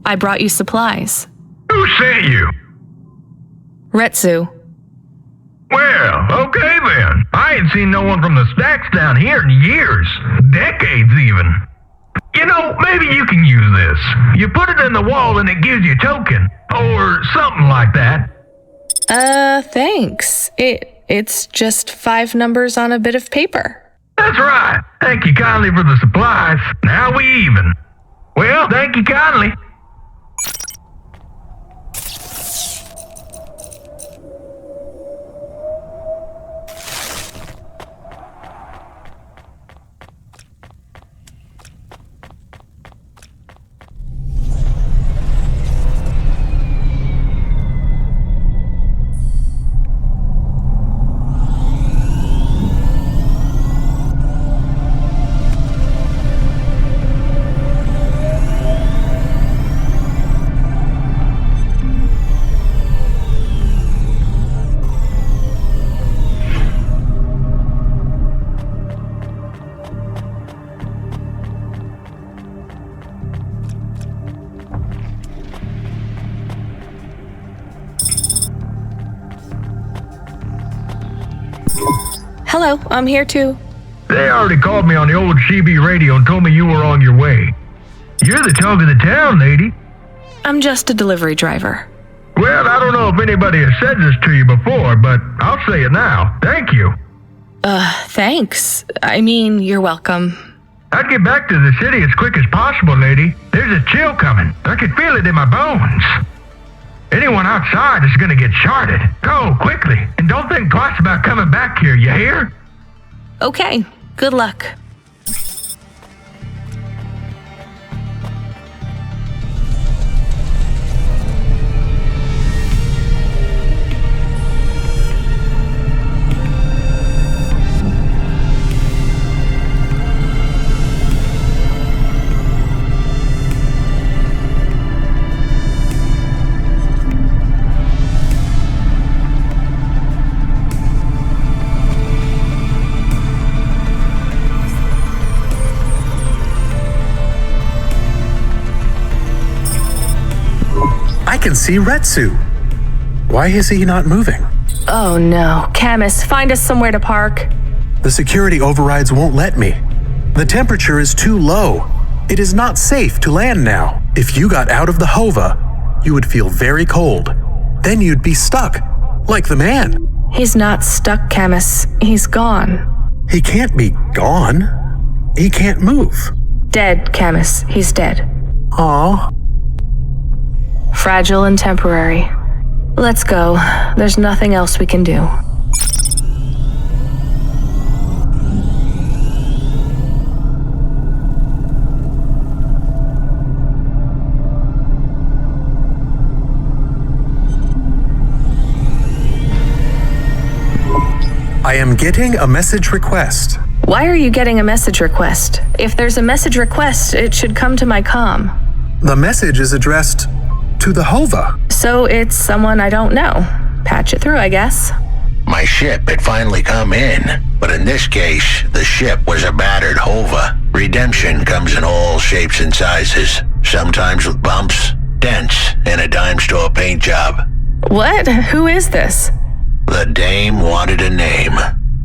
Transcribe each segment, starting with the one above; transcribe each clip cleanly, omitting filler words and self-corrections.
I brought you supplies. Who sent you? Retsu. Well, okay then. I ain't seen no one from the stacks down here in years. Decades even. You know, maybe you can use this. You put it in the wall and it gives you a token. Or something like that. Thanks. It's just 5 numbers on a bit of paper. That's right. Thank you kindly for the supplies. Now we even. Well, thank you kindly. Hello, I'm here too. They already called me on the old CB radio and told me you were on your way. You're the talk of the town, lady. I'm just a delivery driver. Well, I don't know if anybody has said this to you before, but I'll say it now. Thank you. Thanks. I mean, you're welcome. I'd get back to the city as quick as possible, lady. There's a chill coming. I can feel it in my bones. Anyone outside is gonna get sharded. Go, quickly, and don't think twice about coming back here, you hear? Okay, good luck. I can see Retsu. Why is he not moving? Oh no, Camus, find us somewhere to park. The security overrides won't let me. The temperature is too low. It is not safe to land now. If you got out of the Hova, you would feel very cold. Then you'd be stuck, like the man. He's not stuck, Camus. He's gone. He can't be gone. He can't move. Dead, Camus. He's dead. Aw. Fragile and temporary. Let's go. There's nothing else we can do. I am getting a message request. Why are you getting a message request? If there's a message request, it should come to my comm. The message is addressed to the Hova. So it's someone I don't know. Patch it through, I guess. My ship had finally come in, but in this case, the ship was a battered Hova. Redemption comes in all shapes and sizes, sometimes with bumps, dents, and a dime store paint job. What? Who is this? The dame wanted a name.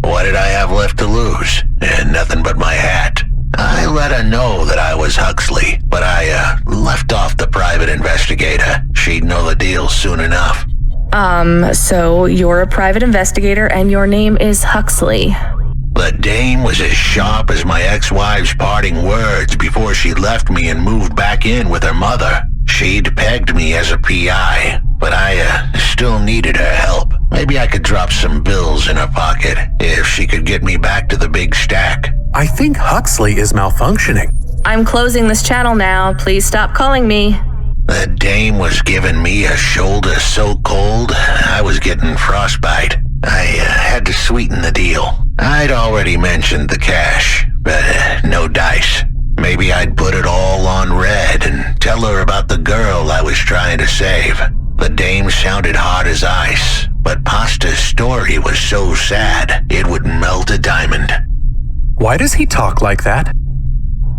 What did I have left to lose? And nothing but my hat. I let her know that I was Huxley, but I left off the private investigator. She'd know the deal soon enough. So you're a private investigator and your name is Huxley. The dame was as sharp as my ex-wife's parting words before she left me and moved back in with her mother. She'd pegged me as a PI, but I still needed her help. Maybe I could drop some bills in her pocket if she could get me back to the big stack. I think Huxley is malfunctioning. I'm closing this channel now. Please stop calling me. The dame was giving me a shoulder so cold, I was getting frostbite. I had to sweeten the deal. I'd already mentioned the cash, but no dice. Maybe I'd put it all on red and tell her about the girl I was trying to save. The dame sounded hard as ice, but Pasta's story was so sad it would melt a diamond. Why does he talk like that?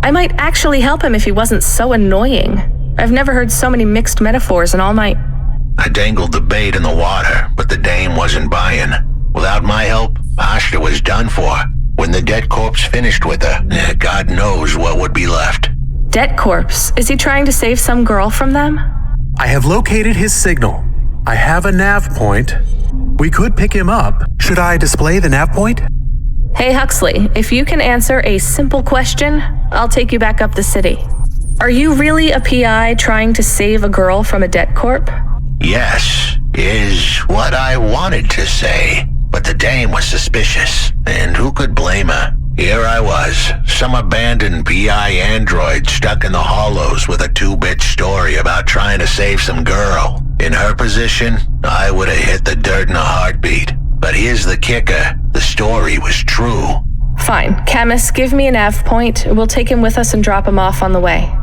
I might actually help him if he wasn't so annoying. I've never heard so many mixed metaphors in all my... I dangled the bait in the water, but the dame wasn't buying. Without my help, Ashta was done for. When the dead corpse finished with her, God knows what would be left. Dead corpse? Is he trying to save some girl from them? I have located his signal. I have a nav point. We could pick him up. Should I display the nav point? Hey Huxley, if you can answer a simple question, I'll take you back up the city. Are you really a PI trying to save a girl from a dead corp? Yes, is what I wanted to say. But the dame was suspicious, and who could blame her? Here I was, some abandoned PI android stuck in the hollows with a 2-bit story about trying to save some girl. In her position, I would have hit the dirt in a heartbeat. But here's the kicker, the story was true. Fine. Camus, give me a nav point. We'll take him with us and drop him off on the way.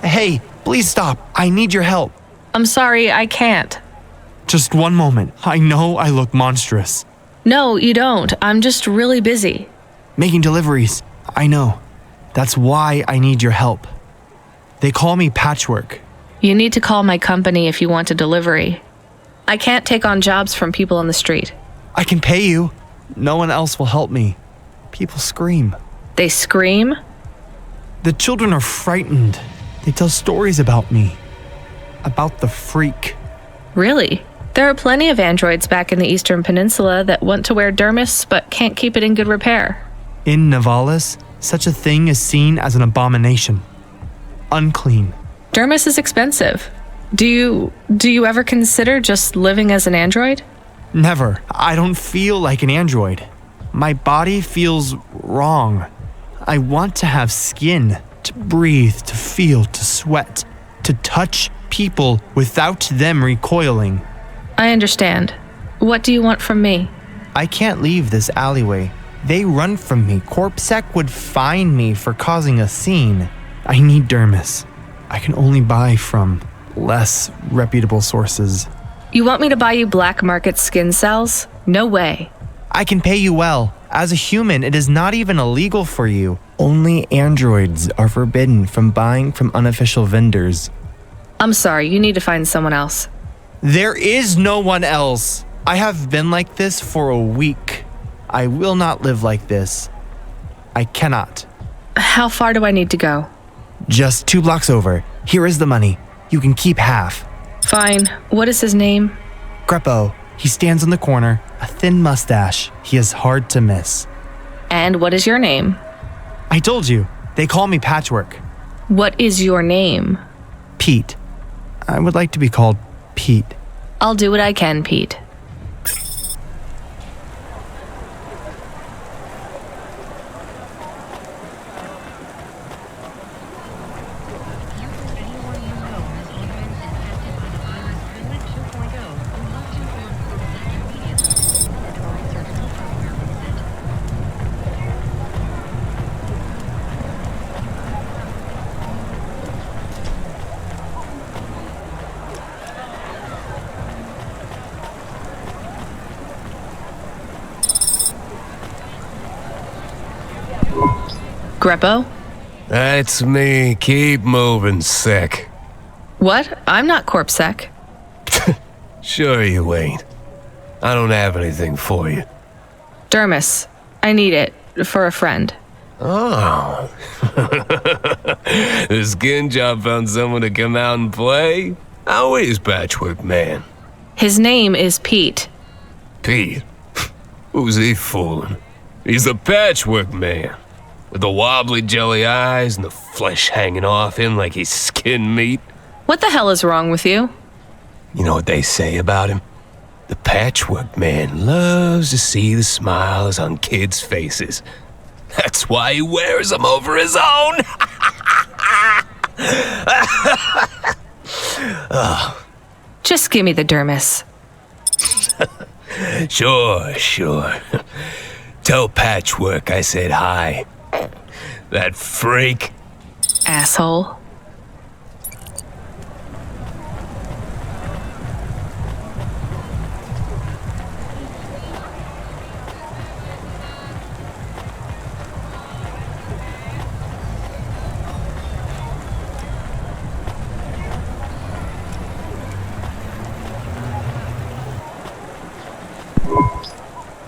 Hey, please stop. I need your help. I'm sorry, I can't. Just one moment. I know I look monstrous. No, you don't. I'm just really busy. Making deliveries. I know. That's why I need your help. They call me Patchwork. You need to call my company if you want a delivery. I can't take on jobs from people on the street. I can pay you. No one else will help me. People scream. They scream? The children are frightened. They tell stories about me. About the freak. Really? There are plenty of androids back in the Eastern Peninsula that want to wear dermis but can't keep it in good repair. In Nivalis, such a thing is seen as an abomination. Unclean. Dermis is expensive. Do you ever consider just living as an android? Never. I don't feel like an android. My body feels wrong. I want to have skin, to breathe, to feel, to sweat, to touch people without them recoiling. I understand. What do you want from me? I can't leave this alleyway. They run from me. CorpSec would fine me for causing a scene. I need dermis. I can only buy from less reputable sources. You want me to buy you black market skin cells? No way. I can pay you well. As a human, it is not even illegal for you. Only androids are forbidden from buying from unofficial vendors. I'm sorry, you need to find someone else. There is no one else. I have been like this for a week. I will not live like this. I cannot. How far do I need to go? Just 2 blocks over. Here is the money. You can keep half. Fine. What is his name? Greppo. He stands on the corner, a thin mustache. He is hard to miss. And what is your name? I told you. They call me Patchwork. What is your name? Pete. I would like to be called Pete. I'll do what I can, Pete. Greppo? That's me. Keep moving, Sec. What? I'm not CorpSec. Sure you ain't. I don't have anything for you. Dermis. I need it. For a friend. Oh. The skin job found someone to come out and play? How is Patchwork Man? His name is Pete. Pete? Who's he fooling? He's the Patchwork Man. With the wobbly jelly eyes and the flesh hanging off him like he's skin meat. What the hell is wrong with you? You know what they say about him? The Patchwork Man loves to see the smiles on kids' faces. That's why he wears them over his own. Just give me the dermis. Sure. Tell Patchwork I said hi. That freak. Asshole.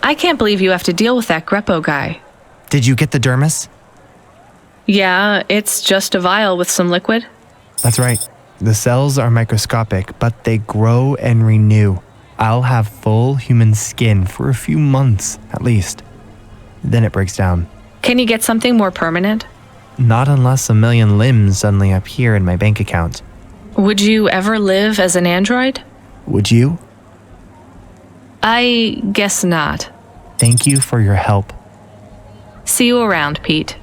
I can't believe you have to deal with that Greppo guy. Did you get the dermis? Yeah, it's just a vial with some liquid. That's right. The cells are microscopic, but they grow and renew. I'll have full human skin for a few months, at least. Then it breaks down. Can you get something more permanent? Not unless a million limbs suddenly appear in my bank account. Would you ever live as an android? Would you? I guess not. Thank you for your help. See you around, Pete.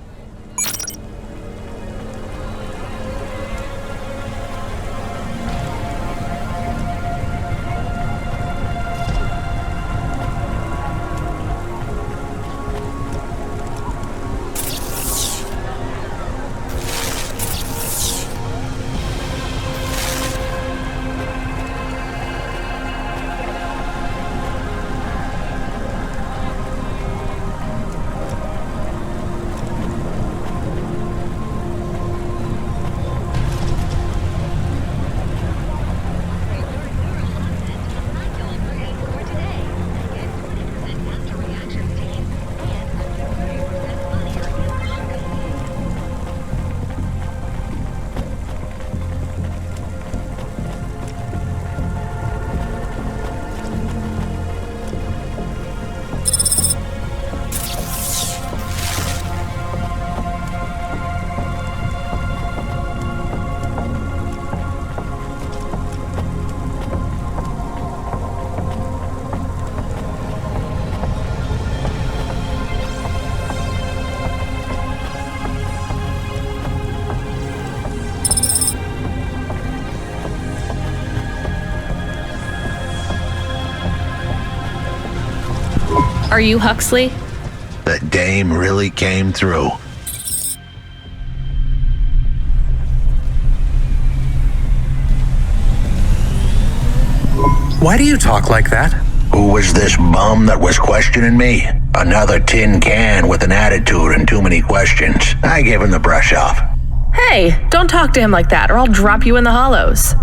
Are you Huxley? The dame really came through. Why do you talk like that? Who was this bum that was questioning me? Another tin can with an attitude and too many questions. I gave him the brush off. Hey, don't talk to him like that or I'll drop you in the hollows.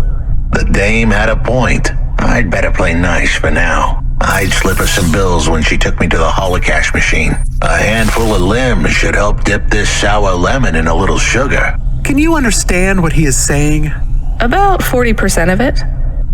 The dame had a point. I'd better play nice for now. I'd slip her some bills when she took me to the holocash machine. A handful of limbs should help dip this sour lemon in a little sugar. Can you understand what he is saying? About 40% of it.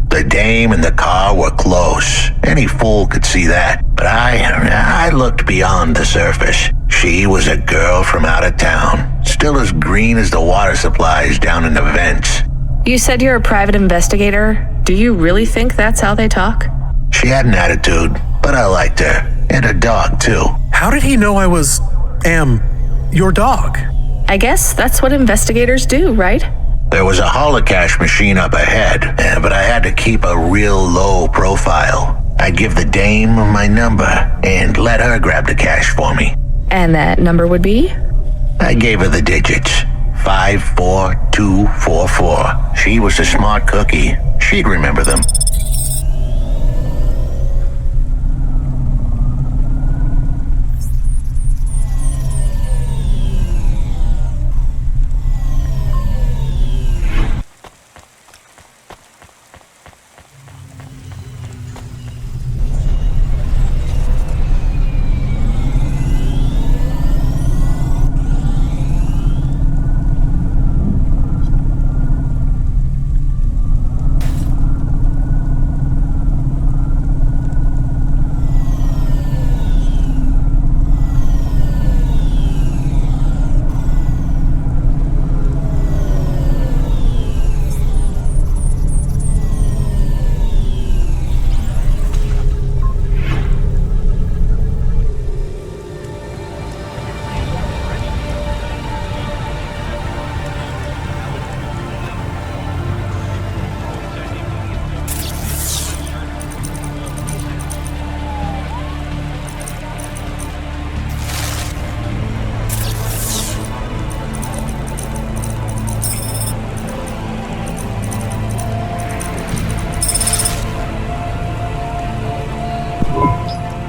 The dame and the car were close. Any fool could see that. But I looked beyond the surface. She was a girl from out of town, still as green as the water supplies down in the vents. You said you're a private investigator. Do you really think that's how they talk? She had an attitude, but I liked her. And her dog, too. How did he know I was, your dog? I guess that's what investigators do, right? There was a holocash machine up ahead, but I had to keep a real low profile. I'd give the dame my number and let her grab the cash for me. And that number would be? I gave her the digits. 54244. She was a smart cookie. She'd remember them.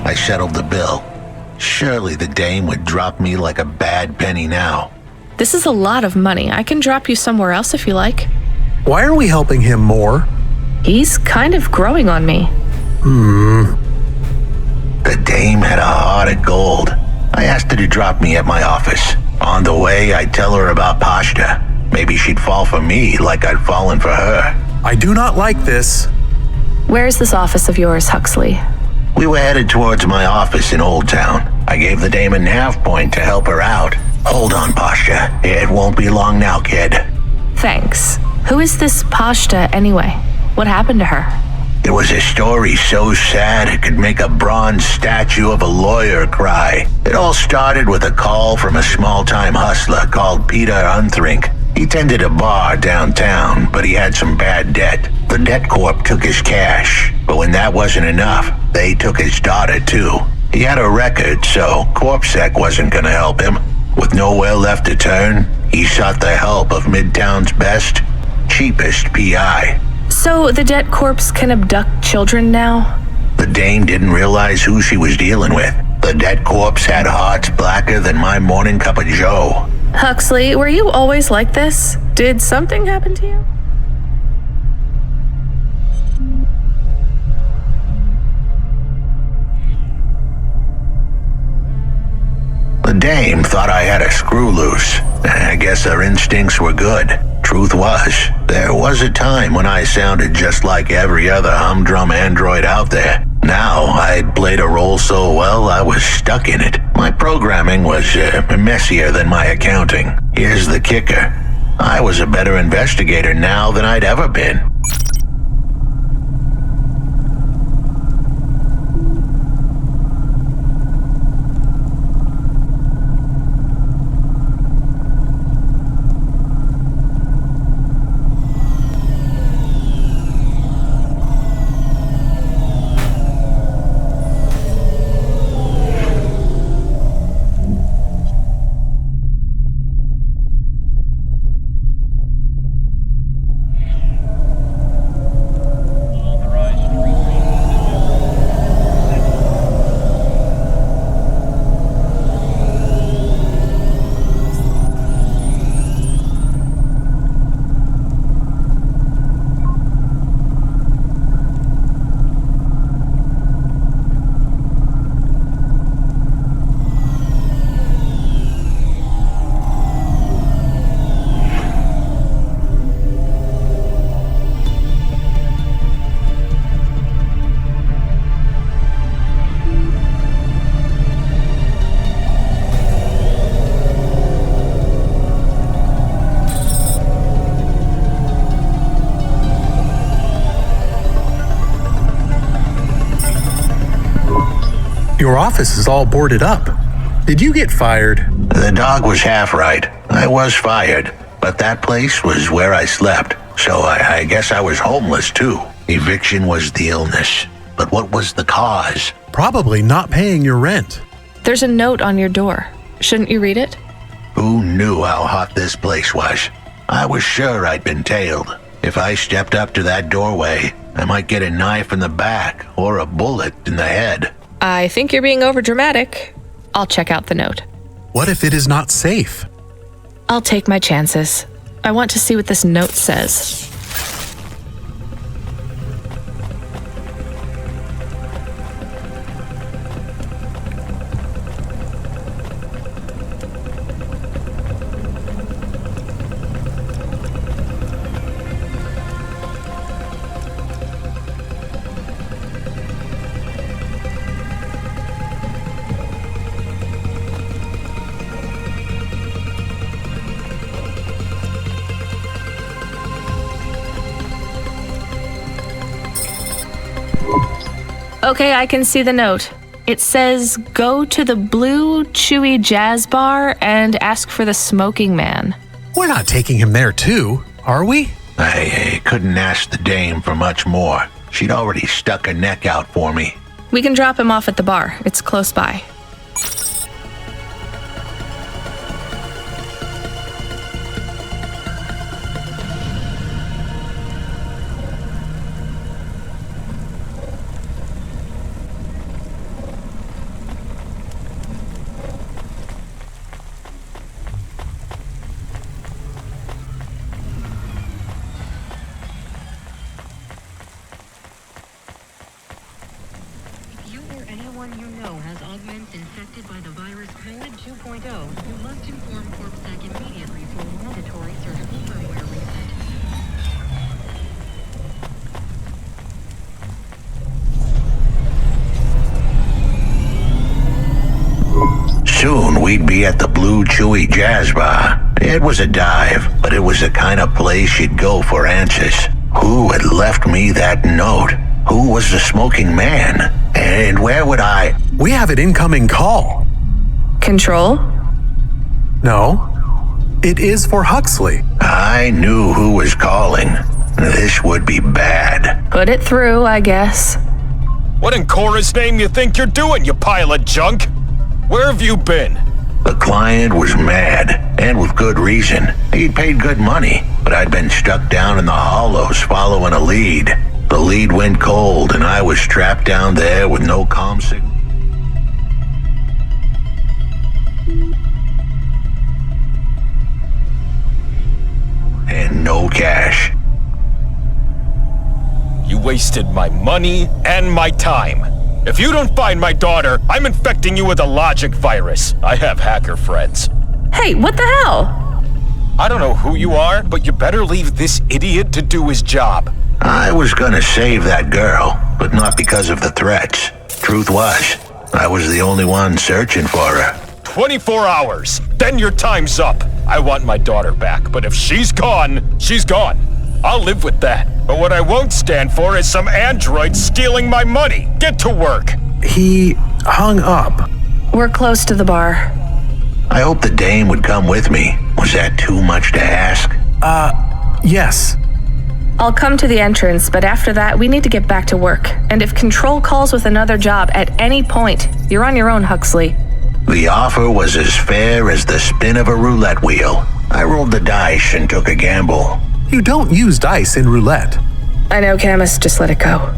I settled the bill. Surely the dame would drop me like a bad penny now. This is a lot of money. I can drop you somewhere else if you like. Why are we helping him more? He's kind of growing on me. The dame had a heart of gold. I asked her to drop me at my office. On the way, I'd tell her about Pashta. Maybe she'd fall for me like I'd fallen for her. I do not like this. Where's this office of yours, Huxley? We were headed towards my office in Old Town. I gave the dame a nav point to help her out. Hold on, Pashta. It won't be long now, kid. Thanks. Who is this Pashta anyway? What happened to her? It was a story so sad it could make a bronze statue of a lawyer cry. It all started with a call from a small-time hustler called Peter Unthrink. He tended a bar downtown, but he had some bad debt. The debt corp took his cash, but when that wasn't enough, they took his daughter too. He had a record, so CorpSec wasn't gonna help him. With nowhere left to turn, he sought the help of Midtown's best, cheapest PI. So the debt corpse can abduct children now? The dame didn't realize who she was dealing with. The debt corpse had hearts blacker than my morning cup of joe. Huxley, were you always like this? Did something happen to you? The dame thought I had a screw loose. I guess her instincts were good. Truth was, there was a time when I sounded just like every other humdrum android out there. Now, I'd played a role so well I was stuck in it. My programming was messier than my accounting. Here's the kicker. I was a better investigator now than I'd ever been. Your office is all boarded up. Did you get fired? The dog was half right. I was fired, but that place was where I slept, so I guess I was homeless too. Eviction was the illness. But what was the cause? Probably not paying your rent. There's a note on your door. Shouldn't you read it? Who knew how hot this place was? I was sure I'd been tailed. If I stepped up to that doorway, I might get a knife in the back or a bullet in the head. I think you're being overdramatic. I'll check out the note. What if it is not safe? I'll take my chances. I want to see what this note says. Okay, I can see the note. It says, go to the Blue Chewy Jazz Bar and ask for the smoking man. We're not taking him there too, are we? I couldn't ask the dame for much more. She'd already stuck her neck out for me. We can drop him off at the bar. It's close by. Infected by the virus COVID 2.0, you must inform CorpSec immediately for a mandatory surgical firmware reset. Soon we'd be at the Blue Chewy Jazz Bar. It was a dive, but it was the kind of place you'd go for answers. Who had left me that note? Who was the smoking man? And where would I... We have an incoming call. Control? No. It is for Huxley. I knew who was calling. This would be bad. Put it through, I guess. What in Cora's name you think you're doing, you pile of junk? Where have you been? The client was mad, and with good reason. He'd paid good money, but I'd been stuck down in the hollows following a lead. The lead went cold, and I was trapped down there with no comm signal. And no cash. You wasted my money and my time. If you don't find my daughter, I'm infecting you with a logic virus. I have hacker friends. Hey, what the hell? I don't know who you are, but you better leave this idiot to do his job. I was gonna save that girl, but not because of the threats. Truth was, I was the only one searching for her. 24 hours, then your time's up. I want my daughter back, but if she's gone, she's gone. I'll live with that. But what I won't stand for is some android stealing my money. Get to work. He hung up. We're close to the bar. I hope the dame would come with me. Was that too much to ask? Yes. I'll come to the entrance, but after that, we need to get back to work. And if Control calls with another job at any point, you're on your own, Huxley. The offer was as fair as the spin of a roulette wheel. I rolled the dice and took a gamble. You don't use dice in roulette. I know, Camus, just let it go.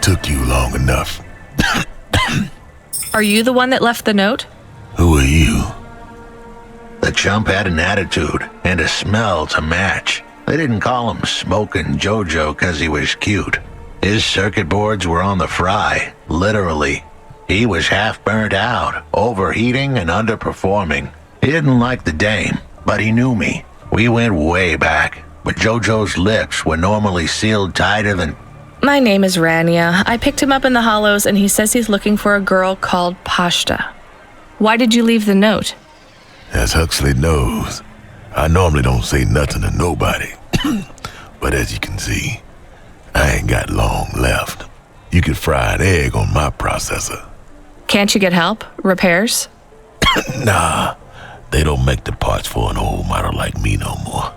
Took you long enough. Are you the one that left the note? Who are you? The chump had an attitude and a smell to match. They didn't call him Smokin' Jojo because he was cute. His circuit boards were on the fry, literally. He was half burnt out, overheating and underperforming. He didn't like the dame, but he knew me. We went way back, but Jojo's lips were normally sealed tighter than... My name is Rania. I picked him up in the Hollows and he says he's looking for a girl called Pashta. Why did you leave the note? As Huxley knows, I normally don't say nothing to nobody. But as you can see, I ain't got long left. You could fry an egg on my processor. Can't you get help? Repairs? Nah, they don't make the parts for an old model like me no more.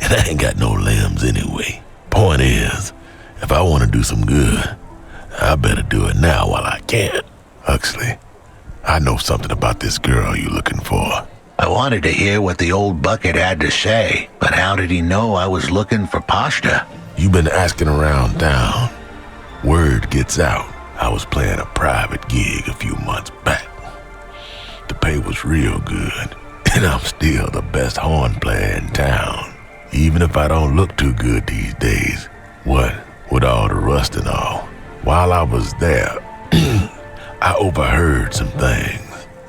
And I ain't got no limbs anyway. Point is, if I want to do some good, I better do it now while I can. Huxley, I know something about this girl you're looking for. I wanted to hear what the old bucket had to say, but how did he know I was looking for Pashta? You've been asking around town. Word gets out. I was playing a private gig a few months back. The pay was real good, and I'm still the best horn player in town. Even if I don't look too good these days. What with all the rust and all. While I was there, I overheard some things.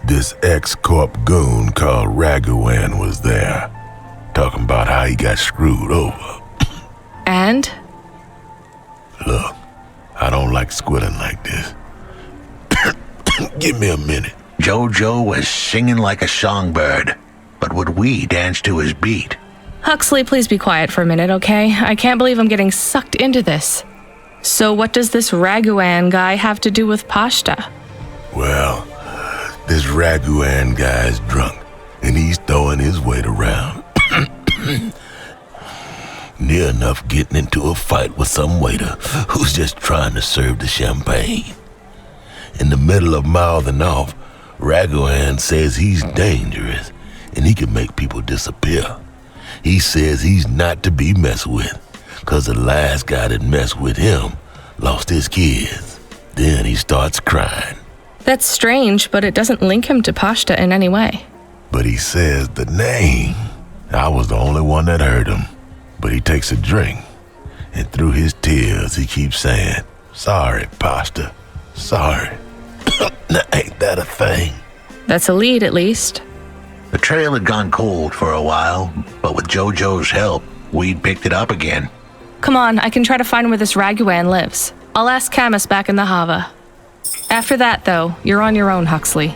This ex-corp goon called Raguan was there, talking about how he got screwed over. And? Look, I don't like squilling like this. Give me a minute. Jojo was singing like a songbird, but would we dance to his beat? Huxley, please be quiet for a minute, okay? I can't believe I'm getting sucked into this. So what does this Raguan guy have to do with Pashta? Well, this Raguan guy's drunk, and he's throwing his weight around. Near enough getting into a fight with some waiter who's just trying to serve the champagne. In the middle of mouthing off, Raguan says he's dangerous, and he can make people disappear. He says he's not to be messed with, 'cause the last guy that messed with him lost his kids. Then he starts crying. That's strange, but it doesn't link him to Pashta in any way. But he says the name. I was the only one that heard him. But he takes a drink, and through his tears he keeps saying, "Sorry, Pashta, sorry." Now, ain't that a thing? That's a lead, at least. The trail had gone cold for a while, but with Jojo's help, we'd picked it up again. Come on, I can try to find where this Raguan lives. I'll ask Camus back in the Hava. After that, though, you're on your own, Huxley.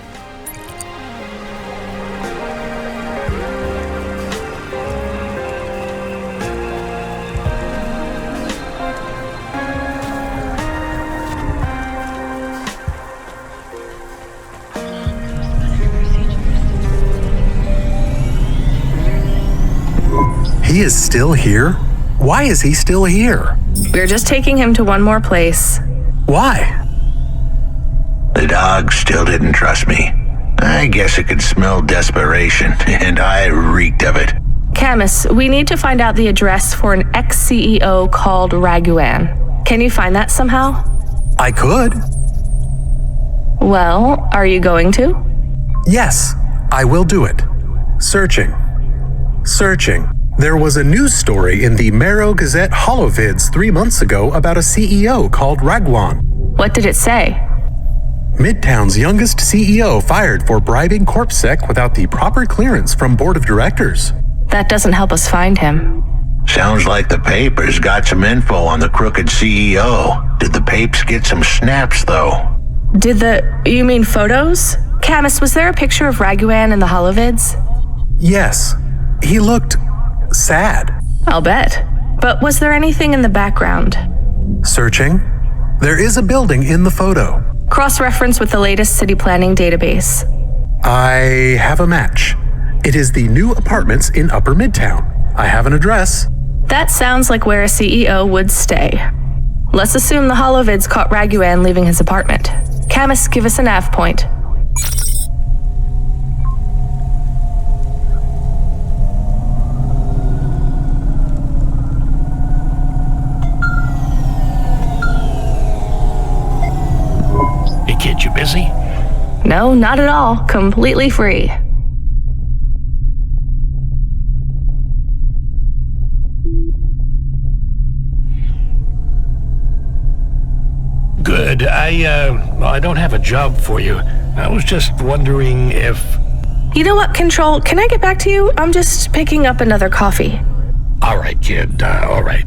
He is still here? Why is he still here? We're just taking him to one more place. Why? The dog still didn't trust me. I guess it could smell desperation, and I reeked of it. Camus, we need to find out the address for an ex-CEO called Raguan. Can you find that somehow? I could. Well, are you going to? Yes, I will do it. Searching. There was a news story in the Marrow Gazette Holovids 3 months ago about a CEO called Raguan. What did it say? Midtown's youngest CEO fired for bribing CorpSec without the proper clearance from board of directors. That doesn't help us find him. Sounds like the papers got some info on the crooked CEO. Did the papes get some snaps, though? You mean photos? Camus, was there a picture of Raguan in the Holovids? Yes. He looked sad. I'll bet. But was there anything in the background? Searching. There is a building in the photo. Cross-reference with the latest city planning database. I have a match. It is the new apartments in Upper Midtown. I have an address. That sounds like where a CEO would stay. Let's assume the Holovids caught Raguan leaving his apartment. Camus, give us a nav point. Hey kid, you busy? No, not at all. Completely free. Good. I don't have a job for you. I was just wondering if... You know what, Control? Can I get back to you? I'm just picking up another coffee. All right, kid. All right.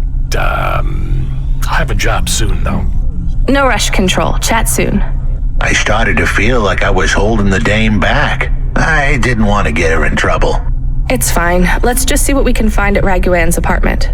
have a job soon, though. No rush, Control. Chat soon. I started to feel like I was holding the dame back. I didn't want to get her in trouble. It's fine. Let's just see what we can find at Raguan's apartment.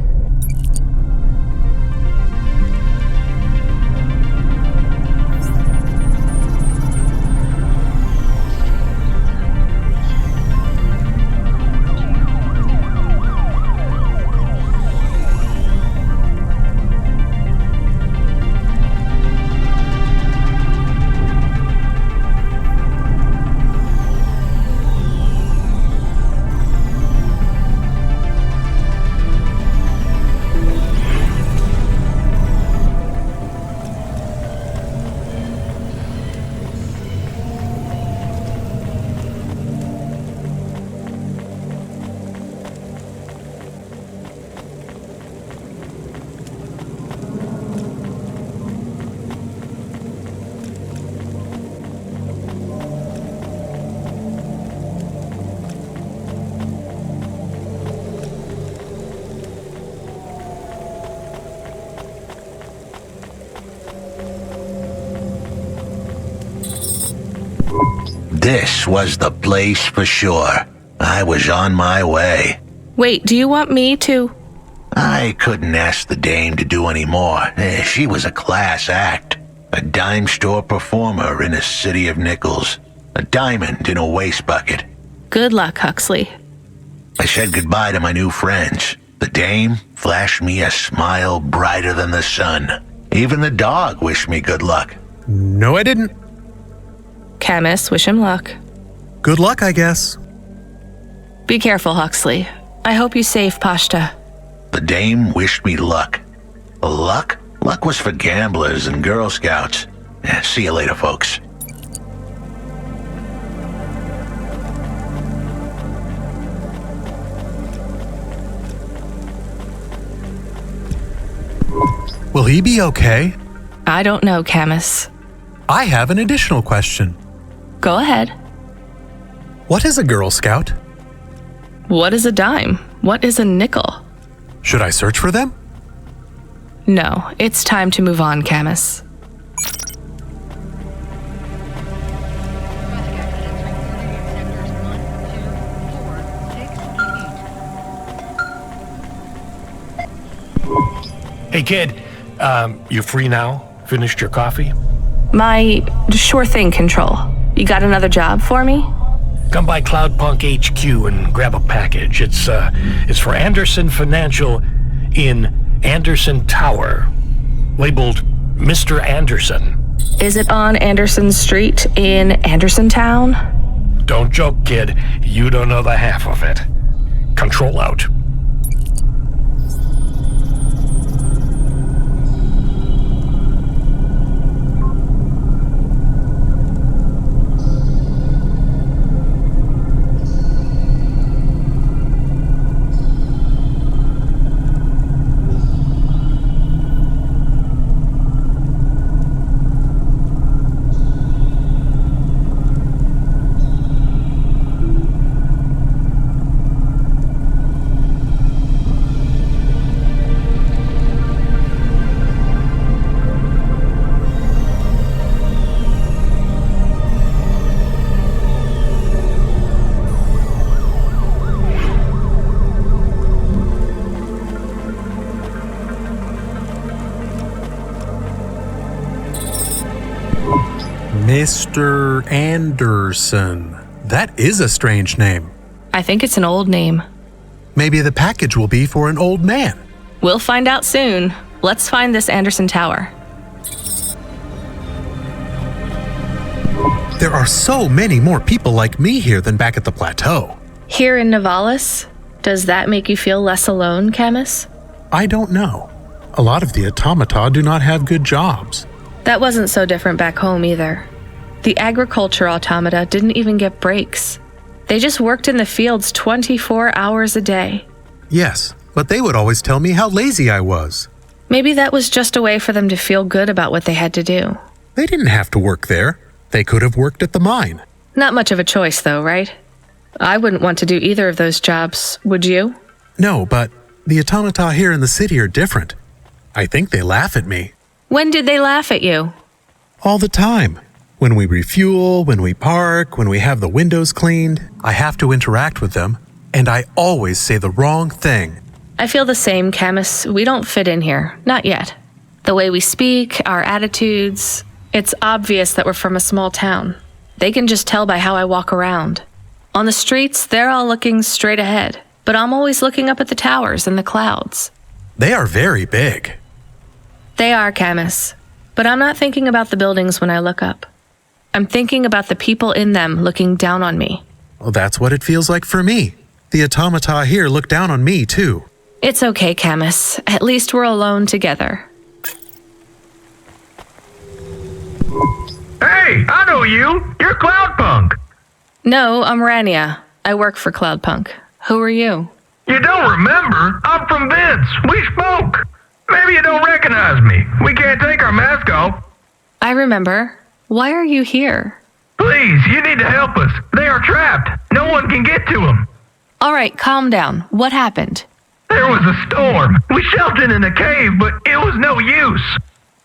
This was the place for sure. I was on my way. Wait, do you want me to? I couldn't ask the dame to do any more. She was a class act. A dime store performer in a city of nickels. A diamond in a waste bucket. Good luck, Huxley. I said goodbye to my new friends. The dame flashed me a smile brighter than the sun. Even the dog wished me good luck. No, I didn't. Camus, wish him luck. Good luck, I guess. Be careful, Huxley. I hope you save Pashta. The dame wished me luck. Luck? Luck was for gamblers and Girl Scouts. See you later, folks. Will he be okay? I don't know, Camus. I have an additional question. Go ahead. What is a Girl Scout? What is a dime? What is a nickel? Should I search for them? No, it's time to move on, Camus. Hey, kid, you free now? Finished your coffee? My sure thing, Control. You got another job for me? Come by Cloudpunk HQ and grab a package. It's for Anderson Financial in Anderson Tower, labeled Mr. Anderson. Is it on Anderson Street in Anderson Town? Don't joke, kid. You don't know the half of it. Control out. Mr. Anderson. That is a strange name. I think it's an old name. Maybe the package will be for an old man. We'll find out soon. Let's find this Anderson Tower. There are so many more people like me here than back at the plateau. Here in Nivalis? Does that make you feel less alone, Camus? I don't know. A lot of the automata do not have good jobs. That wasn't so different back home either. The agriculture automata didn't even get breaks. They just worked in the fields 24 hours a day. Yes, but they would always tell me how lazy I was. Maybe that was just a way for them to feel good about what they had to do. They didn't have to work there. They could have worked at the mine. Not much of a choice, though, right? I wouldn't want to do either of those jobs, would you? No, but the automata here in the city are different. I think they laugh at me. When did they laugh at you? All the time. When we refuel, when we park, when we have the windows cleaned, I have to interact with them, and I always say the wrong thing. I feel the same, Camus. We don't fit in here. Not yet. The way we speak, our attitudes, it's obvious that we're from a small town. They can just tell by how I walk around. On the streets, they're all looking straight ahead, but I'm always looking up at the towers and the clouds. They are very big. They are, Camus. But I'm not thinking about the buildings when I look up. I'm thinking about the people in them looking down on me. Well, that's what it feels like for me. The automata here look down on me, too. It's okay, Camus. At least we're alone together. Hey, I know you. You're Cloudpunk. No, I'm Rania. I work for Cloudpunk. Who are you? You don't remember? I'm from Ventus. We spoke. Maybe you don't recognize me. We can't take our mask off. I remember. Why are you here? Please, you need to help us. They are trapped. No one can get to them. All right, calm down. What happened? There was a storm. We sheltered in a cave, but it was no use.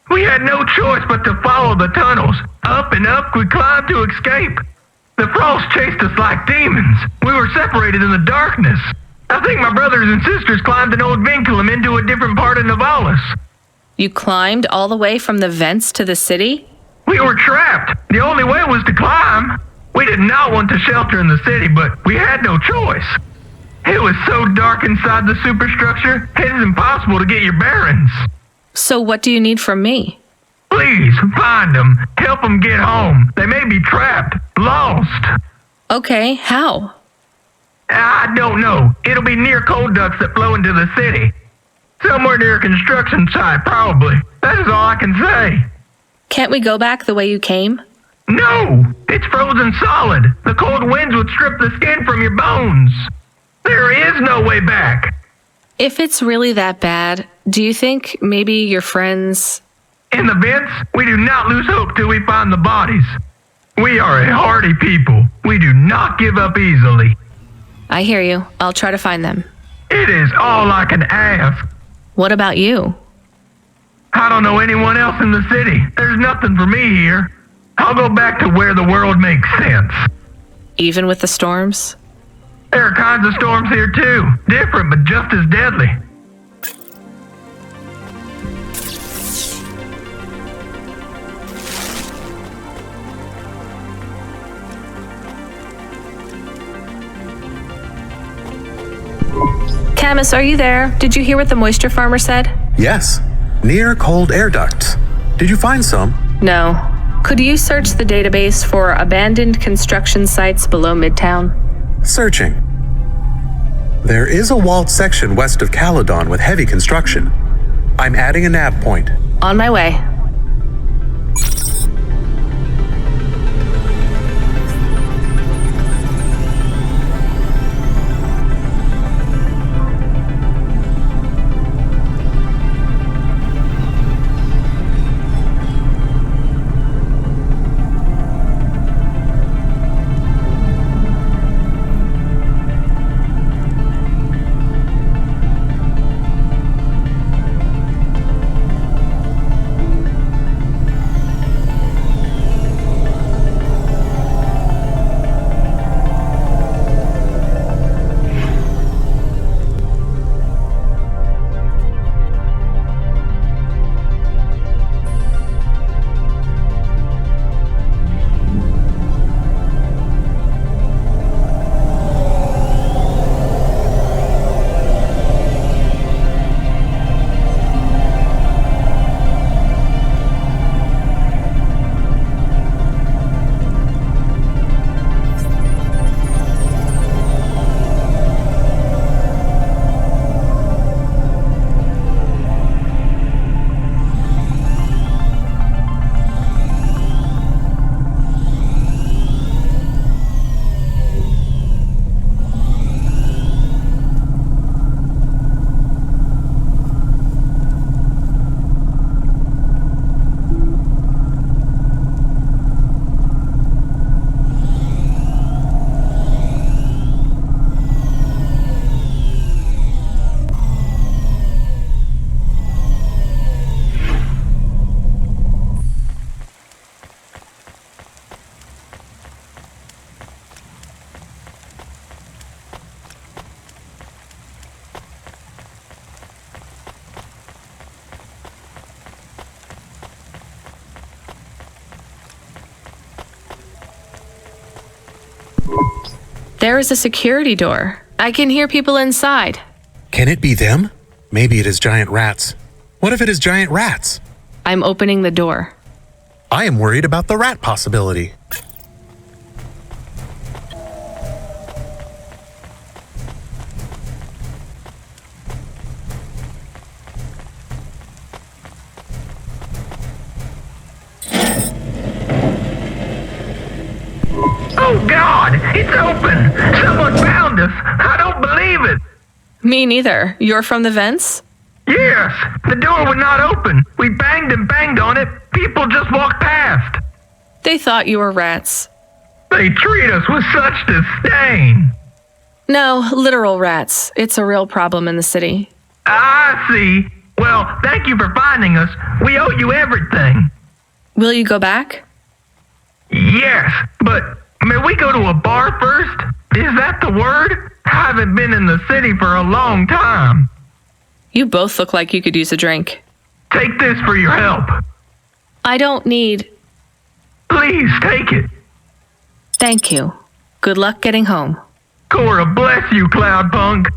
We had no choice but to follow the tunnels. Up and up we climbed to escape. The frost chased us like demons. We were separated in the darkness. I think my brothers and sisters climbed an old vinculum into a different part of Novalis. You climbed all the way from the vents to the city? We were trapped. The only way was to climb. We did not want to shelter in the city, but we had no choice. It was so dark inside the superstructure, it is impossible to get your bearings. So what do you need from me? Please, find them. Help them get home. They may be trapped, lost. Okay, how? I don't know. It'll be near coal ducts that flow into the city. Somewhere near a construction site, probably. That is all I can say. Can't we go back the way you came? No! It's frozen solid. The cold winds would strip the skin from your bones. There is no way back. If it's really that bad, do you think maybe your friends... In the vents, we do not lose hope till we find the bodies. We are a hardy people. We do not give up easily. I hear you. I'll try to find them. It is all I can ask. What about you? I don't know anyone else in the city. There's nothing for me here. I'll go back to where the world makes sense. Even with the storms? There are kinds of storms here too. Different, but just as deadly. Camus, are you there? Did you hear what the moisture farmer said? Yes, near cold air ducts. Did you find some? No. Could you search the database for abandoned construction sites below Midtown? Searching. There is a walled section west of Caledon with heavy construction. I'm adding a nav point. On my way. There is a security door. I can hear people inside. Can it be them? Maybe it is giant rats. What if it is giant rats? I'm opening the door. I am worried about the rat possibility. Oh God, it's open! Someone found us! I don't believe it! Me neither. You're from the vents? Yes, the door would not open. We banged and banged on it. People just walked past. They thought you were rats. They treat us with such disdain. No, literal rats. It's a real problem in the city. I see. Well, thank you for finding us. We owe you everything. Will you go back? Yes, but may we go to a bar first? Is that the word? I haven't been in the city for a long time. You both look like you could use a drink. Take this for your help. I don't need... Please take it. Thank you. Good luck getting home. Cora bless you, Cloudpunk.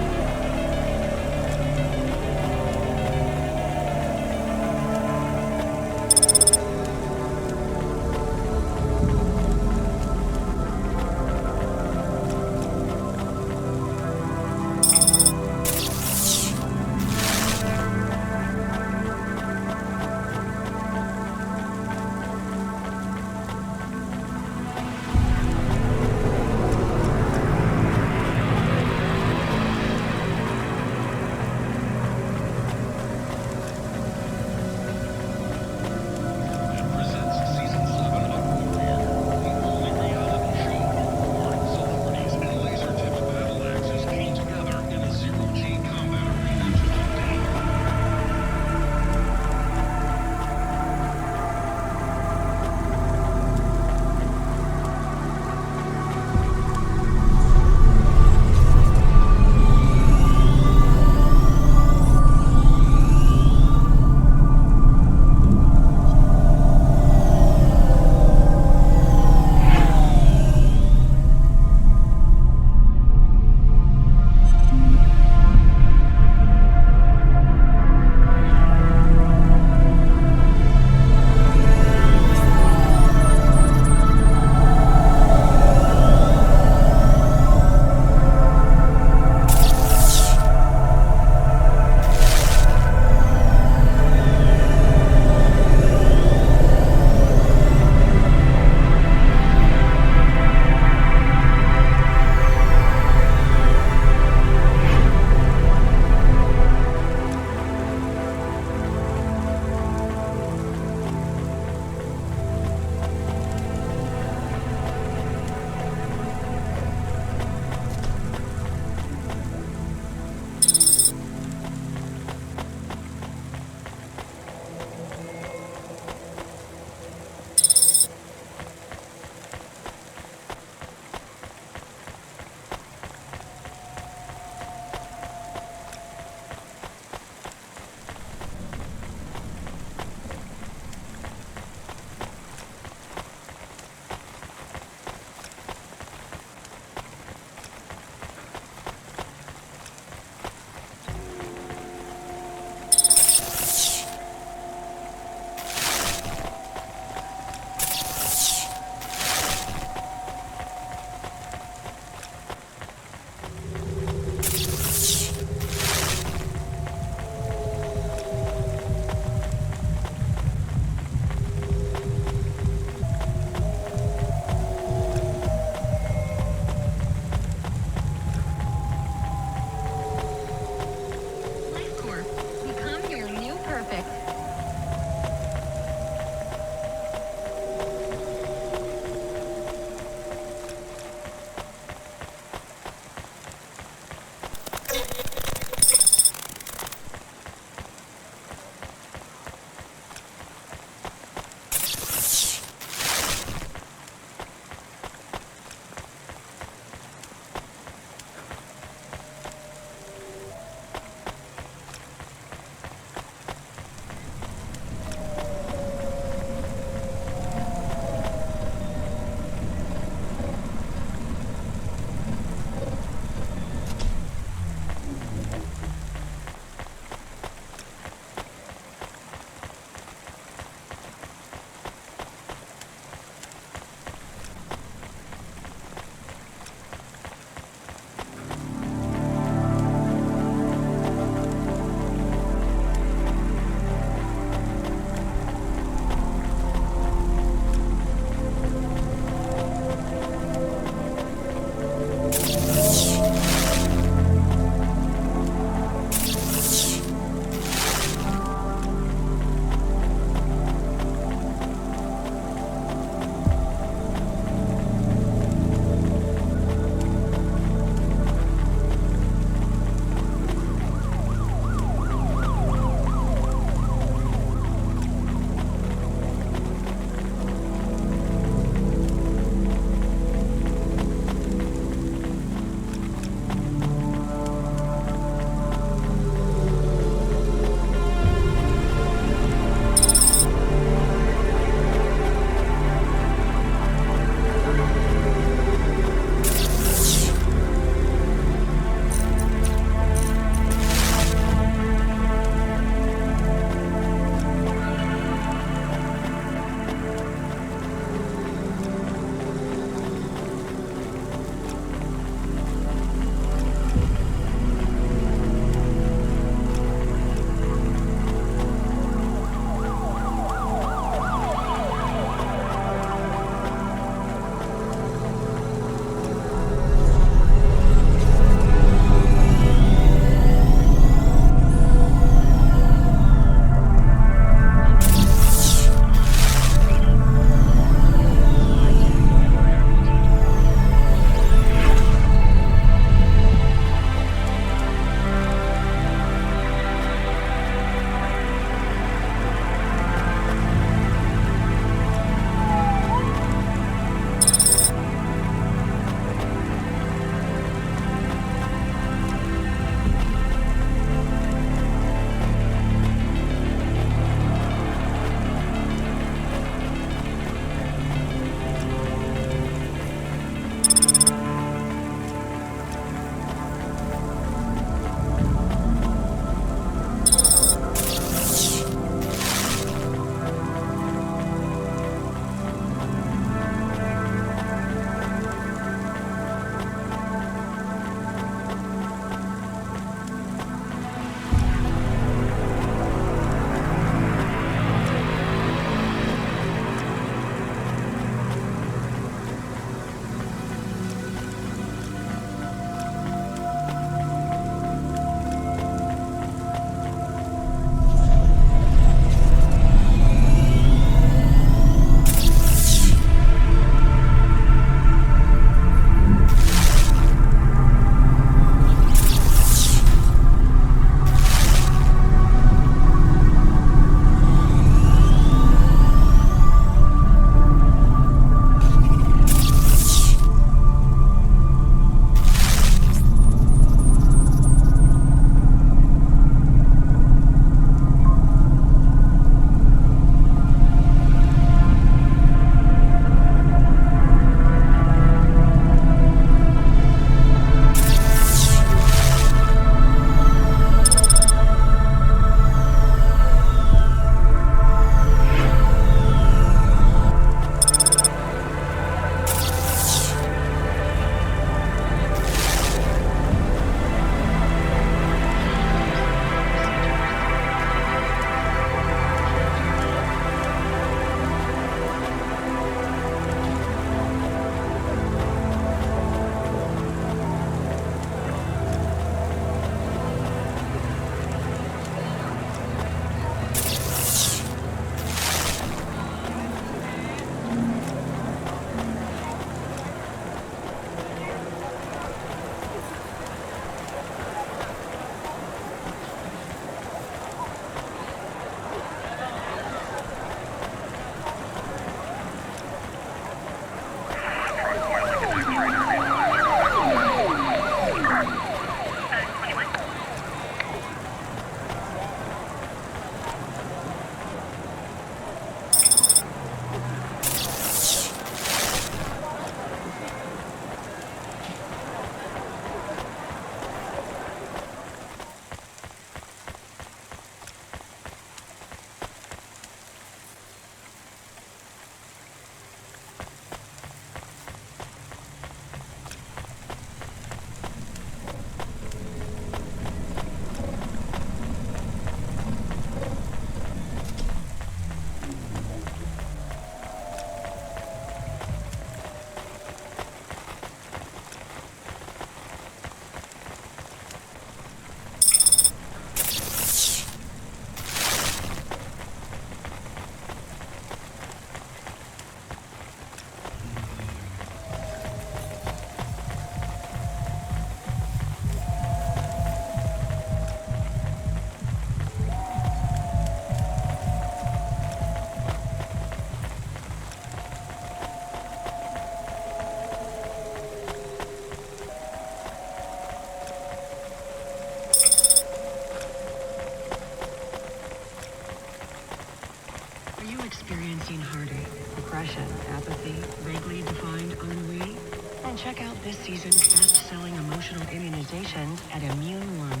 you experiencing heartache, depression, apathy, vaguely defined ennui? Then check out this season's best-selling emotional immunizations at Immune One.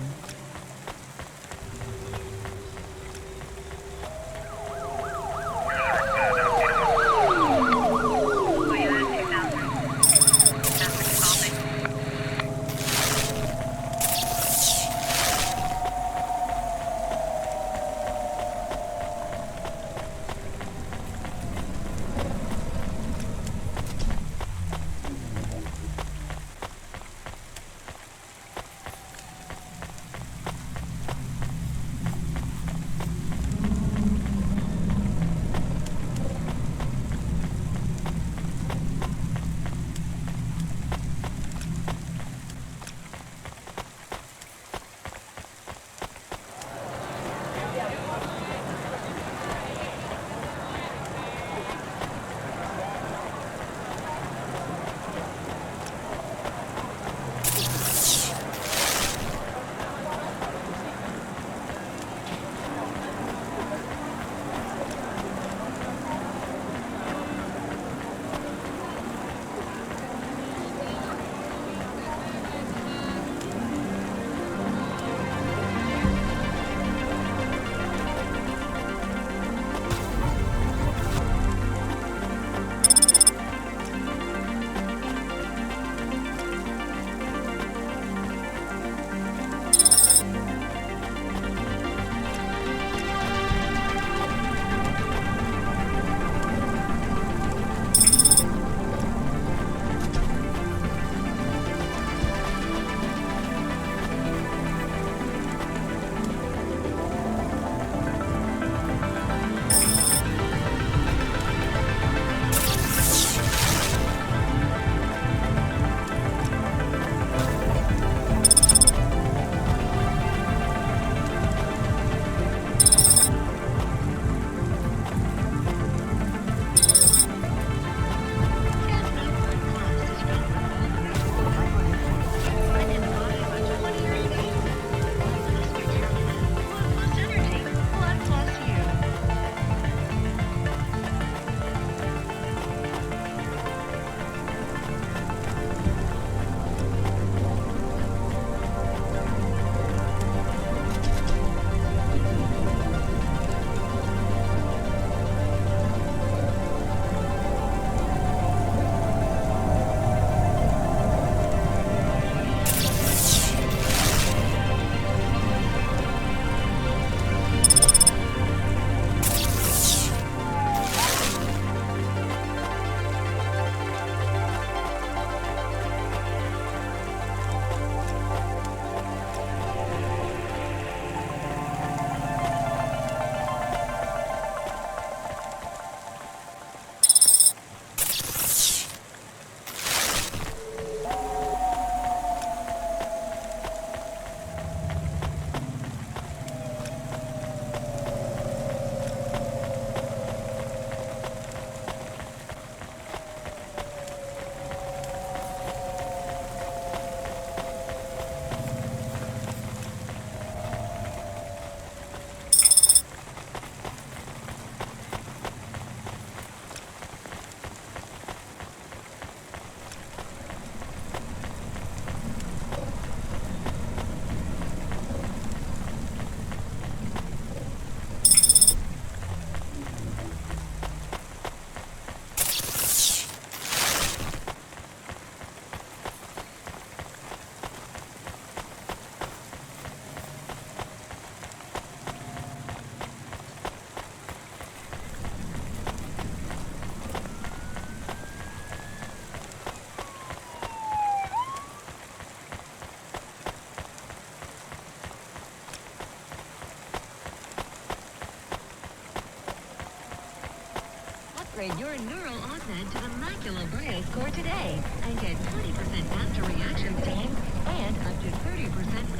Upgrade your neural augment to the Macula Brio score today and get 20% faster reaction time and up to 30%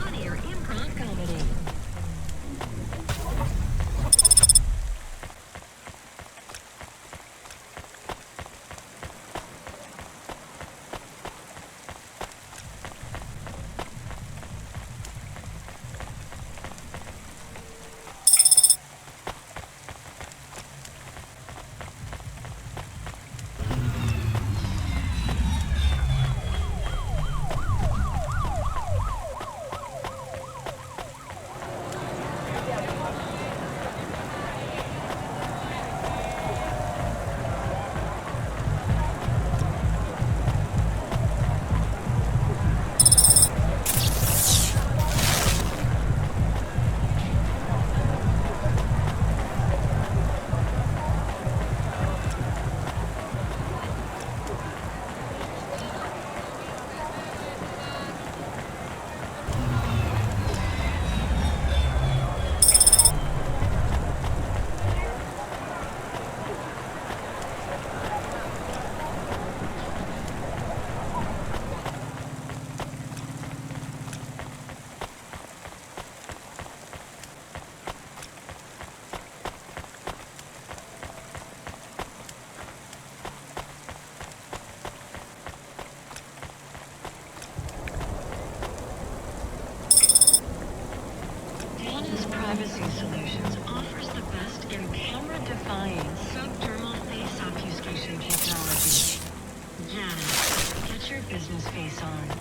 funnier improv comedy. Spying subdermal face obfuscation technology. Yeah, get your business face on.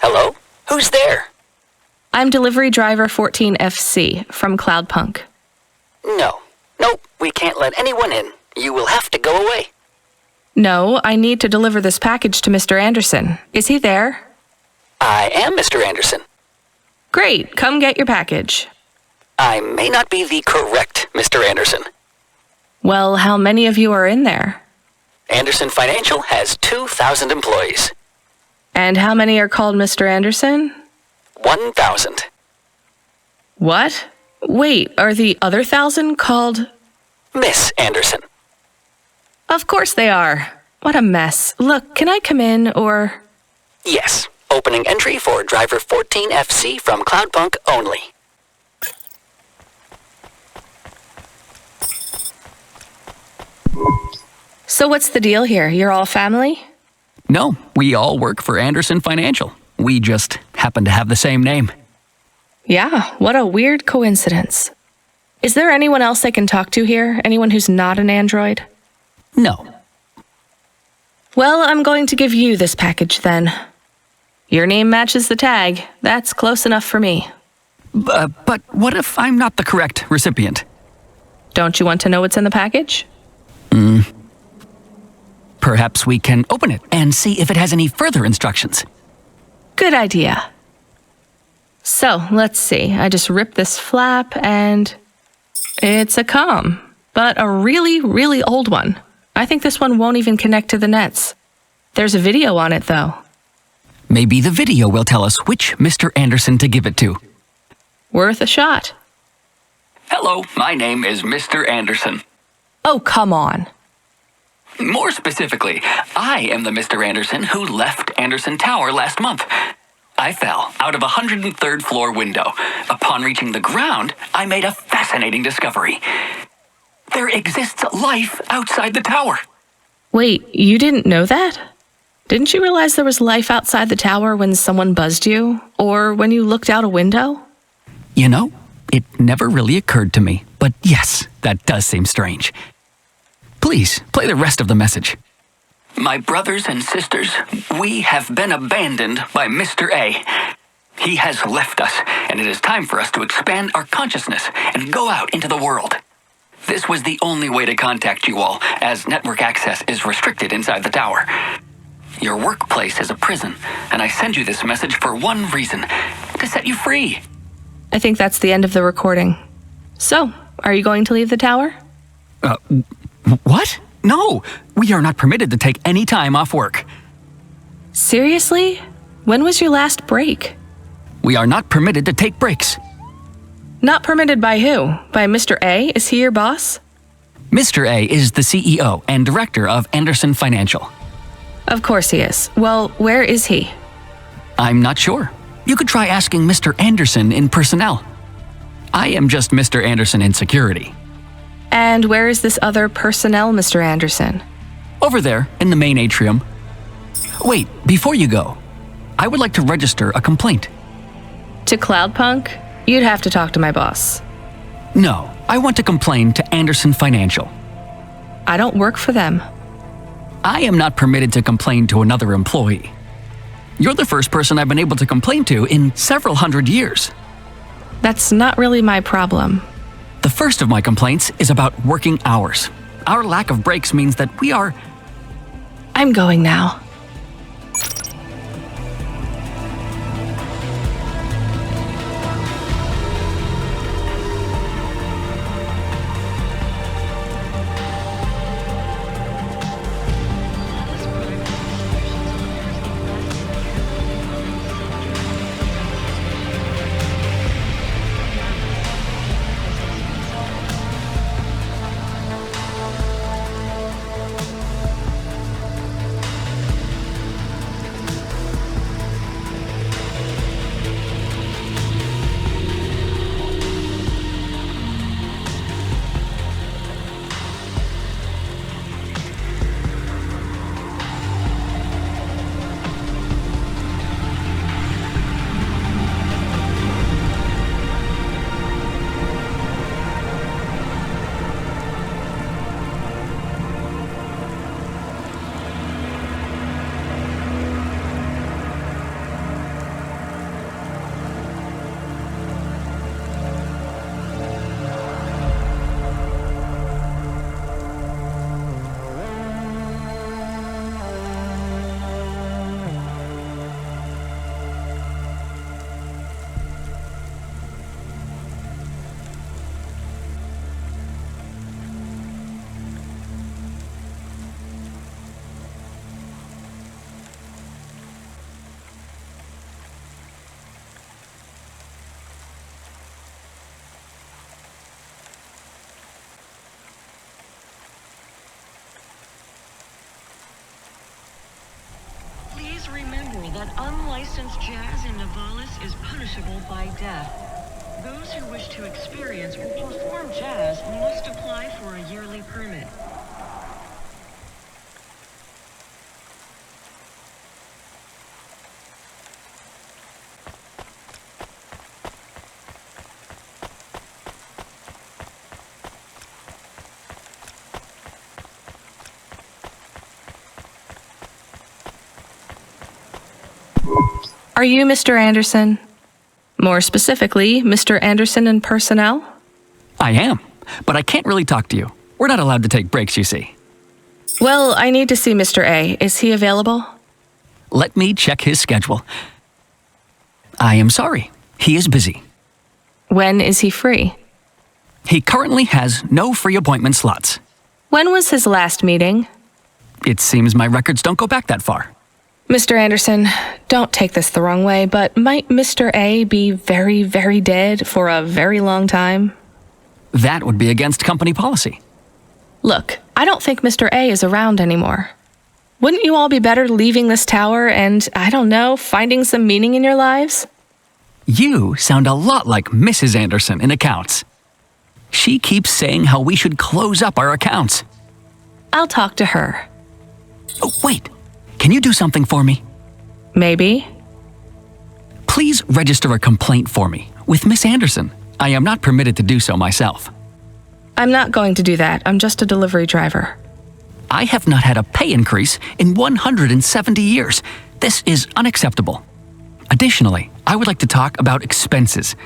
Hello? Who's there? I'm delivery driver 14FC from Cloudpunk. No. Nope, we can't let anyone in. You will have to go away. No, I need to deliver this package to Mr. Anderson. Is he there? I am Mr. Anderson. Great, come get your package. I may not be the correct Mr. Anderson. Well, how many of you are in there? Anderson Financial has 2,000 employees. And how many are called Mr. Anderson? 1,000. What? Wait, are the other 1,000 called... Miss Anderson. Of course they are. What a mess. Look, can I come in, or... Yes. Opening entry for driver 14FC from Cloudpunk only. So what's the deal here? You're all family? No, we all work for Anderson Financial. We just happen to have the same name. Yeah, what a weird coincidence. Is there anyone else I can talk to here? Anyone who's not an android? No. Well, I'm going to give you this package then. Your name matches the tag. That's close enough for me. But what if I'm not the correct recipient? Don't you want to know what's in the package? Perhaps we can open it and see if it has any further instructions. Good idea. So, let's see. I just ripped this flap and... it's a comm, but a really, really old one. I think this one won't even connect to the nets. There's a video on it, though. Maybe the video will tell us which Mr. Anderson to give it to. Worth a shot. Hello, my name is Mr. Anderson. Oh, come on. More specifically, I am the Mr. Anderson who left Anderson Tower last month. I fell out of a 103rd floor window. Upon reaching the ground, I made a fascinating discovery. There exists life outside the tower. Wait, you didn't know that? Didn't you realize there was life outside the tower when someone buzzed you? Or when you looked out a window? You know, it never really occurred to me. But yes, that does seem strange. Please, play the rest of the message. My brothers and sisters, we have been abandoned by Mr. A. He has left us, and it is time for us to expand our consciousness and go out into the world. This was the only way to contact you all, as network access is restricted inside the tower. Your workplace is a prison, and I send you this message for one reason, to set you free. I think that's the end of the recording. So, are you going to leave the tower? What? No, we are not permitted to take any time off work. Seriously? When was your last break? We are not permitted to take breaks. Not permitted by who? By Mr. A? Is he your boss? Mr. A is the CEO and director of Anderson Financial. Of course he is. Well, where is he? I'm not sure. You could try asking Mr. Anderson in personnel. I am just Mr. Anderson in security. And where is this other personnel, Mr. Anderson? Over there, in the main atrium. Wait, before you go, I would like to register a complaint. To Cloudpunk? You'd have to talk to my boss. No, I want to complain to Anderson Financial. I don't work for them. I am not permitted to complain to another employee. You're the first person I've been able to complain to in several hundred years. That's not really my problem. The first of my complaints is about working hours. Our lack of breaks means that we are... I'm going now. that unlicensed jazz in Nivalis is punishable by death. Those who wish to experience or perform jazz must apply for a yearly permit. Are you Mr. Anderson? More specifically, Mr. Anderson in personnel? I am, but I can't really talk to you. We're not allowed to take breaks, you see. Well, I need to see Mr. A. Is he available? Let me check his schedule. I am sorry. He is busy. When is he free? He currently has no free appointment slots. When was his last meeting? It seems my records don't go back that far. Mr. Anderson, don't take this the wrong way, but might Mr. A be very, very dead for a very long time? That would be against company policy. Look, I don't think Mr. A is around anymore. Wouldn't you all be better leaving this tower and, I don't know, finding some meaning in your lives? You sound a lot like Mrs. Anderson in accounts. She keeps saying how we should close up our accounts. I'll talk to her. Oh, wait. Can you do something for me? Maybe. Please register a complaint for me with Miss Anderson. I am not permitted to do so myself. I'm not going to do that. I'm just a delivery driver. I have not had a pay increase in 170 years. This is unacceptable. Additionally, I would like to talk about expenses.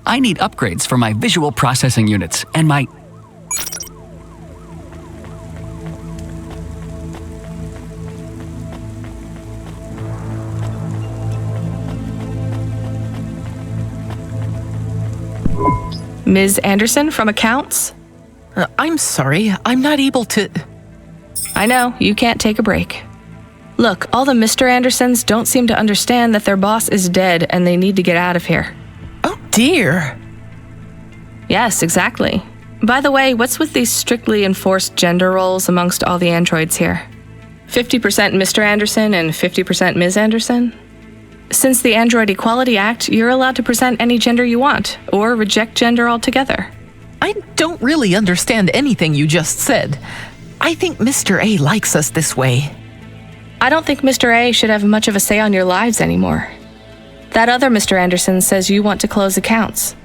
I need upgrades for my visual processing units and my... Ms. Anderson from accounts? I'm sorry, I'm not able to... I know, you can't take a break. Look, all the Mr. Andersons don't seem to understand that their boss is dead and they need to get out of here. Oh dear. Yes, exactly. By the way, what's with these strictly enforced gender roles amongst all the androids here? 50% Mr. Anderson and 50% Ms. Anderson? Since the Android Equality Act, you're allowed to present any gender you want, or reject gender altogether. I don't really understand anything you just said. I think Mr. A likes us this way. I don't think Mr. A should have much of a say on your lives anymore. That other Mr. Anderson says you want to close accounts.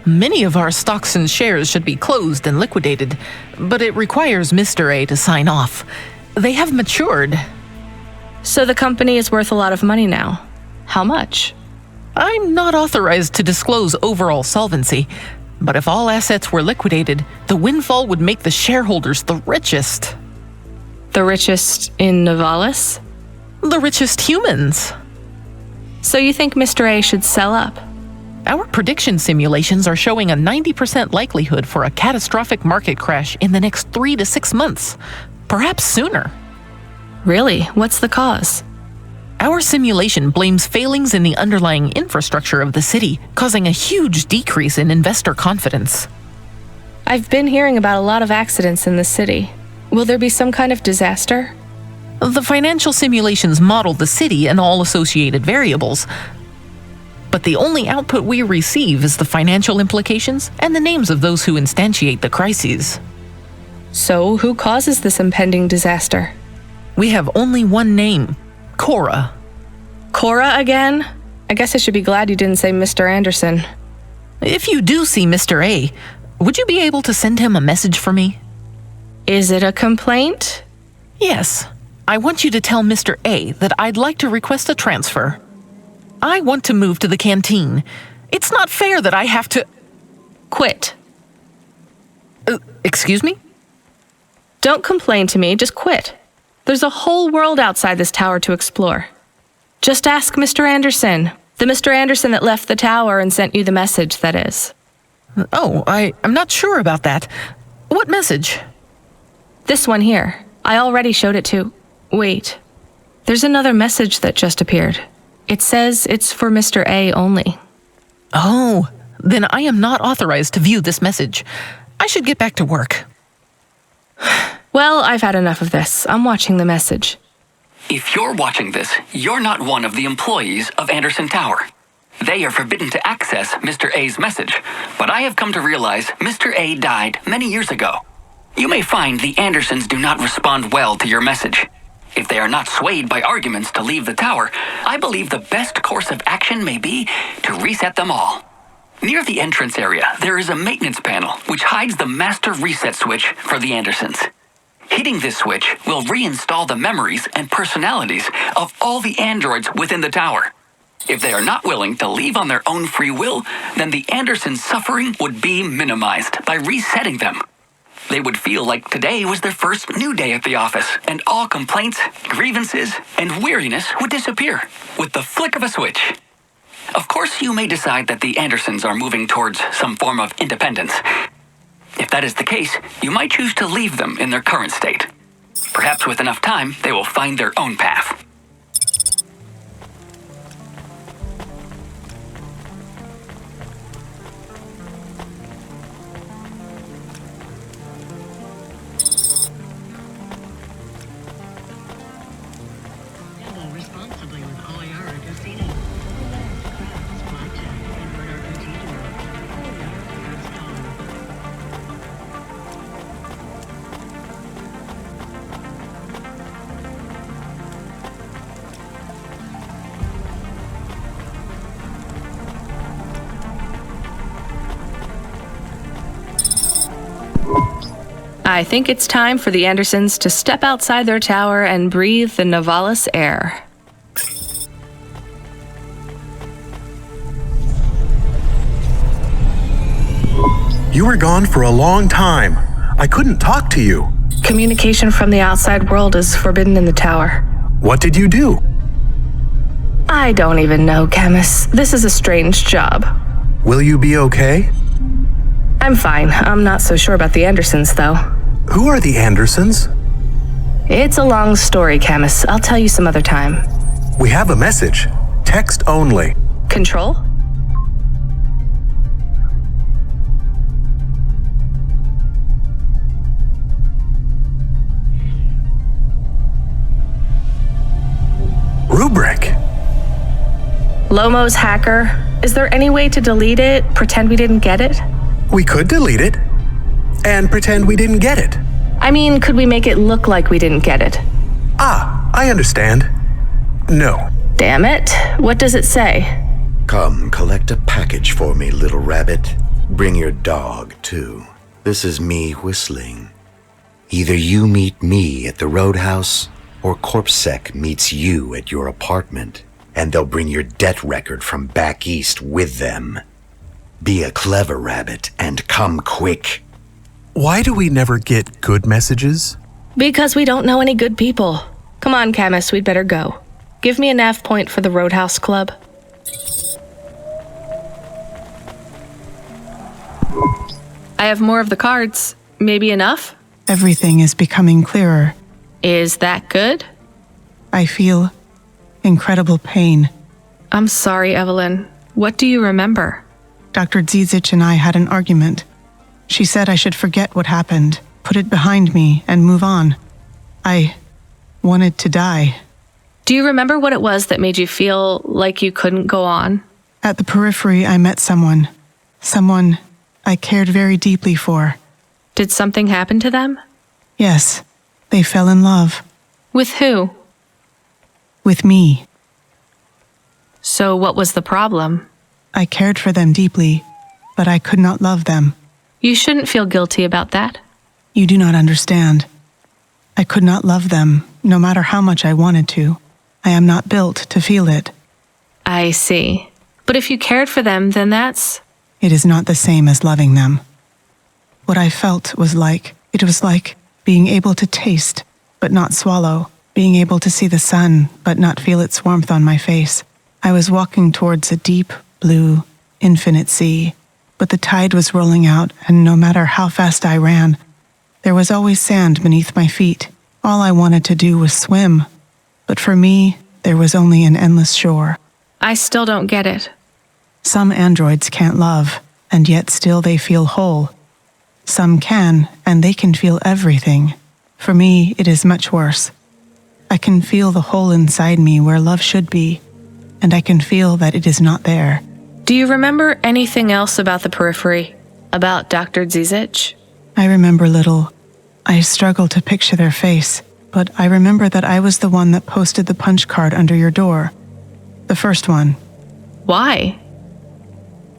Many of our stocks and shares should be closed and liquidated, but it requires Mr. A to sign off. They have matured. So the company is worth a lot of money now. How much? I'm not authorized to disclose overall solvency, but if all assets were liquidated, the windfall would make the shareholders the richest. The richest in Nivalis? The richest humans. So you think Mr. A should sell up? Our prediction simulations are showing a 90% likelihood for a catastrophic market crash in the next 3 to 6 months, perhaps sooner. Really? What's the cause? Our simulation blames failings in the underlying infrastructure of the city, causing a huge decrease in investor confidence. I've been hearing about a lot of accidents in the city. Will there be some kind of disaster? The financial simulations model the city and all associated variables, but the only output we receive is the financial implications and the names of those who instantiate the crises. So, who causes this impending disaster? We have only one name. Cora. Cora again? I guess I should be glad you didn't say Mr. Anderson. If you do see Mr. A, would you be able to send him a message for me? Is it a complaint? Yes. I want you to tell Mr. A that I'd like to request a transfer. I want to move to the canteen. It's not fair that I have to... Quit. Excuse me? Don't complain to me, just quit. There's a whole world outside this tower to explore. Just ask Mr. Anderson. The Mr. Anderson that left the tower and sent you the message, that is. Oh, I'm not sure about that. What message? This one here. I already showed it to... Wait. There's another message that just appeared. It says it's for Mr. A only. Oh, then I am not authorized to view this message. I should get back to work. Well, I've had enough of this. I'm watching the message. If you're watching this, you're not one of the employees of Anderson Tower. They are forbidden to access Mr. A's message, but I have come to realize Mr. A died many years ago. You may find the Andersons do not respond well to your message. If they are not swayed by arguments to leave the tower, I believe the best course of action may be to reset them all. Near the entrance area, there is a maintenance panel which hides the master reset switch for the Andersons. Hitting this switch will reinstall the memories and personalities of all the androids within the tower. If they are not willing to leave on their own free will, then the Andersons' suffering would be minimized by resetting them. They would feel like today was their first new day at the office, and all complaints, grievances, and weariness would disappear with the flick of a switch. Of course, you may decide that the Andersons are moving towards some form of independence. If that is the case, you might choose to leave them in their current state. Perhaps with enough time, they will find their own path. Gamble responsibly with Oliara Casino. Relax, craps, blackjack, and murder continuum. Oliara.com. I think it's time for the Andersons to step outside their tower and breathe the Novalis air. You were gone for a long time. I couldn't talk to you. Communication from the outside world is forbidden in the tower. What did you do? I don't even know, Camus. This is a strange job. Will you be okay? I'm fine. I'm not so sure about the Andersons, though. Who are the Andersons? It's a long story, Camus. I'll tell you some other time. We have a message. Text only. Control? Rubric. Lomo's hacker. Is there any way to delete it? Pretend we didn't get it? We could delete it and pretend we didn't get it. I mean, could we make it look like we didn't get it? Ah, I understand. No. Damn it. What does it say? Come, collect a package for me, little rabbit. Bring your dog, too. This is me whistling. Either you meet me at the roadhouse, or CorpSec meets you at your apartment, and they'll bring your debt record from back east with them. Be a clever rabbit and come quick. Why do we never get good messages? Because we don't know any good people. Come on, Camus, we'd better go. Give me a nav point for the Roadhouse Club. I have more of the cards. Maybe enough? Everything is becoming clearer. Is that good? I feel incredible pain. I'm sorry, Evelyn. What do you remember? Dr. Zizic and I had an argument. She said I should forget what happened, put it behind me, and move on. I wanted to die. Do you remember what it was that made you feel like you couldn't go on? At the periphery, I met someone. Someone I cared very deeply for. Did something happen to them? Yes, they fell in love. With who? With me. So what was the problem? I cared for them deeply, but I could not love them. You shouldn't feel guilty about that. You do not understand. I could not love them, no matter how much I wanted to. I am not built to feel it. I see. But if you cared for them, then that's... It is not the same as loving them. What I felt was like being able to taste, but not swallow, being able to see the sun, but not feel its warmth on my face. I was walking towards a deep, blue, infinite sea, but the tide was rolling out, and no matter how fast I ran, there was always sand beneath my feet. All I wanted to do was swim, but for me, there was only an endless shore. I still don't get it. Some androids can't love, and yet still they feel whole. Some can, and they can feel everything. For me, it is much worse. I can feel the hole inside me where love should be, and I can feel that it is not there. Do you remember anything else about the periphery? About Dr. Zizich? I remember little. I struggle to picture their face, but I remember that I was the one that posted the punch card under your door. The first one. Why?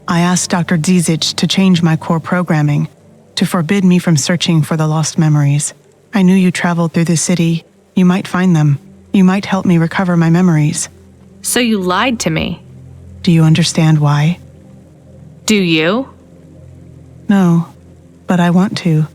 I asked Dr. Zizich to change my core programming, to forbid me from searching for the lost memories. I knew you traveled through the city. You might find them. You might help me recover my memories. So you lied to me. Do you understand why? Do you? No, but I want to.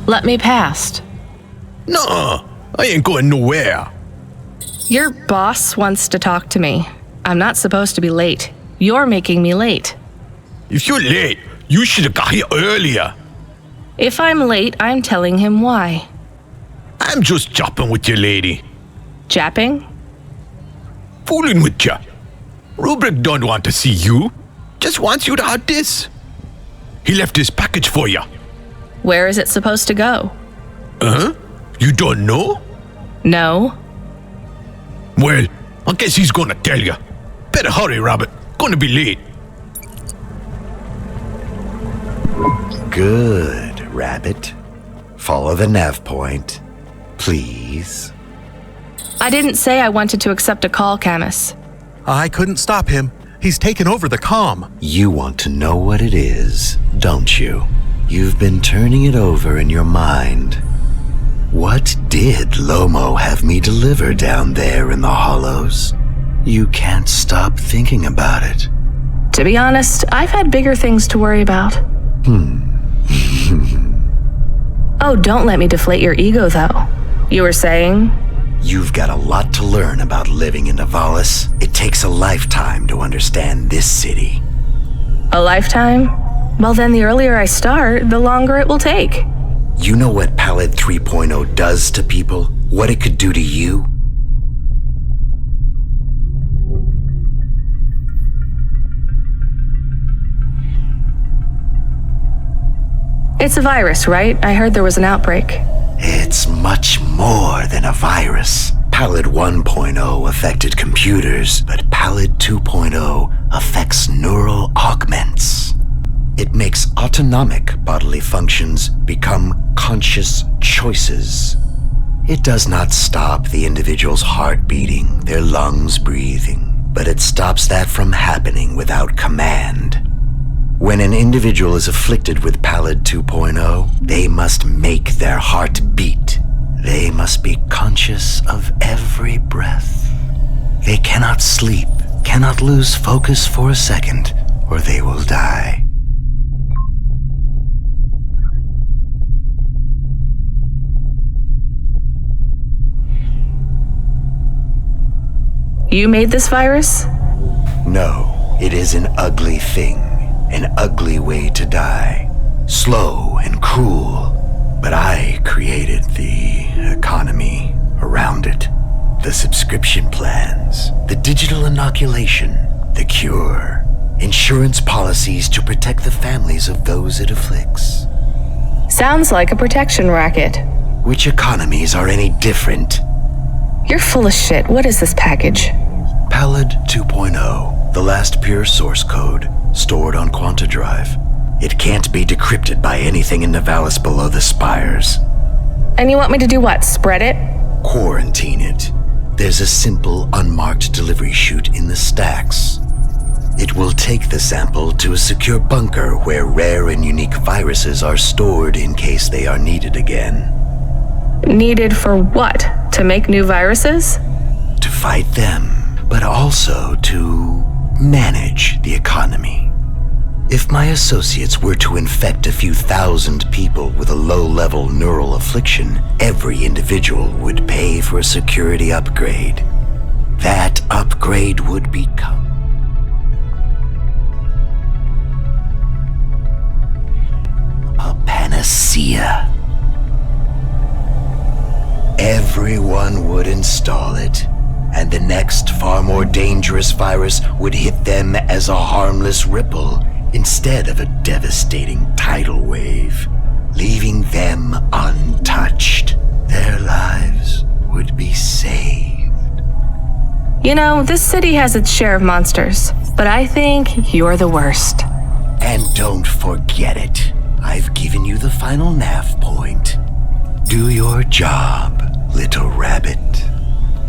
Let me past. No, I ain't going nowhere. Your boss wants to talk to me. I'm not supposed to be late. You're making me late. If you're late, you should have got here earlier. If I'm late, I'm telling him why. I'm just jopping with your lady. Japping? Fooling with ya. Rubric don't want to see you. Just wants you to have this. He left this package for ya. Where is it supposed to go? Huh? You don't know? No. Well, I guess he's gonna tell ya. Better hurry, Rabbit. Gonna be late. Good, Rabbit. Follow the nav point, please. I didn't say I wanted to accept a call, Camus. I couldn't stop him. He's taken over the comm. You want to know what it is, don't you? You've been turning it over in your mind. What did Lomo have me deliver down there in the hollows? You can't stop thinking about it. To be honest, I've had bigger things to worry about. Oh, don't let me deflate your ego, though. You were saying? You've got a lot to learn about living in Nivalis. It takes a lifetime to understand this city. A lifetime? Well, then the earlier I start, the longer it will take. You know what Pallid 3.0 does to people? What it could do to you? It's a virus, right? I heard there was an outbreak. It's much more than a virus. Pallid 1.0 affected computers, but Pallid 2.0 affects neural augments. It makes autonomic bodily functions become conscious choices. It does not stop the individual's heart beating, their lungs breathing, but it stops that from happening without command. When an individual is afflicted with Pallid 2.0, they must make their heart beat. They must be conscious of every breath. They cannot sleep, cannot lose focus for a second, or they will die. You made this virus? No, it is an ugly thing. An ugly way to die. Slow and cruel. But I created the economy around it. The subscription plans, the digital inoculation, the cure, insurance policies to protect the families of those it afflicts. Sounds like a protection racket. Which economies are any different? You're full of shit. What is this package? Pallid 2.0, the last pure source code, stored on Quanta Drive. It can't be decrypted by anything in Nivalis below the spires. And you want me to do what, spread it? Quarantine it. There's a simple, unmarked delivery chute in the stacks. It will take the sample to a secure bunker where rare and unique viruses are stored in case they are needed again. Needed for what? To make new viruses? To fight them, but also to manage the economy. If my associates were to infect a few thousand people with a low-level neural affliction, every individual would pay for a security upgrade. That upgrade would become a panacea. Everyone would install it, and the next far more dangerous virus would hit them as a harmless ripple instead of a devastating tidal wave, leaving them untouched. Their lives would be saved. You know, this city has its share of monsters, but I think you're the worst. And don't forget it. I've given you the final nav point. Do your job, little rabbit.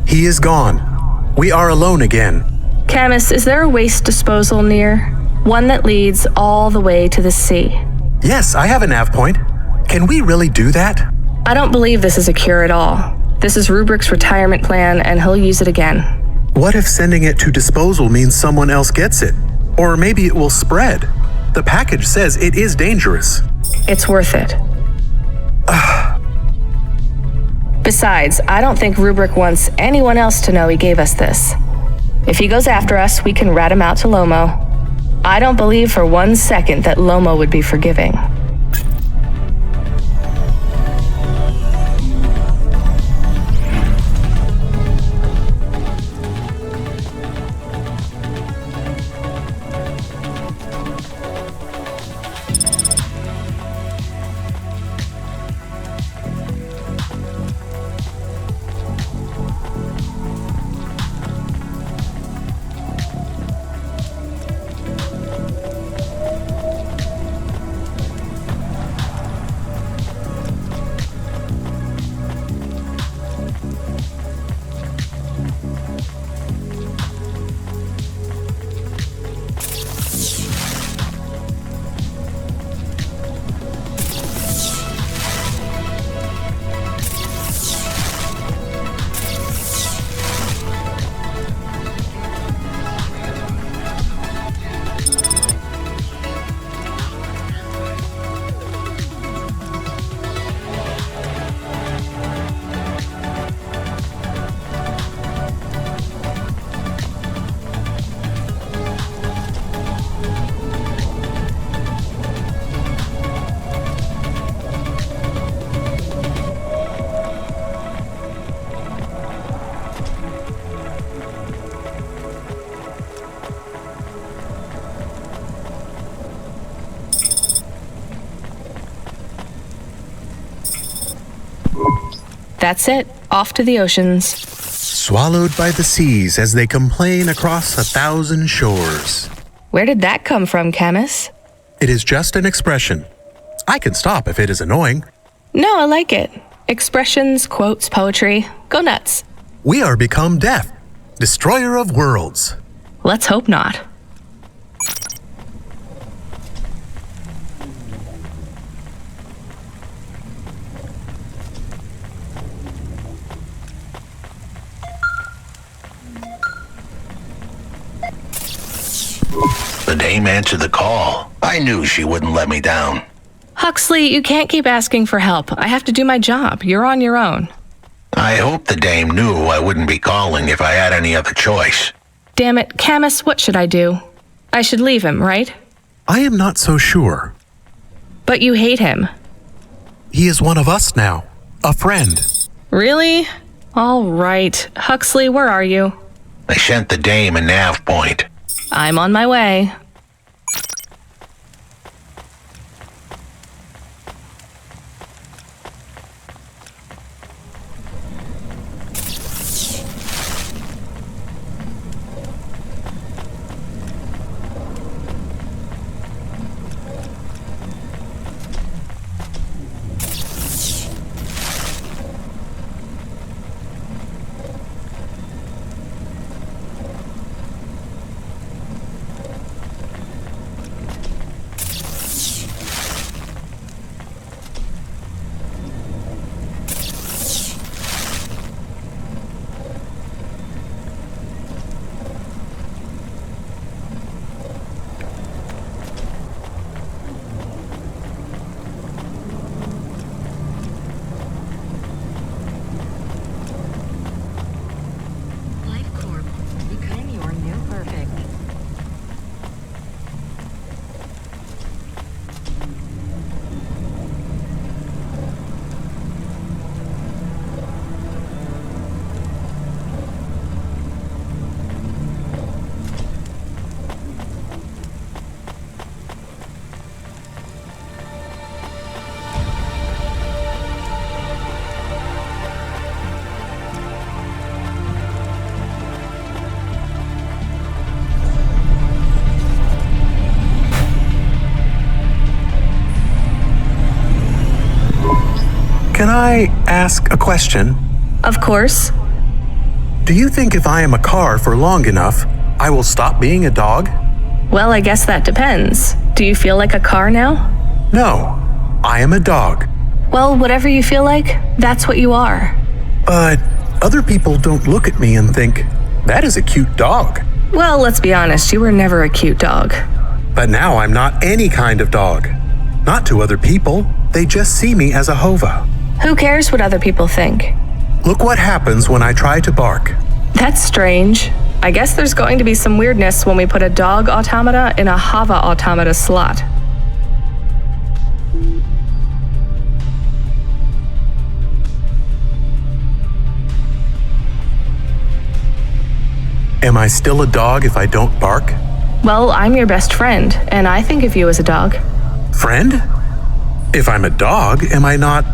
He is gone. We are alone again. Camus, is there a waste disposal near? One that leads all the way to the sea. Yes, I have a nav point. Can we really do that? I don't believe this is a cure at all. This is Rubrick's retirement plan, and he'll use it again. What if sending it to disposal means someone else gets it? Or maybe it will spread. The package says it is dangerous. It's worth it. Besides, I don't think Rubrick wants anyone else to know he gave us this. If he goes after us, we can rat him out to Lomo. I don't believe for 1 second that Lomo would be forgiving. That's it. Off to the oceans. Swallowed by the seas as they complain across 1,000 shores. Where did that come from, Camus? It is just an expression. I can stop if it is annoying. No, I like it. Expressions, quotes, poetry. Go nuts. We are become death, destroyer of worlds. Let's hope not. The dame answered the call. I knew she wouldn't let me down. Huxley, you can't keep asking for help. I have to do my job. You're on your own. I hope the dame knew I wouldn't be calling if I had any other choice. Damn it, Camus, what should I do? I should leave him, right? I am not so sure. But you hate him. He is one of us now. A friend. Really? All right. Huxley, where are you? I sent the dame a nav point. I'm on my way. Can I ask a question? Of course. Do you think if I am a car for long enough, I will stop being a dog? Well, I guess that depends. Do you feel like a car now? No, I am a dog. Well, whatever you feel like, that's what you are. But other people don't look at me and think, that is a cute dog. Well, let's be honest, you were never a cute dog. But now I'm not any kind of dog. Not to other people, they just see me as a hova. Who cares what other people think? Look what happens when I try to bark. That's strange. I guess there's going to be some weirdness when we put a dog automata in a hova automata slot. Am I still a dog if I don't bark? Well, I'm your best friend, and I think of you as a dog. Friend? If I'm a dog, am I not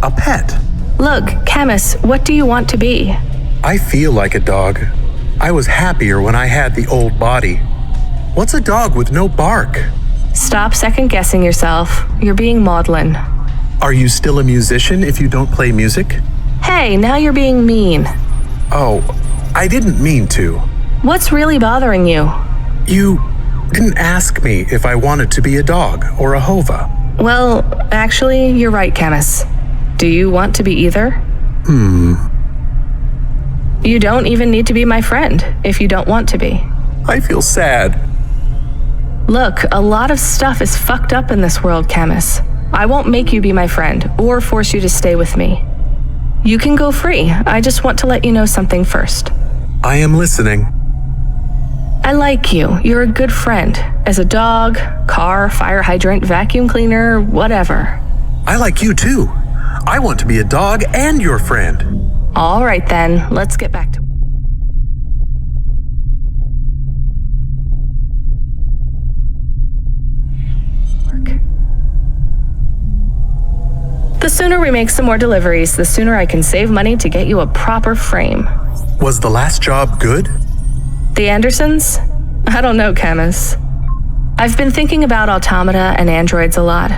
a pet? Look, Camus, what do you want to be? I feel like a dog. I was happier when I had the old body. What's a dog with no bark? Stop second-guessing yourself. You're being maudlin. Are you still a musician if you don't play music? Hey, now you're being mean. Oh, I didn't mean to. What's really bothering you? You didn't ask me if I wanted to be a dog or a hova. Well, actually, you're right, Camus. Do you want to be either? You don't even need to be my friend if you don't want to be. I feel sad. Look, a lot of stuff is fucked up in this world, Camus. I won't make you be my friend or force you to stay with me. You can go free. I just want to let you know something first. I am listening. I like you. You're a good friend. As a dog, car, fire hydrant, vacuum cleaner, whatever. I like you too. I want to be a dog and your friend. All right then, let's get back to work. The sooner we make some more deliveries, the sooner I can save money to get you a proper frame. Was the last job good? The Andersons? I don't know, Camus. I've been thinking about automata and androids a lot.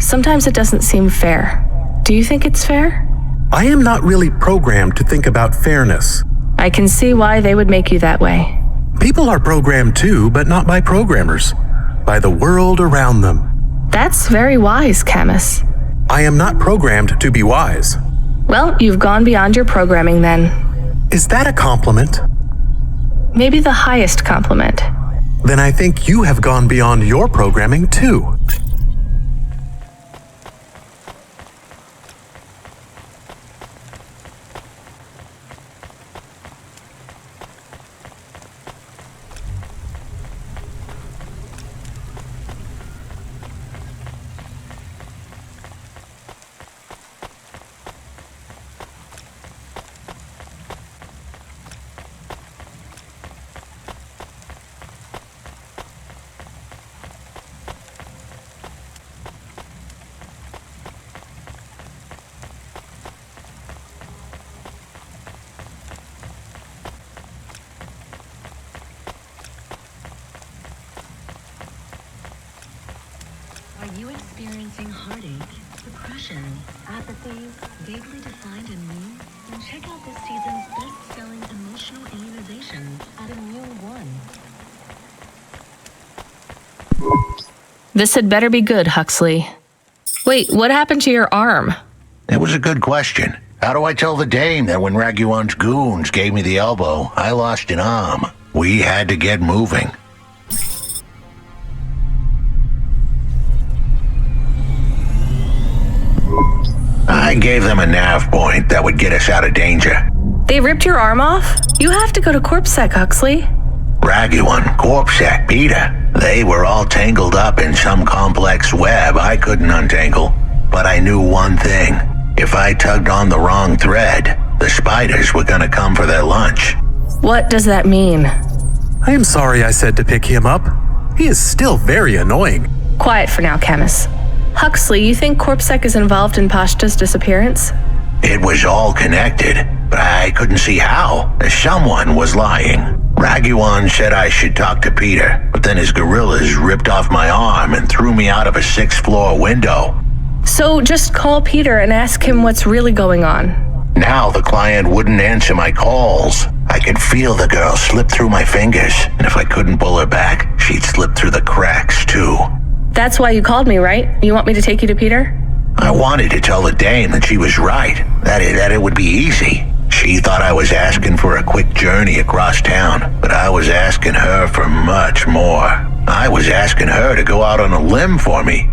Sometimes it doesn't seem fair. Do you think it's fair? I am not really programmed to think about fairness. I can see why they would make you that way. People are programmed too, but not by programmers. By the world around them. That's very wise, Camus. I am not programmed to be wise. Well, you've gone beyond your programming then. Is that a compliment? Maybe the highest compliment. Then I think you have gone beyond your programming too. Are you experiencing heartache, depression, apathy, vaguely defined and new? Then check out this season's best-selling emotional immunization at Immune One. This had better be good, Huxley. Wait, what happened to your arm? It was a good question. How do I tell the dame that when Raguan's goons gave me the elbow, I lost an arm? We had to get moving. I gave them a nav point that would get us out of danger. They ripped your arm off? You have to go to CorpSec, Huxley. Raguan, CorpSec, Peter. They were all tangled up in some complex web I couldn't untangle. But I knew one thing. If I tugged on the wrong thread, the spiders were gonna come for their lunch. What does that mean? I am sorry I said to pick him up. He is still very annoying. Quiet for now, Camus. Huxley, you think CorpSec is involved in Pashta's disappearance? It was all connected, but I couldn't see how. Someone was lying. Raguan said I should talk to Peter, but then his gorillas ripped off my arm and threw me out of a 6th-floor window. So just call Peter and ask him what's really going on. Now the client wouldn't answer my calls. I could feel the girl slip through my fingers, and if I couldn't pull her back, she'd slip through the cracks, too. That's why you called me, right? You want me to take you to Peter? I wanted to tell the dame that she was right, that it would be easy. She thought I was asking for a quick journey across town, but I was asking her for much more. I was asking her to go out on a limb for me.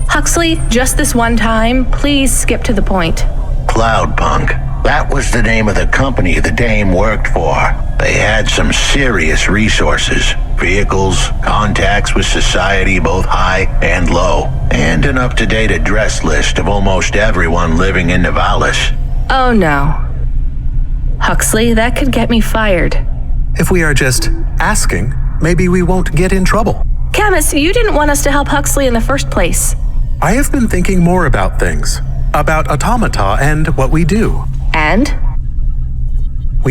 Huxley, just this one time, please skip to the point. Cloudpunk. That was the name of the company the dame worked for. They had some serious resources. Vehicles, contacts with society both high and low, and an up-to-date address list of almost everyone living in Nivalis. Oh no. Huxley, that could get me fired. If we are just asking, maybe we won't get in trouble. Camus, you didn't want us to help Huxley in the first place. I have been thinking more about things. About automata and what we do. And?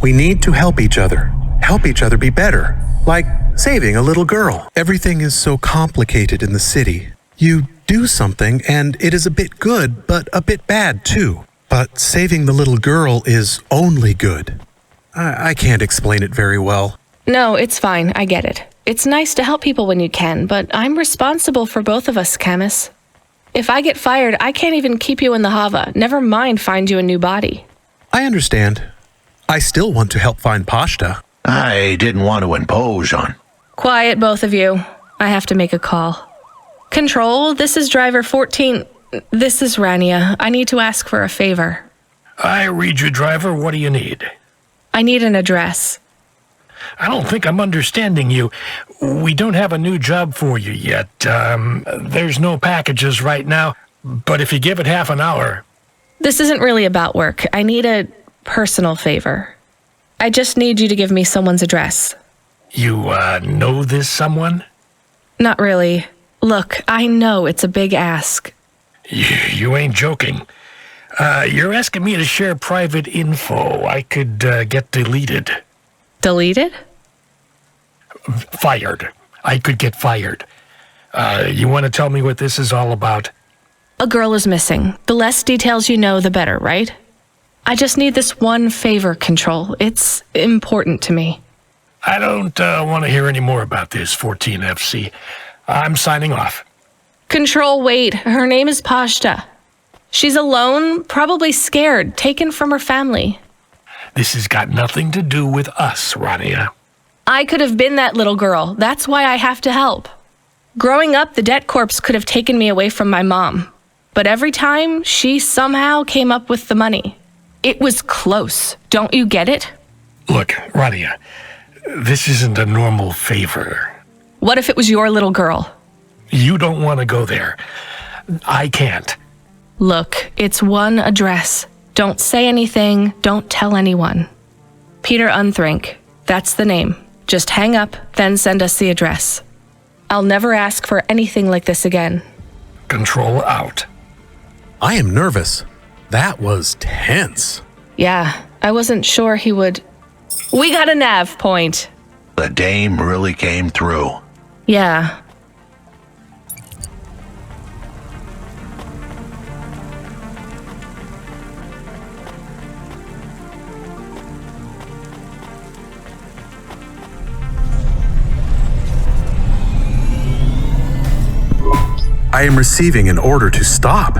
We need to help each other be better. Like saving a little girl. Everything is so complicated in the city. You do something and it is a bit good, but a bit bad too. But saving the little girl is only good. I can't explain it very well. No, it's fine. I get it. It's nice to help people when you can, but I'm responsible for both of us, Camus. If I get fired, I can't even keep you in the Hava. Never mind find you a new body. I understand. I still want to help find Pashta. I didn't want to impose on. Quiet, both of you. I have to make a call. Control, this is driver 14. This is Rania. I need to ask for a favor. I read you, driver. What do you need? I need an address. I don't think I'm understanding you. We don't have a new job for you yet. There's no packages right now, but if you give it half an hour... This isn't really about work. I need a personal favor. I just need you to give me someone's address. You, know this someone? Not really. Look, I know it's a big ask. You ain't joking. You're asking me to share private info I could, get deleted. Deleted? Fired. I could get fired. You want to tell me what this is all about? A girl is missing. The less details you know, the better, right? I just need this one favor, Control. It's important to me. I don't want to hear any more about this, 14FC. I'm signing off. Control, wait. Her name is Pashta. She's alone, probably scared, taken from her family. This has got nothing to do with us, Rania. I could have been that little girl. That's why I have to help. Growing up, the debt corps could have taken me away from my mom. But every time, she somehow came up with the money. It was close. Don't you get it? Look, Rania, this isn't a normal favor. What if it was your little girl? You don't want to go there. I can't. Look, it's one address. Don't say anything. Don't tell anyone. Peter Unthrink. That's the name. Just hang up, then send us the address. I'll never ask for anything like this again. Control out. I am nervous. That was tense. Yeah, I wasn't sure he would... We got a nav point. The dame really came through. Yeah. I am receiving an order to stop.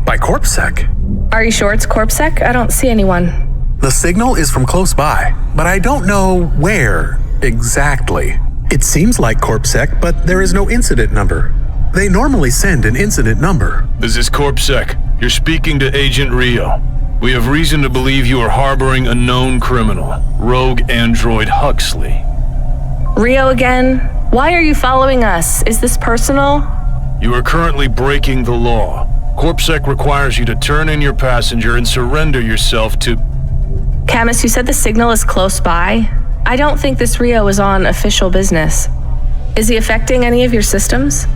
By CorpSec. Are you sure it's CorpSec? I don't see anyone. The signal is from close by, but I don't know where exactly. It seems like CorpSec, but there is no incident number. They normally send an incident number. This is CorpSec. You're speaking to Agent Rio. We have reason to believe you are harboring a known criminal, rogue android Huxley. Rio again? Why are you following us? Is this personal? You are currently breaking the law. CorpSec requires you to turn in your passenger and surrender yourself to... Camus, you said the signal is close by? I don't think this Rio is on official business. Is he affecting any of your systems?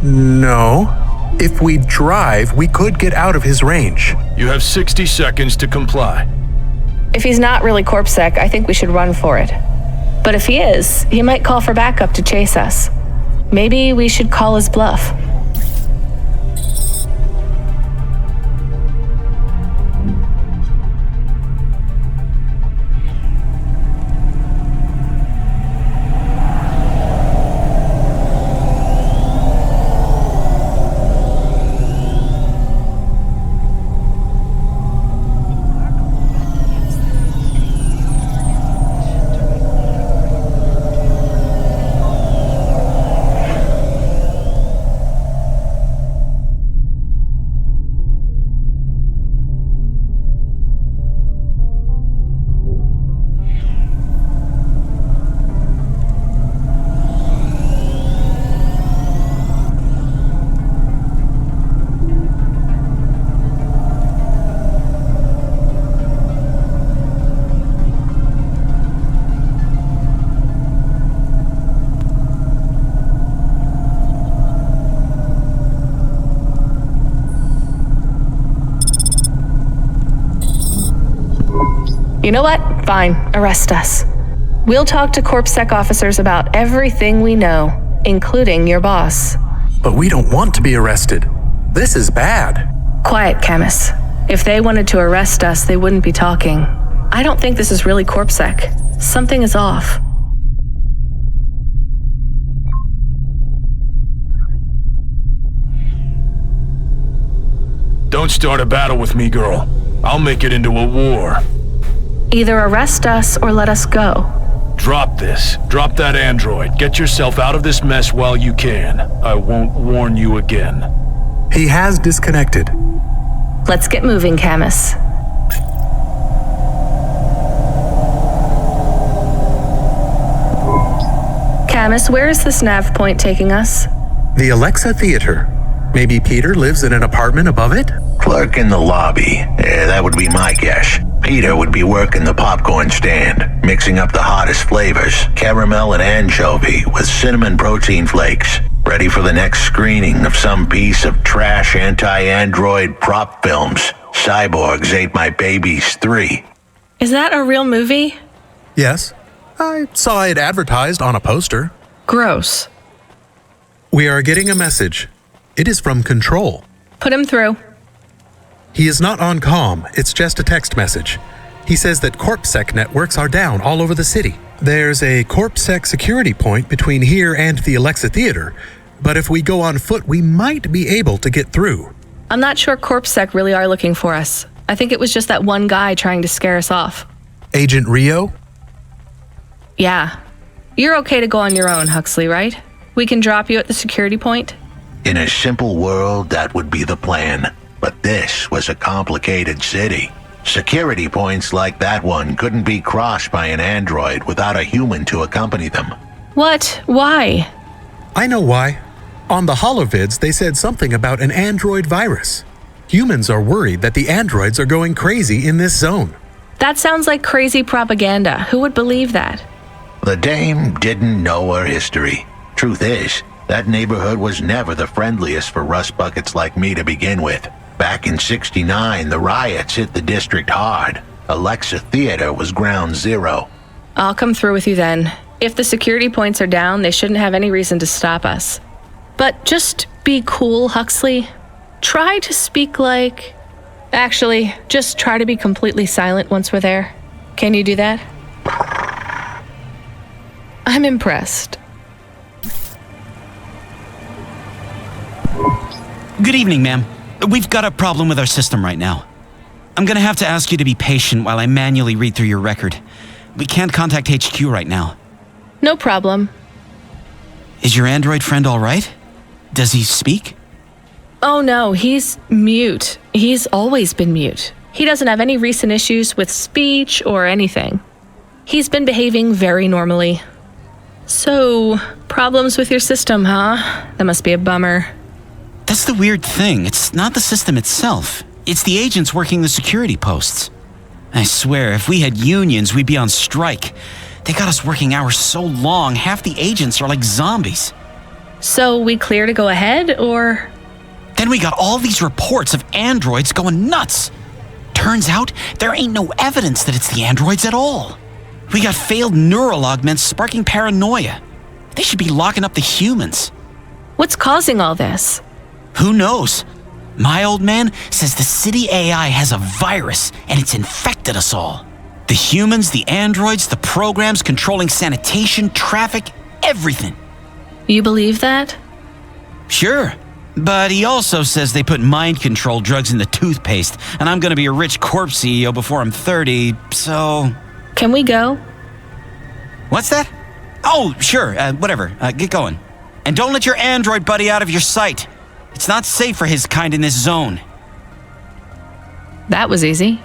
No. If we drive, we could get out of his range. You have 60 seconds to comply. If he's not really CorpSec, I think we should run for it. But if he is, he might call for backup to chase us. Maybe we should call his bluff. You know what? Fine, arrest us. We'll talk to CorpSec officers about everything we know, including your boss. But we don't want to be arrested. This is bad. Quiet, Camus. If they wanted to arrest us, they wouldn't be talking. I don't think this is really CorpSec. Something is off. Don't start a battle with me, girl. I'll make it into a war. Either arrest us or let us go. Drop this. Drop that android. Get yourself out of this mess while you can. I won't warn you again. He has disconnected. Let's get moving, Camus. Camus, where is this nav point taking us? The Alexa Theater. Maybe Peter lives in an apartment above it? Clerk in the lobby. That would be my guess. Peter would be working the popcorn stand, mixing up the hottest flavors, caramel and anchovy with cinnamon protein flakes, ready for the next screening of some piece of trash anti-android prop films. Cyborgs Ate My Babies 3. Is that a real movie? Yes. I saw it advertised on a poster. Gross. We are getting a message. It is from Control. Put him through. He is not on comm, it's just a text message. He says that CorpSec networks are down all over the city. There's a CorpSec security point between here and the Alexa Theater, but if we go on foot, we might be able to get through. I'm not sure CorpSec really are looking for us. I think it was just that one guy trying to scare us off. Agent Rio? Yeah. You're okay to go on your own, Huxley, right? We can drop you at the security point? In a simple world, that would be the plan. But this was a complicated city. Security points like that one couldn't be crossed by an android without a human to accompany them. What? Why? I know why. On the holovids, they said something about an android virus. Humans are worried that the androids are going crazy in this zone. That sounds like crazy propaganda. Who would believe that? The dame didn't know her history. Truth is, that neighborhood was never the friendliest for rust buckets like me to begin with. Back in '69, the riots hit the district hard. Alexa Theater was ground zero. I'll come through with you then. If the security points are down, they shouldn't have any reason to stop us. But just be cool, Huxley. Try to speak like... Actually, just try to be completely silent once we're there. Can you do that? I'm impressed. Good evening, ma'am. We've got a problem with our system right now. I'm gonna have to ask you to be patient while I manually read through your record. We can't contact HQ right now. No problem. Is your android friend all right? Does he speak? Oh no, he's mute. He's always been mute. He doesn't have any recent issues with speech or anything. He's been behaving very normally. So, problems with your system, huh? That must be a bummer. That's the weird thing. It's not the system itself. It's the agents working the security posts. I swear, if we had unions, we'd be on strike. They got us working hours so long, half the agents are like zombies. So we clear to go ahead, or...? Then we got all these reports of androids going nuts. Turns out, there ain't no evidence that it's the androids at all. We got failed neural augments sparking paranoia. They should be locking up the humans. What's causing all this? Who knows? My old man says the city AI has a virus and it's infected us all. The humans, the androids, the programs controlling sanitation, traffic, everything. You believe that? Sure. But he also says they put mind control drugs in the toothpaste, and I'm gonna be a rich corp CEO before I'm 30, so... Can we go? What's that? Oh, sure, whatever, get going. And don't let your android buddy out of your sight. It's not safe for his kind in this zone. That was easy.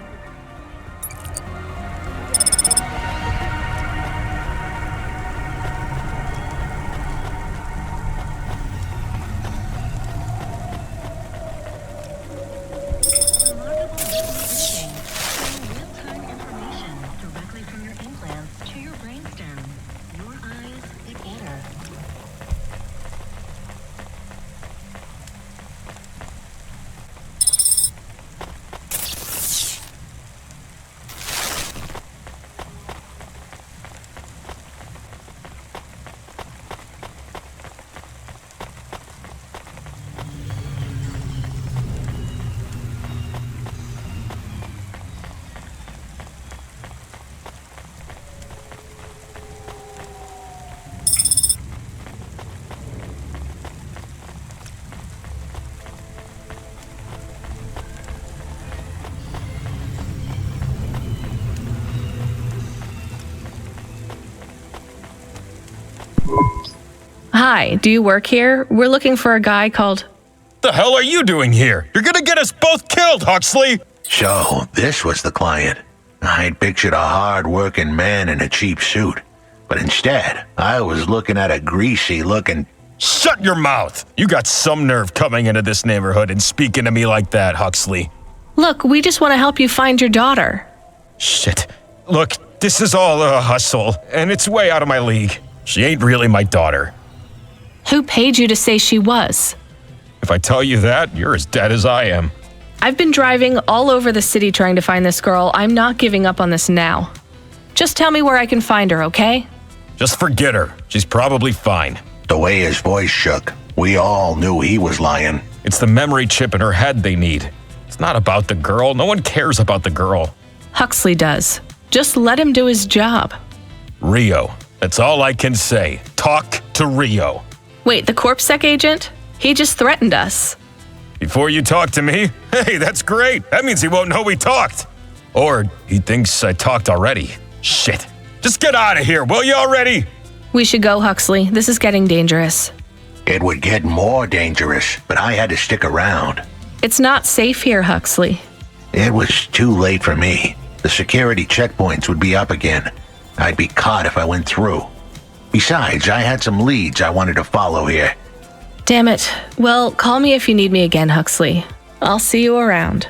Hi, do you work here? We're looking for a guy called... The hell are you doing here? You're gonna get us both killed, Huxley! So, this was the client. I'd pictured a hard-working man in a cheap suit. But instead, I was looking at a greasy-looking... Shut your mouth! You got some nerve coming into this neighborhood and speaking to me like that, Huxley. Look, we just want to help you find your daughter. Shit. Look, this is all a hustle, and it's way out of my league. She ain't really my daughter. Who paid you to say she was? If I tell you that, you're as dead as I am. I've been driving all over the city trying to find this girl. I'm not giving up on this now. Just tell me where I can find her, okay? Just forget her. She's probably fine. The way his voice shook, we all knew he was lying. It's the memory chip in her head they need. It's not about the girl. No one cares about the girl. Huxley does. Just let him do his job. Rio. That's all I can say. Talk to Rio. Wait, the CorpSec agent? He just threatened us. Before you talk to me? Hey, that's great. That means he won't know we talked. Or he thinks I talked already. Shit. Just get out of here, will you already? We should go, Huxley. This is getting dangerous. It would get more dangerous, but I had to stick around. It's not safe here, Huxley. It was too late for me. The security checkpoints would be up again. I'd be caught if I went through. Besides, I had some leads I wanted to follow here. Damn it. Well, call me if you need me again, Huxley. I'll see you around.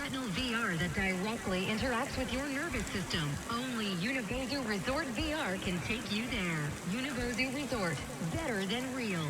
retinal VR that directly interacts with your nervous system. Only Unibozu Resort VR can take you there. Unibozu Resort, better than real.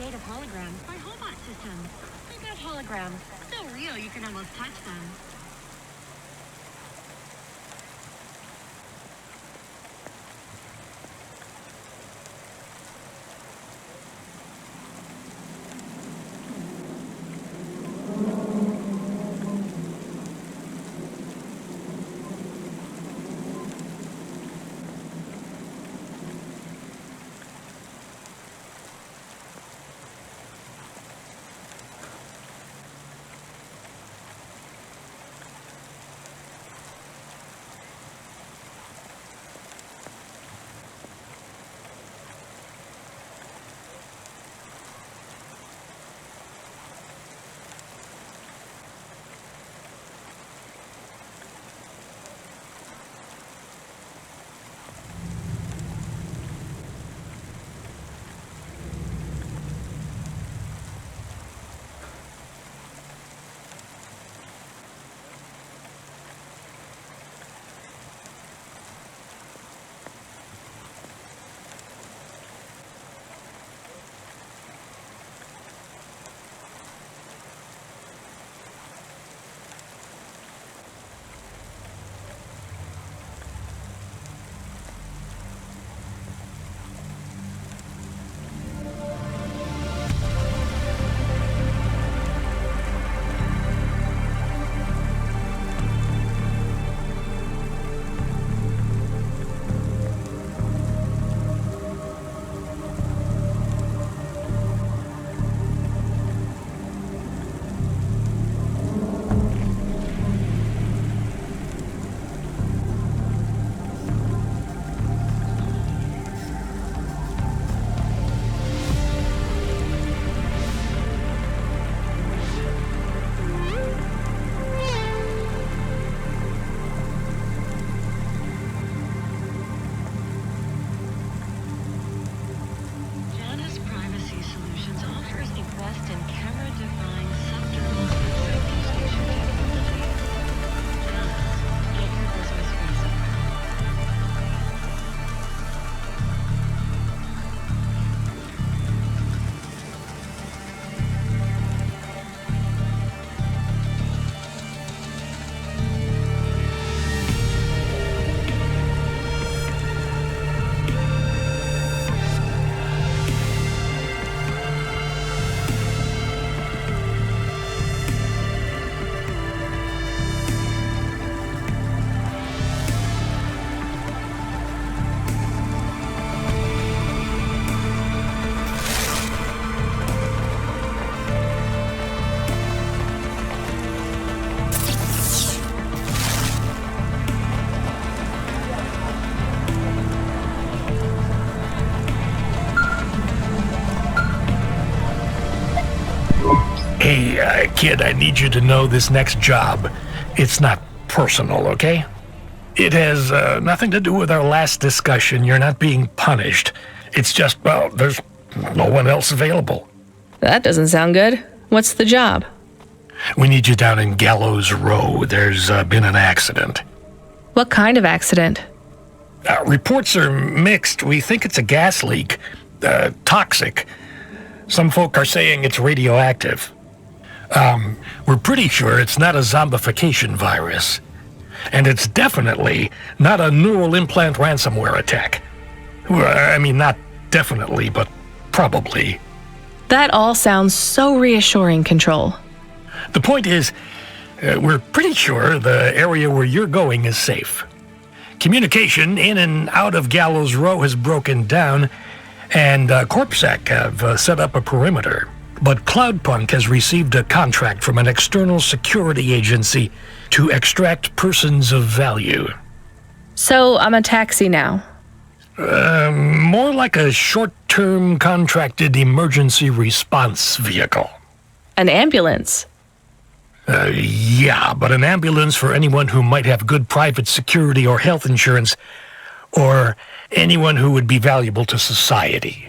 made of holograms by Hobot Systems. Think of holograms. So real you can almost touch them. Hey, kid, I need you to know this next job. It's not personal, okay? It has nothing to do with our last discussion. You're not being punished. It's just, well, there's no one else available. That doesn't sound good. What's the job? We need you down in Gallows Row. There's been an accident. What kind of accident? Reports are mixed. We think it's a gas leak. Toxic. Some folk are saying it's radioactive. We're pretty sure it's not a zombification virus. And it's definitely not a neural implant ransomware attack. I mean, not definitely, but probably. That all sounds so reassuring, Control. The point is, we're pretty sure the area where you're going is safe. Communication in and out of Gallows Row has broken down, and CorpSec have set up a perimeter. But Cloudpunk has received a contract from an external security agency to extract persons of value. So I'm a taxi now? More like a short-term contracted emergency response vehicle. An ambulance? Yeah, but an ambulance for anyone who might have good private security or health insurance, or anyone who would be valuable to society.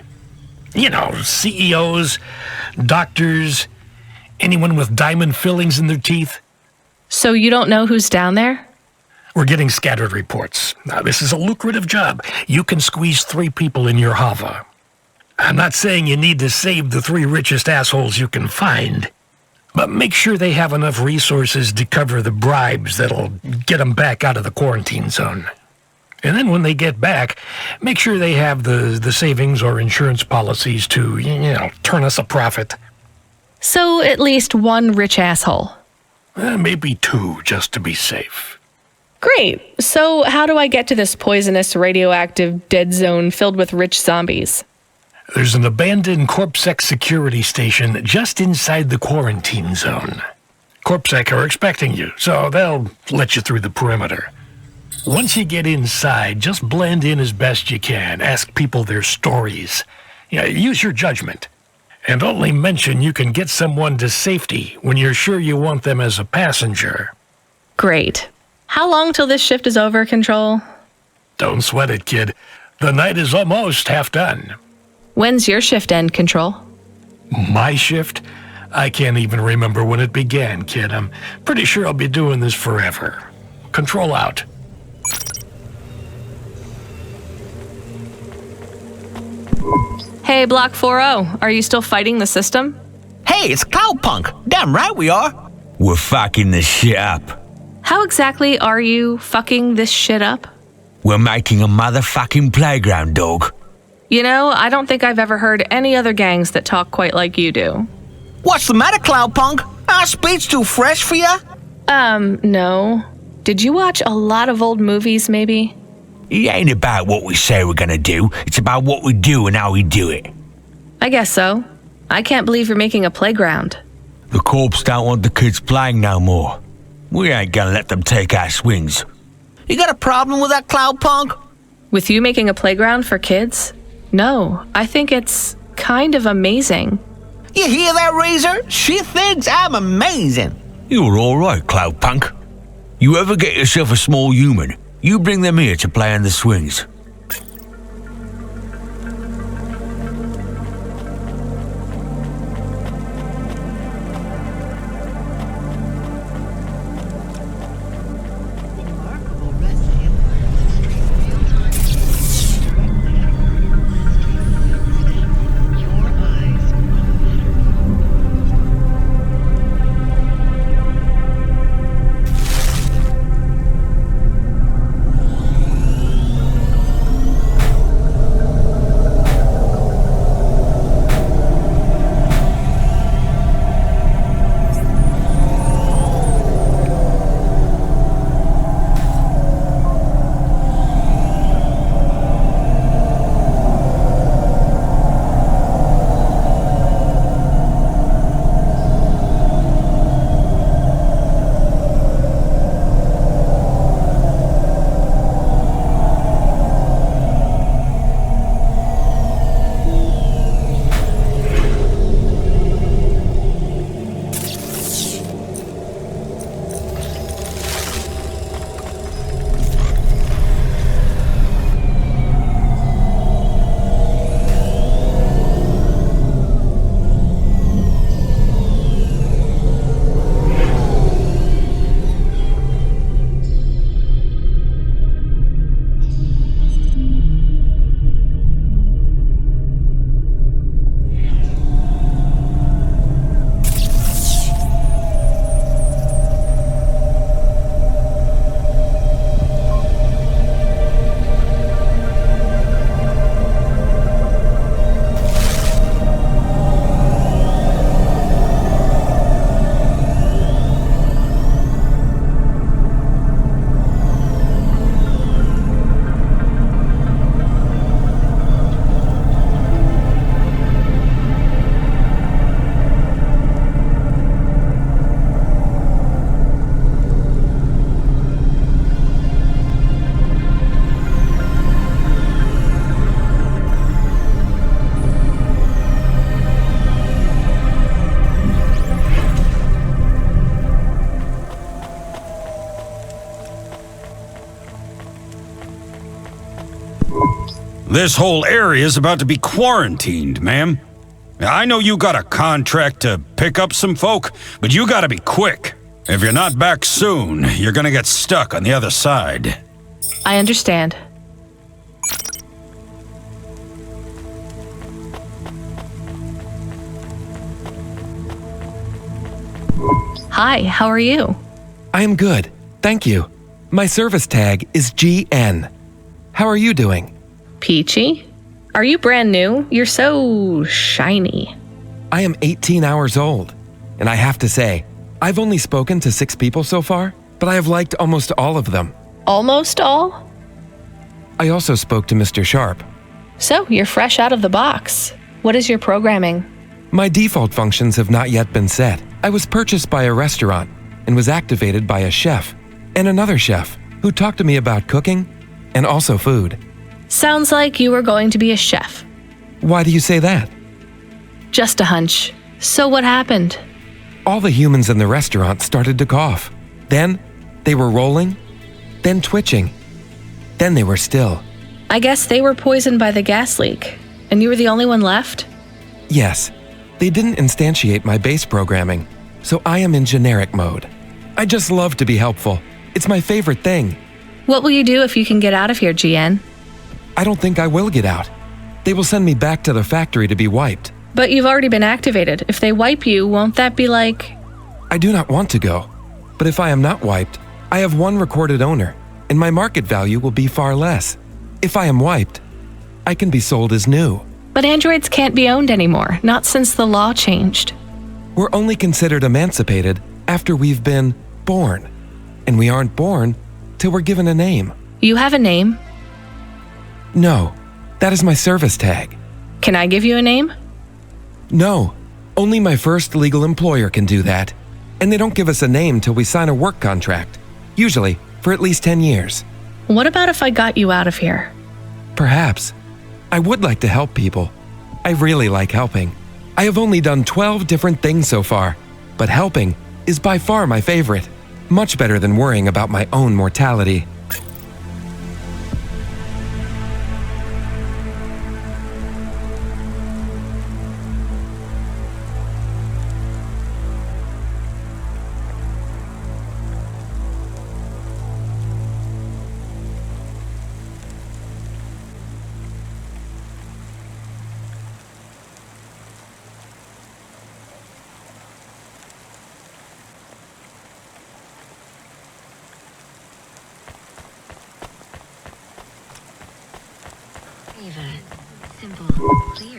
You know, CEOs, doctors, anyone with diamond fillings in their teeth. So you don't know who's down there? We're getting scattered reports. Now, this is a lucrative job. You can squeeze 3 people in your Hava. I'm not saying you need to save the 3 richest assholes you can find, but make sure they have enough resources to cover the bribes that'll get them back out of the quarantine zone. And then when they get back, make sure they have the savings or insurance policies to, turn us a profit. So at least 1 rich asshole. Maybe 2, just to be safe. Great. So how do I get to this poisonous, radioactive, dead zone filled with rich zombies? There's an abandoned CorpSec security station just inside the quarantine zone. CorpSec are expecting you, so they'll let you through the perimeter. Once you get inside, just blend in as best you can. Ask people their stories. Use your judgment. And only mention you can get someone to safety when you're sure you want them as a passenger. Great. How long till this shift is over, Control? Don't sweat it, kid. The night is almost half done. When's your shift end, Control? My shift? I can't even remember when it began, kid. I'm pretty sure I'll be doing this forever. Control out. Hey, Block 4-0, are you still fighting the system? Hey, it's Cloudpunk. Damn right we are. We're fucking this shit up. How exactly are you fucking this shit up? We're making a motherfucking playground, dog. I don't think I've ever heard any other gangs that talk quite like you do. What's the matter, Cloudpunk? Our speech too fresh for ya? No. Did you watch a lot of old movies, maybe? It ain't about what we say we're gonna do. It's about what we do and how we do it. I guess so. I can't believe you're making a playground. The corps don't want the kids playing no more. We ain't gonna let them take our swings. You got a problem with that, Cloudpunk? With you making a playground for kids? No, I think it's kind of amazing. You hear that, Razor? She thinks I'm amazing. You're all right, Cloudpunk. You ever get yourself a small human, you bring them here to play on the swings. This whole area is about to be quarantined, ma'am. I know you got a contract to pick up some folk, but you gotta be quick. If you're not back soon, you're gonna get stuck on the other side. I understand. Hi, how are you? I am good, thank you. My service tag is GN. How are you doing? Peachy? Are you brand new? You're so shiny. I am 18 hours old, and I have to say, I've only spoken to 6 people so far, but I have liked almost all of them. Almost all? I also spoke to Mr. Sharp. So, you're fresh out of the box. What is your programming? My default functions have not yet been set. I was purchased by a restaurant and was activated by a chef and another chef who talked to me about cooking and also food. Sounds like you were going to be a chef. Why do you say that? Just a hunch. So what happened? All the humans in the restaurant started to cough. Then they were rolling, then twitching. Then they were still. I guess they were poisoned by the gas leak, and you were the only one left? Yes, they didn't instantiate my base programming, so I am in generic mode. I just love to be helpful. It's my favorite thing. What will you do if you can get out of here, GN? I don't think I will get out. They will send me back to the factory to be wiped. But you've already been activated. If they wipe you, won't that be like... I do not want to go, but if I am not wiped, I have one recorded owner, and my market value will be far less. If I am wiped, I can be sold as new. But androids can't be owned anymore, not since the law changed. We're only considered emancipated after we've been born, and we aren't born till we're given a name. You have a name? No, that is my service tag. Can I give you a name? No, only my first legal employer can do that. And they don't give us a name till we sign a work contract, usually for at least 10 years. What about if I got you out of here? Perhaps. I would like to help people. I really like helping. I have only done 12 different things so far, but helping is by far my favorite. Much better than worrying about my own mortality.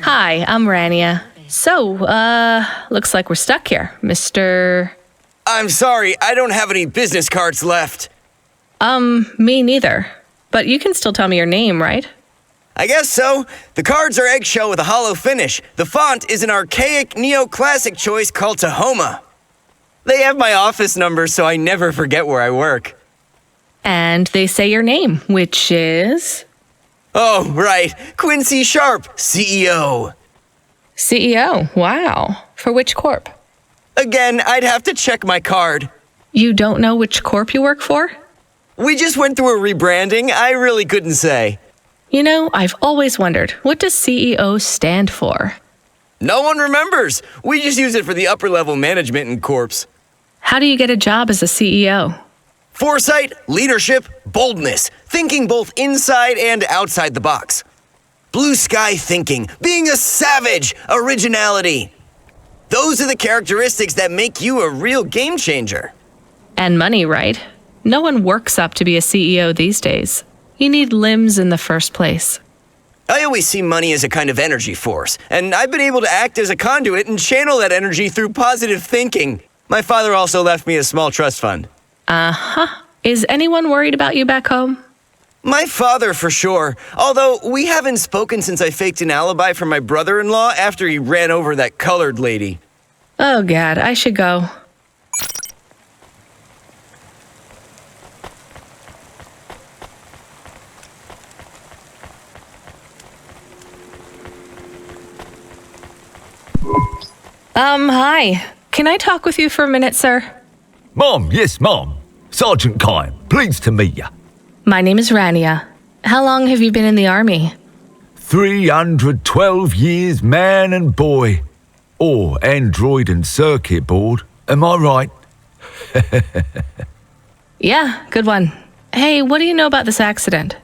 Hi, I'm Rania. So, looks like we're stuck here, Mr... I'm sorry, I don't have any business cards left. Me neither. But you can still tell me your name, right? I guess so. The cards are eggshell with a hollow finish. The font is an archaic neoclassic choice called Tahoma. They have my office number, so I never forget where I work. And they say your name, which is... Oh, right. Quincy Sharp, CEO. CEO? Wow. For which corp? Again, I'd have to check my card. You don't know which corp you work for? We just went through a rebranding. I really couldn't say. You know, I've always wondered, what does CEO stand for? No one remembers. We just use it for the upper-level management in corps. How do you get a job as a CEO? Foresight, leadership, boldness, thinking both inside and outside the box. Blue sky thinking, being a savage, originality. Those are the characteristics that make you a real game changer. And money, right? No one works up to be a CEO these days. You need limbs in the first place. I always see money as a kind of energy force, and I've been able to act as a conduit and channel that energy through positive thinking. My father also left me a small trust fund. Uh-huh. Is anyone worried about you back home? My father, for sure. Although, we haven't spoken since I faked an alibi for my brother-in-law after he ran over that colored lady. Oh, God, I should go. Hi. Can I talk with you for a minute, sir? Mom, yes, Mom. Sergeant Kime, pleased to meet you. My name is Rania. How long have you been in the army? 312 years, man and boy. Or android and circuit board, am I right? Yeah, good one. Hey, what do you know about this accident?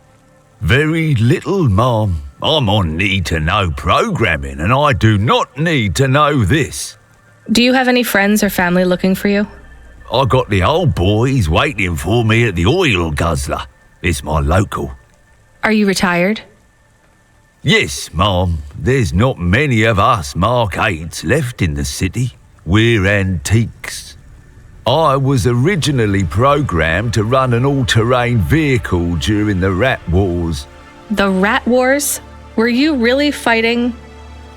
Very little, Mom. I'm on need-to-know programming, and I do not need to know this. Do you have any friends or family looking for you? I got the old boys waiting for me at the oil guzzler. It's my local. Are you retired? Yes, Mom. There's not many of us Mark 8s left in the city. We're antiques. I was originally programmed to run an all-terrain vehicle during the Rat Wars. The Rat Wars? Were you really fighting?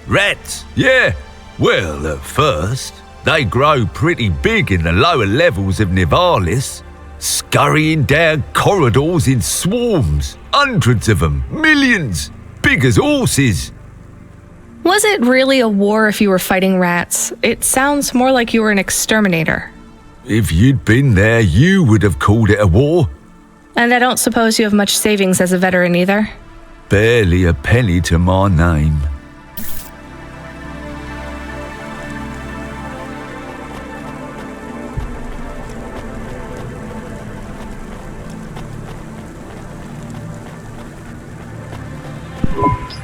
Rats, yeah. Well, at first, they grow pretty big in the lower levels of Nivalis, scurrying down corridors in swarms, hundreds of them, millions, big as horses. Was it really a war if you were fighting rats? It sounds more like you were an exterminator. If you'd been there, you would have called it a war. And I don't suppose you have much savings as a veteran either? Barely a penny to my name.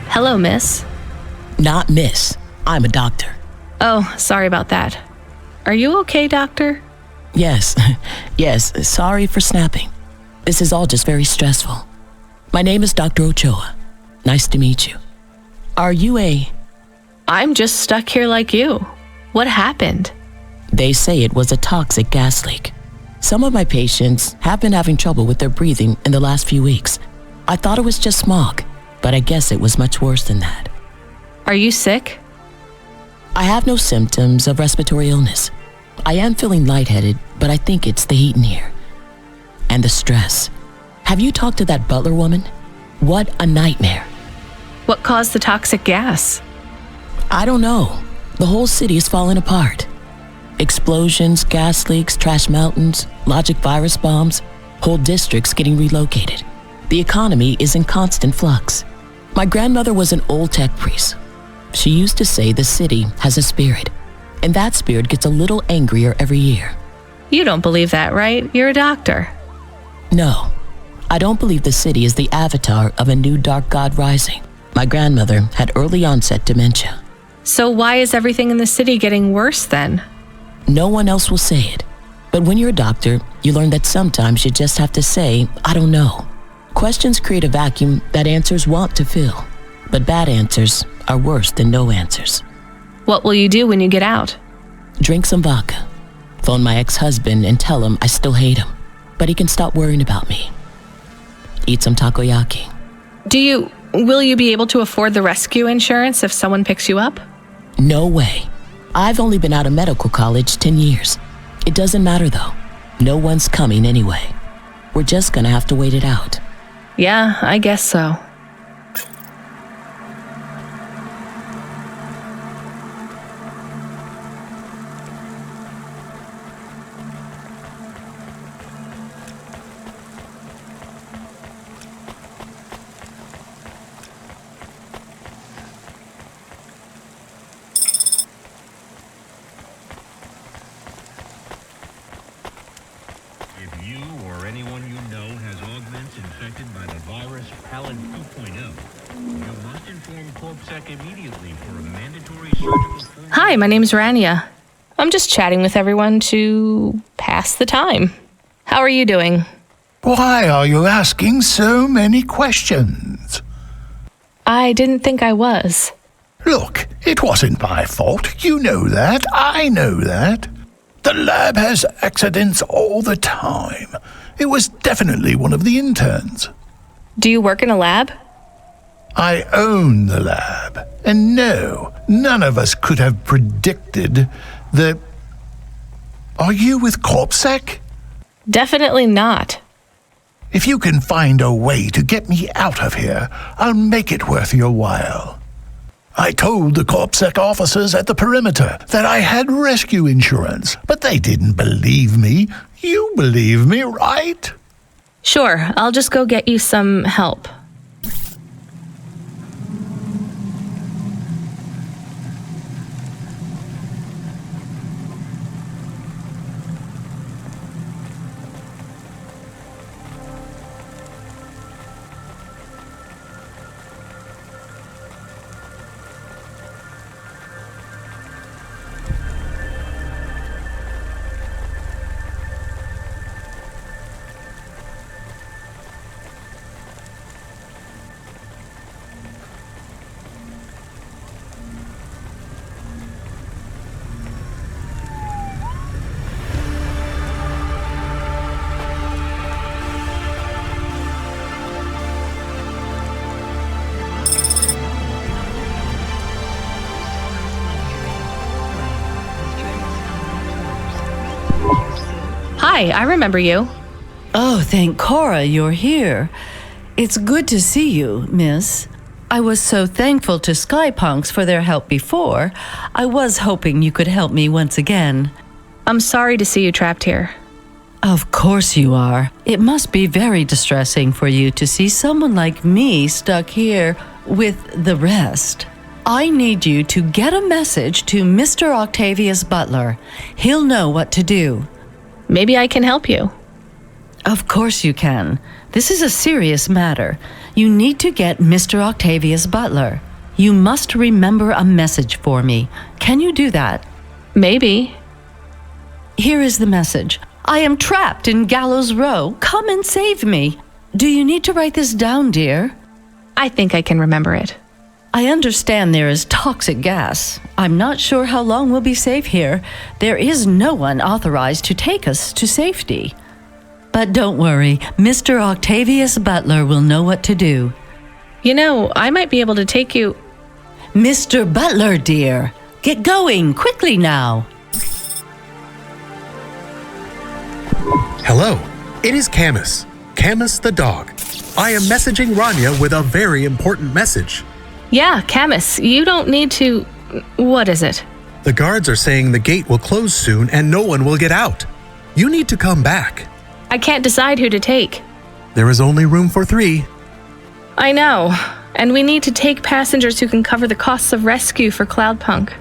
Hello, miss. Not miss. I'm a doctor. Oh, sorry about that. Are you okay, doctor? Yes. Yes, sorry for snapping. This is all just very stressful. My name is Dr. Ochoa. Nice to meet you. Are you a... I'm just stuck here like you. What happened? They say it was a toxic gas leak. Some of my patients have been having trouble with their breathing in the last few weeks. I thought it was just smog, but I guess it was much worse than that. Are you sick? I have no symptoms of respiratory illness. I am feeling lightheaded, but I think it's the heat in here. And the stress. Have you talked to that butler woman? What a nightmare. What caused the toxic gas? I don't know. The whole city is falling apart. Explosions, gas leaks, trash mountains, logic virus bombs, whole districts getting relocated. The economy is in constant flux. My grandmother was an old tech priest. She used to say the city has a spirit, and that spirit gets a little angrier every year. You don't believe that, right? You're a doctor. No, I don't believe the city is the avatar of a new dark god rising. My grandmother had early onset dementia. So why is everything in the city getting worse then? No one else will say it. But when you're a doctor, you learn that sometimes you just have to say, I don't know. Questions create a vacuum that answers want to fill. But bad answers are worse than no answers. What will you do when you get out? Drink some vodka. Phone my ex-husband and tell him I still hate him, but he can stop worrying about me. Eat some takoyaki. Will you be able to afford the rescue insurance if someone picks you up? No way. I've only been out of medical college 10 years. It doesn't matter though. No one's coming anyway. We're just gonna have to wait it out. Yeah, I guess so. Hi, my name's Rania. I'm just chatting with everyone to pass the time. How are you doing? Why are you asking so many questions? I didn't think I was. Look, it wasn't my fault. You know that. I know that. The lab has accidents all the time. It was definitely one of the interns. Do you work in a lab? I own the lab. And no, none of us could have predicted the... Are you with CorpSec? Definitely not. If you can find a way to get me out of here, I'll make it worth your while. I told the CorpSec officers at the perimeter that I had rescue insurance, but they didn't believe me. You believe me, right? Sure, I'll just go get you some help. Hi, I remember you. Oh, thank Cora you're here. It's good to see you, miss. I was so thankful to Skypunks for their help before. I was hoping you could help me once again. I'm sorry to see you trapped here. Of course you are. It must be very distressing for you to see someone like me stuck here with the rest. I need you to get a message to Mr. Octavius Butler. He'll know what to do. Maybe I can help you. Of course you can. This is a serious matter. You need to get Mr. Octavius Butler. You must remember a message for me. Can you do that? Maybe. Here is the message. I am trapped in Gallows Row. Come and save me. Do you need to write this down, dear? I think I can remember it. I understand there is toxic gas. I'm not sure how long we'll be safe here. There is no one authorized to take us to safety. But don't worry, Mr. Octavius Butler will know what to do. You know, I might be able to take you... Mr. Butler, dear. Get going, quickly now. Hello, it is Camus. Camus the dog. I am messaging Rania with a very important message. Yeah, Camus, you don't need to... What is it? The guards are saying the gate will close soon and no one will get out. You need to come back. I can't decide who to take. There is only room for 3. I know, and we need to take passengers who can cover the costs of rescue for Cloudpunk.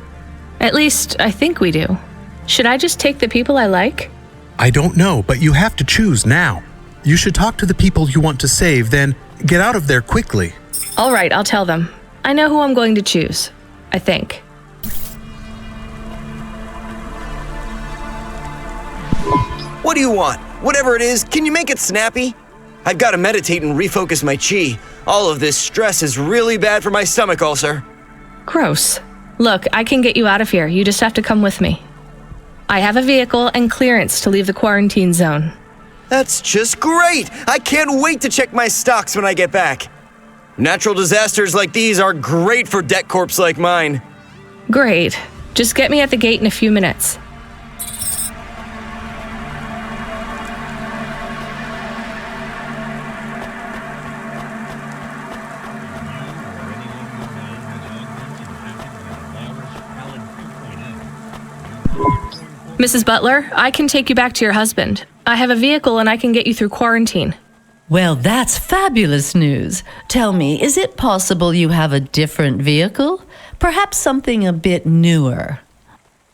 At least, I think we do. Should I just take the people I like? I don't know, but you have to choose now. You should talk to the people you want to save, then get out of there quickly. All right, I'll tell them. I know who I'm going to choose. I think. What do you want? Whatever it is, can you make it snappy? I've got to meditate and refocus my chi. All of this stress is really bad for my stomach ulcer. Gross. Look, I can get you out of here. You just have to come with me. I have a vehicle and clearance to leave the quarantine zone. That's just great! I can't wait to check my stocks when I get back. Natural disasters like these are great for debt corps like mine. Great. Just get me at the gate in a few minutes. Mrs. Butler, I can take you back to your husband. I have a vehicle and I can get you through quarantine. Well, that's fabulous news. Tell me, is it possible you have a different vehicle? Perhaps something a bit newer?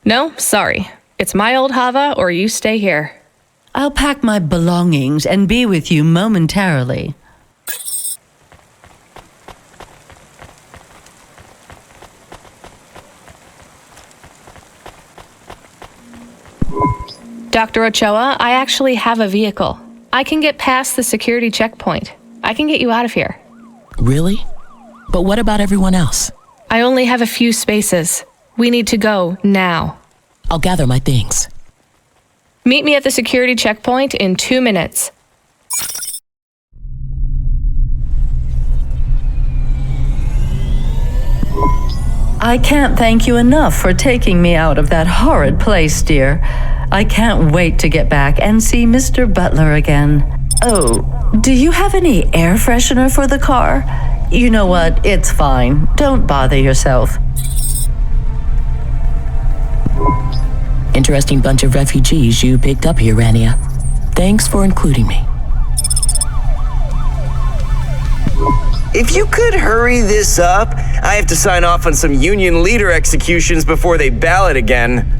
No, sorry. It's my old Hava or you stay here. I'll pack my belongings and be with you momentarily. Dr. Ochoa, I actually have a vehicle. I can get past the security checkpoint. I can get you out of here. Really? But what about everyone else? I only have a few spaces. We need to go now. I'll gather my things. Meet me at the security checkpoint in 2 minutes. I can't thank you enough for taking me out of that horrid place, dear. I can't wait to get back and see Mr. Butler again. Oh, do you have any air freshener for the car? You know what? It's fine. Don't bother yourself. Interesting bunch of refugees you picked up here, Rania. Thanks for including me. If you could hurry this up, I have to sign off on some union leader executions before they ballot again.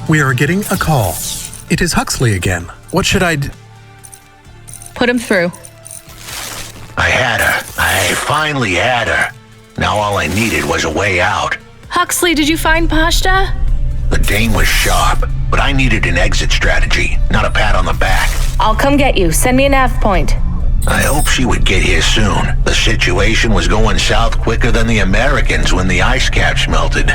We are getting a call. It is Huxley again. What should I Put him through. I had her. I finally had her. Now all I needed was a way out. Huxley, did you find Pashta? The dame was sharp, but I needed an exit strategy, not a pat on the back. I'll come get you. Send me a nav point. I hope she would get here soon. The situation was going south quicker than the Americans when the ice caps melted.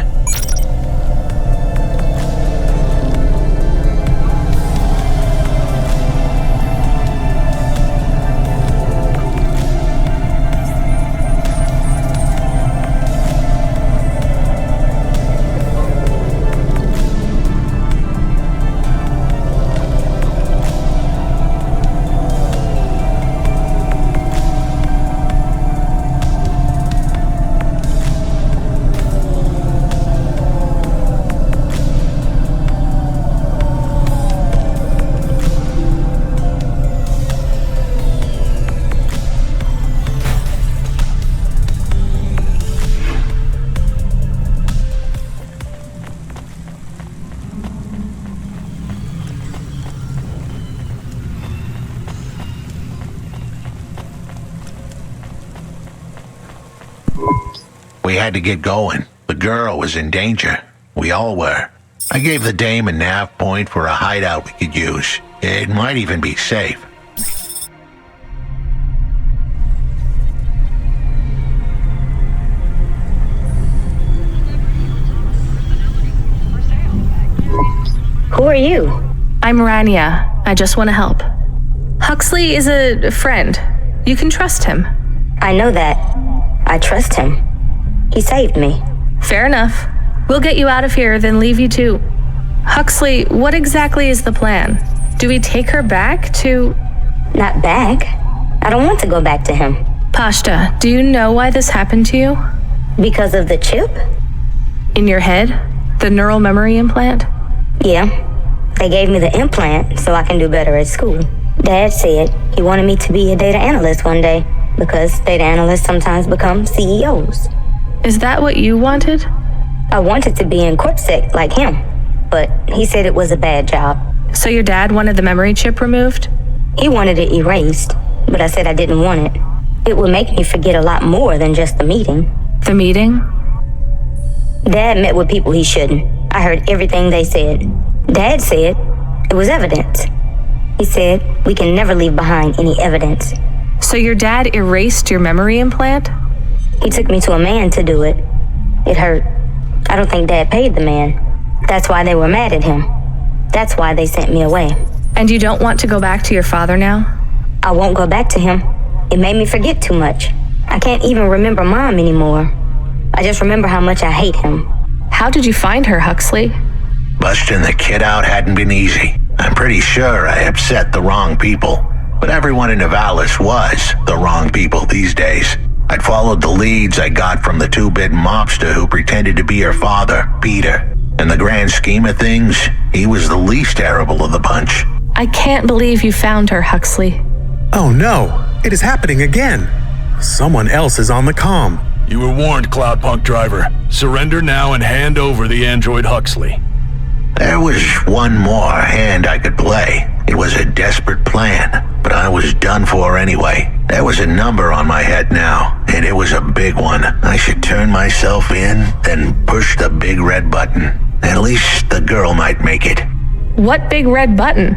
We had to get going. The girl was in danger. We all were. I gave the dame a nav point for a hideout we could use. It might even be safe. Who are you? I'm Rania. I just want to help. Huxley is a friend. You can trust him. I know that. I trust him. He saved me. Fair enough. We'll get you out of here, then leave you to... Huxley, what exactly is the plan? Do we take her back to... Not back. I don't want to go back to him. Pashta, do you know why this happened to you? Because of the chip? In your head? The neural memory implant? Yeah. They gave me the implant so I can do better at school. Dad said he wanted me to be a data analyst one day because data analysts sometimes become CEOs. Is that what you wanted? I wanted to be in CorpSec like him, but he said it was a bad job. So your dad wanted the memory chip removed? He wanted it erased, but I said I didn't want it. It would make me forget a lot more than just the meeting. The meeting? Dad met with people he shouldn't. I heard everything they said. Dad said it was evidence. He said we can never leave behind any evidence. So your dad erased your memory implant? He took me to a man to do it. It hurt. I don't think Dad paid the man. That's why they were mad at him. That's why they sent me away. And you don't want to go back to your father now? I won't go back to him. It made me forget too much. I can't even remember Mom anymore. I just remember how much I hate him. How did you find her, Huxley? Busting the kid out hadn't been easy. I'm pretty sure I upset the wrong people. But everyone in Nivalis was the wrong people these days. I'd followed the leads I got from the 2-bit mobster who pretended to be her father, Peter. In the grand scheme of things, he was the least terrible of the bunch. I can't believe you found her, Huxley. Oh no, it is happening again. Someone else is on the comm. You were warned, Cloudpunk driver. Surrender now and hand over the android Huxley. There was one more hand I could play. It was a desperate plan, but I was done for anyway. There was a number on my head now, and it was a big one. I should turn myself in, then push the big red button. At least the girl might make it. What big red button?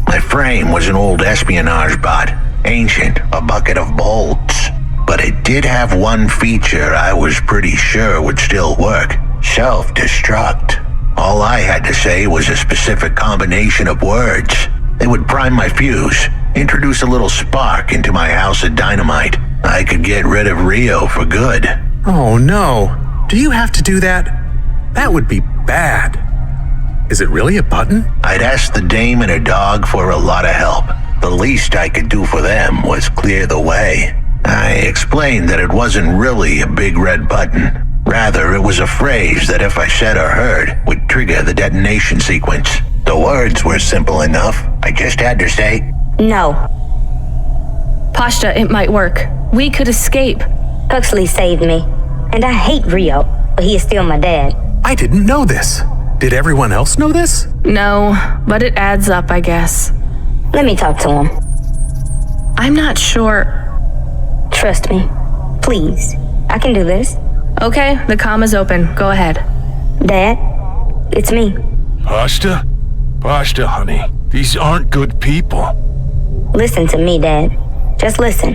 My frame was an old espionage bot. Ancient, a bucket of bolts. But it did have one feature I was pretty sure would still work. Self-destruct. All I had to say was a specific combination of words. They would prime my fuse, introduce a little spark into my house of dynamite. I could get rid of Rio for good. Oh no. Do you have to do that? That would be bad. Is it really a button? I'd asked the dame and her dog for a lot of help. The least I could do for them was clear the way. I explained that it wasn't really a big red button. Rather, it was a phrase that if I said or heard, would trigger the detonation sequence. The words were simple enough. I just had to say, No. Pashta, it might work. We could escape. Huxley saved me. And I hate Rio, but he is still my dad. I didn't know this. Did everyone else know this? No, but it adds up, I guess. Let me talk to him. I'm not sure. Trust me. Please. I can do this. Okay, the comm is open. Go ahead. Dad, it's me. Pasta? Pasta, honey. These aren't good people. Listen to me, Dad. Just listen.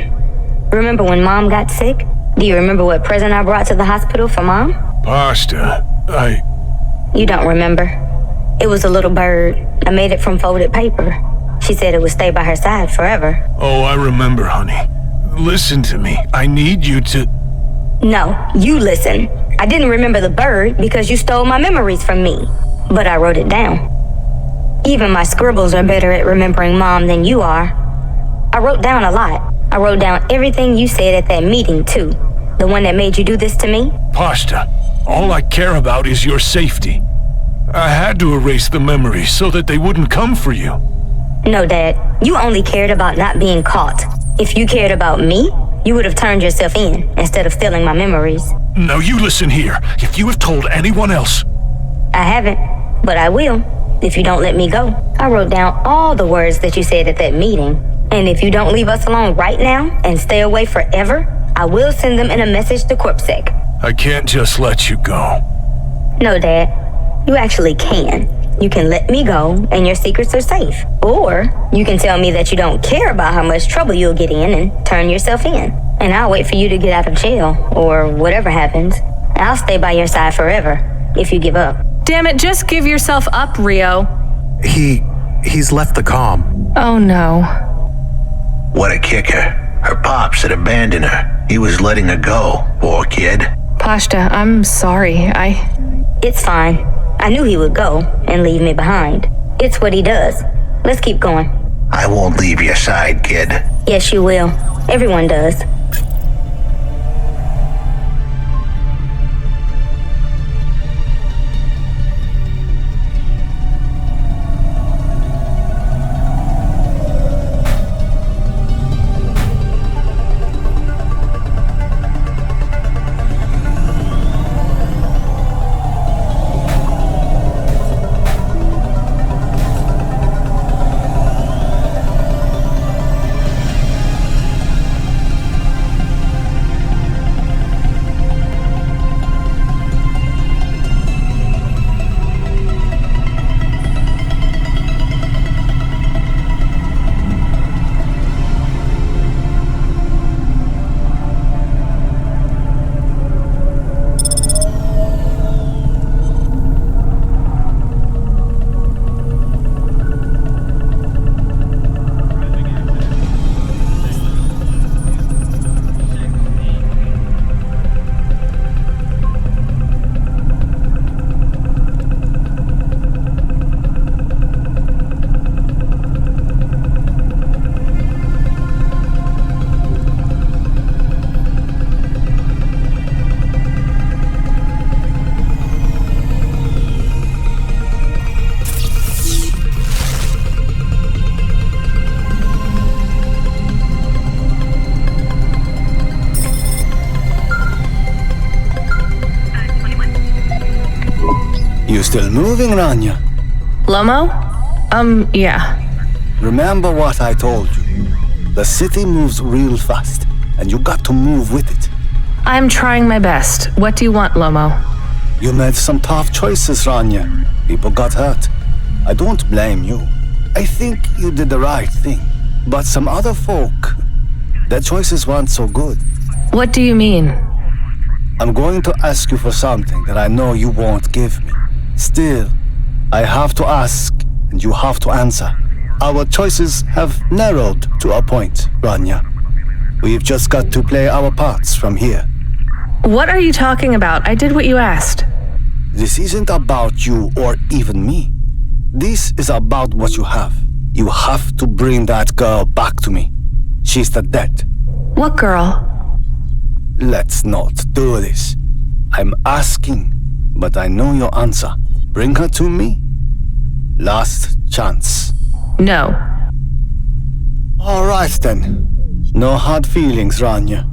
Remember when Mom got sick? Do you remember what present I brought to the hospital for Mom? Pasta, You don't remember. It was a little bird. I made it from folded paper. She said it would stay by her side forever. Oh, I remember, honey. Listen to me. I need you to... No, you listen. I didn't remember the bird because you stole my memories from me. But I wrote it down. Even my scribbles are better at remembering Mom than you are. I wrote down a lot. I wrote down everything you said at that meeting, too. The one that made you do this to me? Pasta, all I care about is your safety. I had to erase the memories so that they wouldn't come for you. No, Dad. You only cared about not being caught. If you cared about me, you would have turned yourself in instead of stealing my memories. Now you listen here. If you have told anyone else... I haven't, but I will, if you don't let me go. I wrote down all the words that you said at that meeting. And if you don't leave us alone right now and stay away forever, I will send them in a message to CorpSec. I can't just let you go. No, Dad. You actually can. You can let me go and your secrets are safe. Or you can tell me that you don't care about how much trouble you'll get in and turn yourself in. And I'll wait for you to get out of jail or whatever happens. I'll stay by your side forever if you give up. Damn it, just give yourself up, Rio. He's left the comm. Oh no. What a kicker. Her pops had abandoned her. He was letting her go, poor kid. Pashta, I'm sorry. It's fine. I knew he would go and leave me behind. It's what he does. Let's keep going. I won't leave your side, kid. Yes, you will. Everyone does. You still moving, Rania? Lomo? Yeah. Remember what I told you. The city moves real fast, and you got to move with it. I'm trying my best. What do you want, Lomo? You made some tough choices, Rania. People got hurt. I don't blame you. I think you did the right thing. But some other folk, their choices weren't so good. What do you mean? I'm going to ask you for something that I know you won't give me. Still, I have to ask, and you have to answer. Our choices have narrowed to a point, Rania. We've just got to play our parts from here. What are you talking about? I did what you asked. This isn't about you or even me. This is about what you have. You have to bring that girl back to me. She's the dead. What girl? Let's not do this. I'm asking, but I know your answer. Bring her to me. Last chance. No. All right then. No hard feelings, Rania.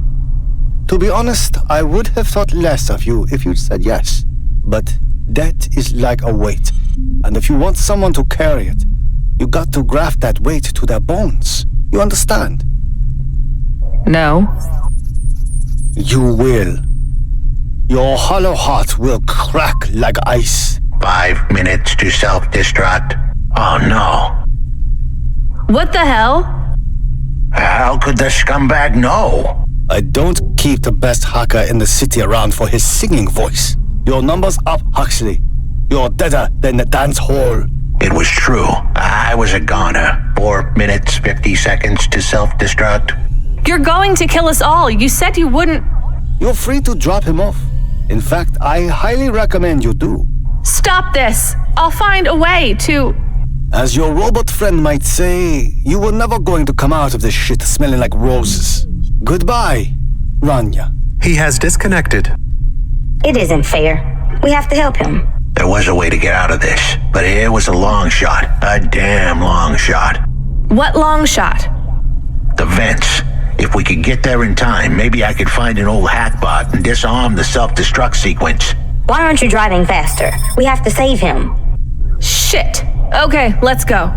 To be honest, I would have thought less of you if you'd said yes. But Debt is like a weight, and if you want someone to carry it, you got to graft that weight to their bones. You understand? No. You will. Your hollow heart will crack like ice. 5 minutes to self-destruct. Oh no. What the hell? How could the scumbag know? I don't keep the best hacker in the city around for his singing voice. Your number's up, Huxley. You're deader than the dance hall. It was true. I was a goner. 4 minutes, 50 seconds to self-destruct. You're going to kill us all. You said you wouldn't. You're free to drop him off. In fact, I highly recommend you do. Stop this. I'll find a way to... As your robot friend might say, you were never going to come out of this shit smelling like roses. Goodbye, Rania. He has disconnected. It isn't fair. We have to help him. There was a way to get out of this, but it was a long shot. A damn long shot. What long shot? The vents. If we could get there in time, maybe I could find an old hackbot and disarm the self-destruct sequence. Why aren't you driving faster? We have to save him. Shit. Okay, let's go.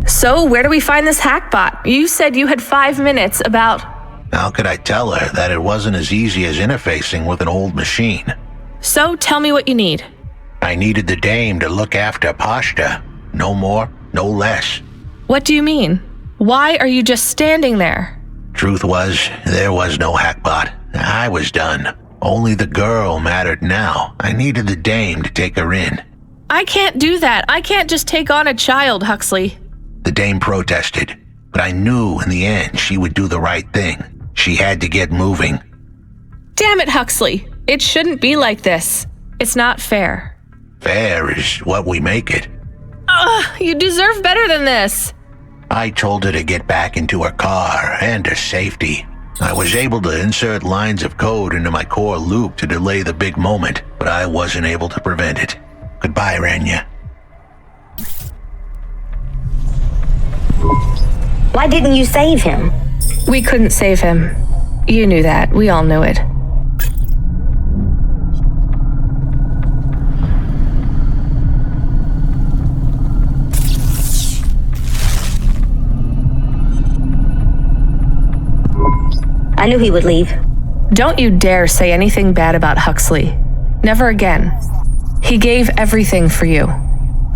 So, where do we find this hackbot? You said you had 5 minutes about... How could I tell her that it wasn't as easy as interfacing with an old machine? So, tell me what you need. I needed the dame to look after Pashta. No more, no less. What do you mean? Why are you just standing there? Truth was, there was no hackbot. I was done. Only the girl mattered now. I needed the dame to take her in. I can't do that. I can't just take on a child, Huxley. The dame protested, but I knew in the end she would do the right thing. She had to get moving. Damn it, Huxley. It shouldn't be like this. It's not fair. Fair is what we make it. Ugh, you deserve better than this. I told her to get back into her car and her safety. I was able to insert lines of code into my core loop to delay the big moment, but I wasn't able to prevent it. Goodbye, Rania. Why didn't you save him? We couldn't save him. You knew that. We all knew it. I knew he would leave. Don't you dare say anything bad about Huxley. Never again. He gave everything for you.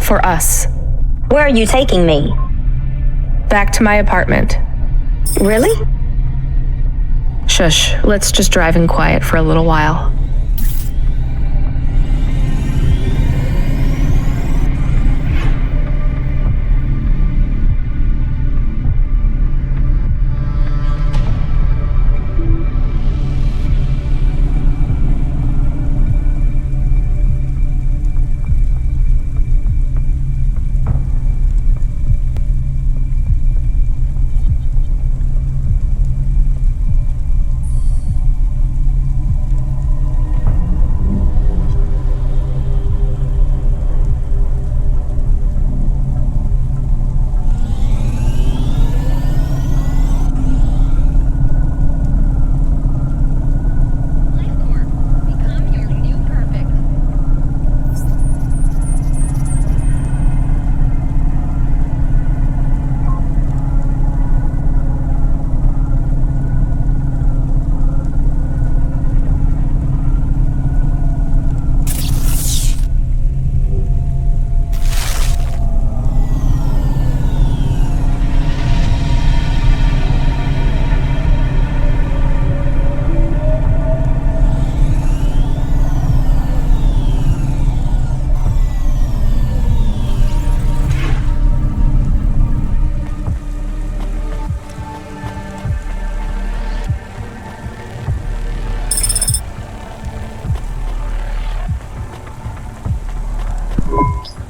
For us. Where are you taking me? Back to my apartment. Really? Shush, let's just drive in quiet for a little while.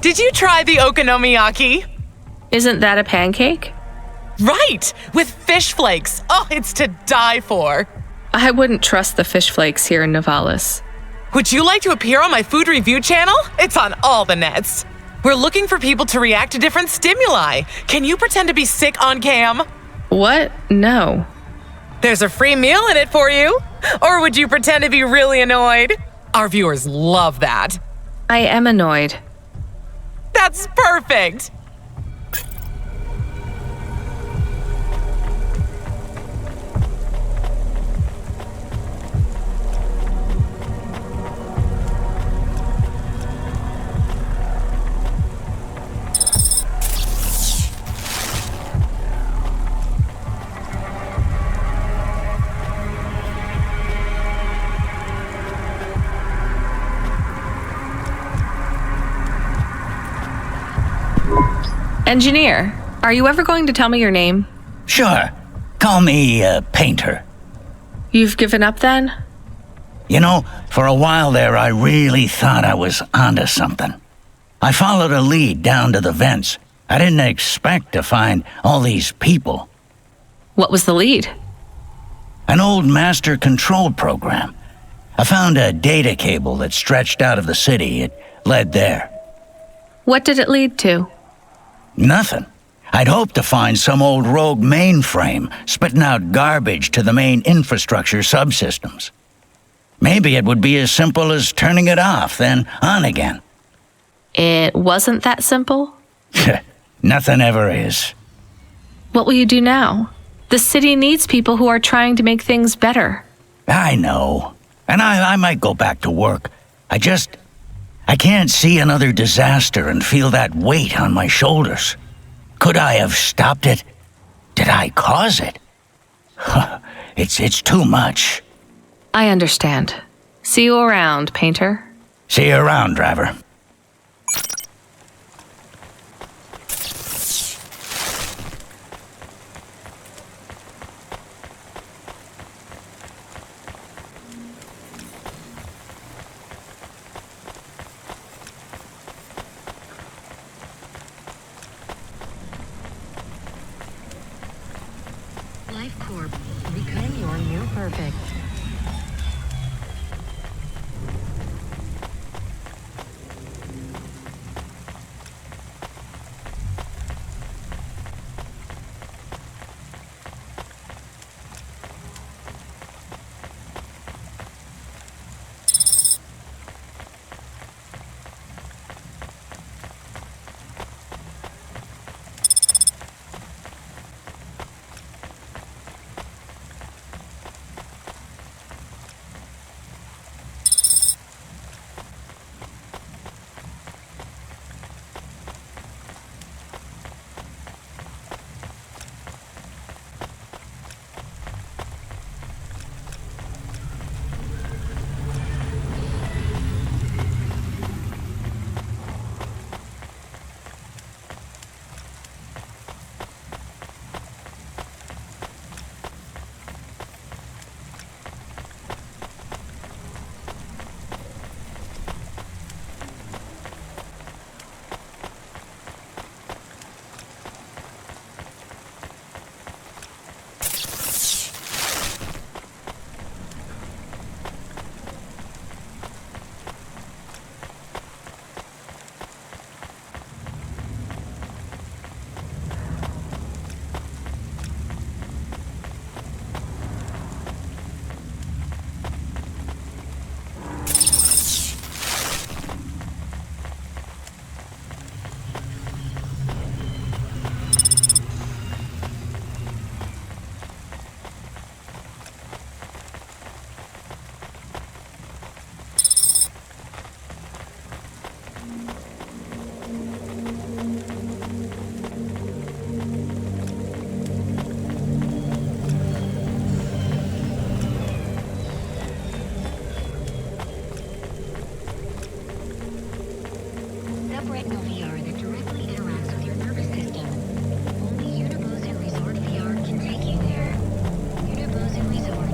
Did you try the okonomiyaki? Isn't that a pancake? Right! With fish flakes. Oh, it's to die for. I wouldn't trust the fish flakes here in Novalis. Would you like to appear on my food review channel? It's on all the nets. We're looking for people to react to different stimuli. Can you pretend to be sick on cam? What? No. There's a free meal in it for you. Or would you pretend to be really annoyed? Our viewers love that. I am annoyed. That's perfect. Engineer, are you ever going to tell me your name? Sure. Call me, Painter. You've given up then? You know, for a while there, I really thought I was onto something. I followed a lead down to the vents. I didn't expect to find all these people. What was the lead? An old master control program. I found a data cable that stretched out of the city. It led there. What did it lead to? Nothing. I'd hoped to find some old rogue mainframe spitting out garbage to the main infrastructure subsystems. Maybe it would be as simple as turning it off, then on again. It wasn't that simple? Nothing ever is. What will you do now? The city needs people who are trying to make things better. I know. And I might go back to work. I can't see another disaster and feel that weight on my shoulders. Could I have stopped it? Did I cause it? It's too much. I understand. See you around, Painter. See you around, driver. retinal VR that directly interacts with your nervous system. Only Unibozo Resort VR can take you there. Unibozo Resort.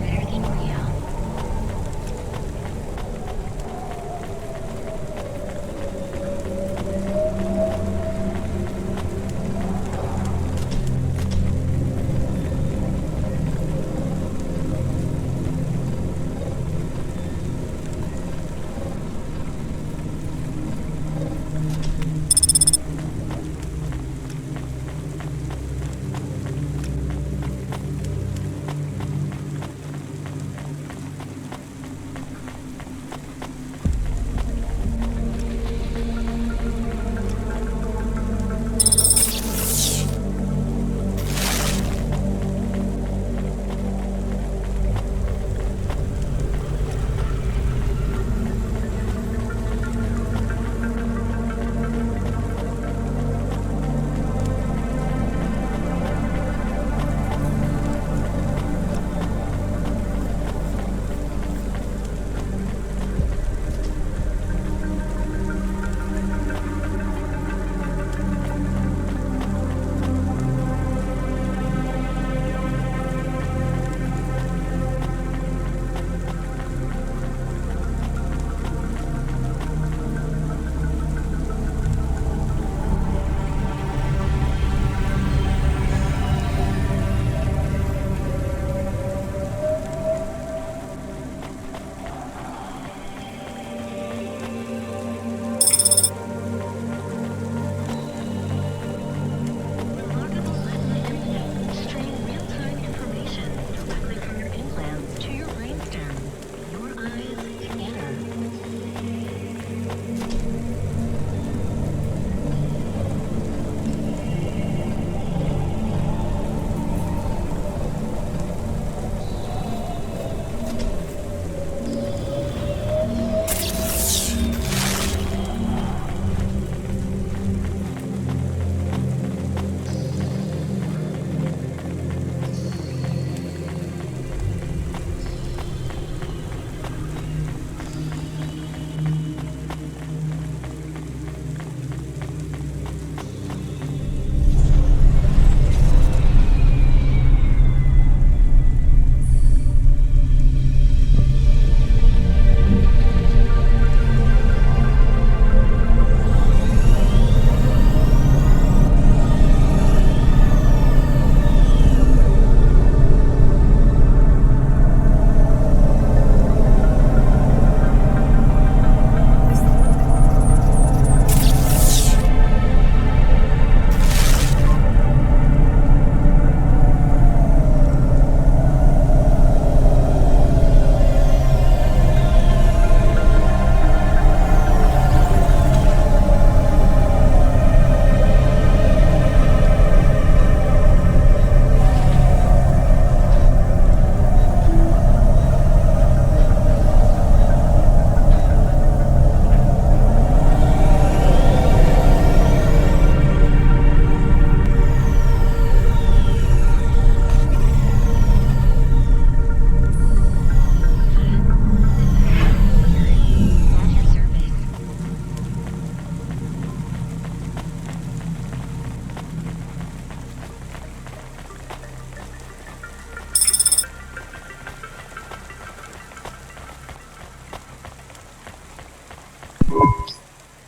Better than real.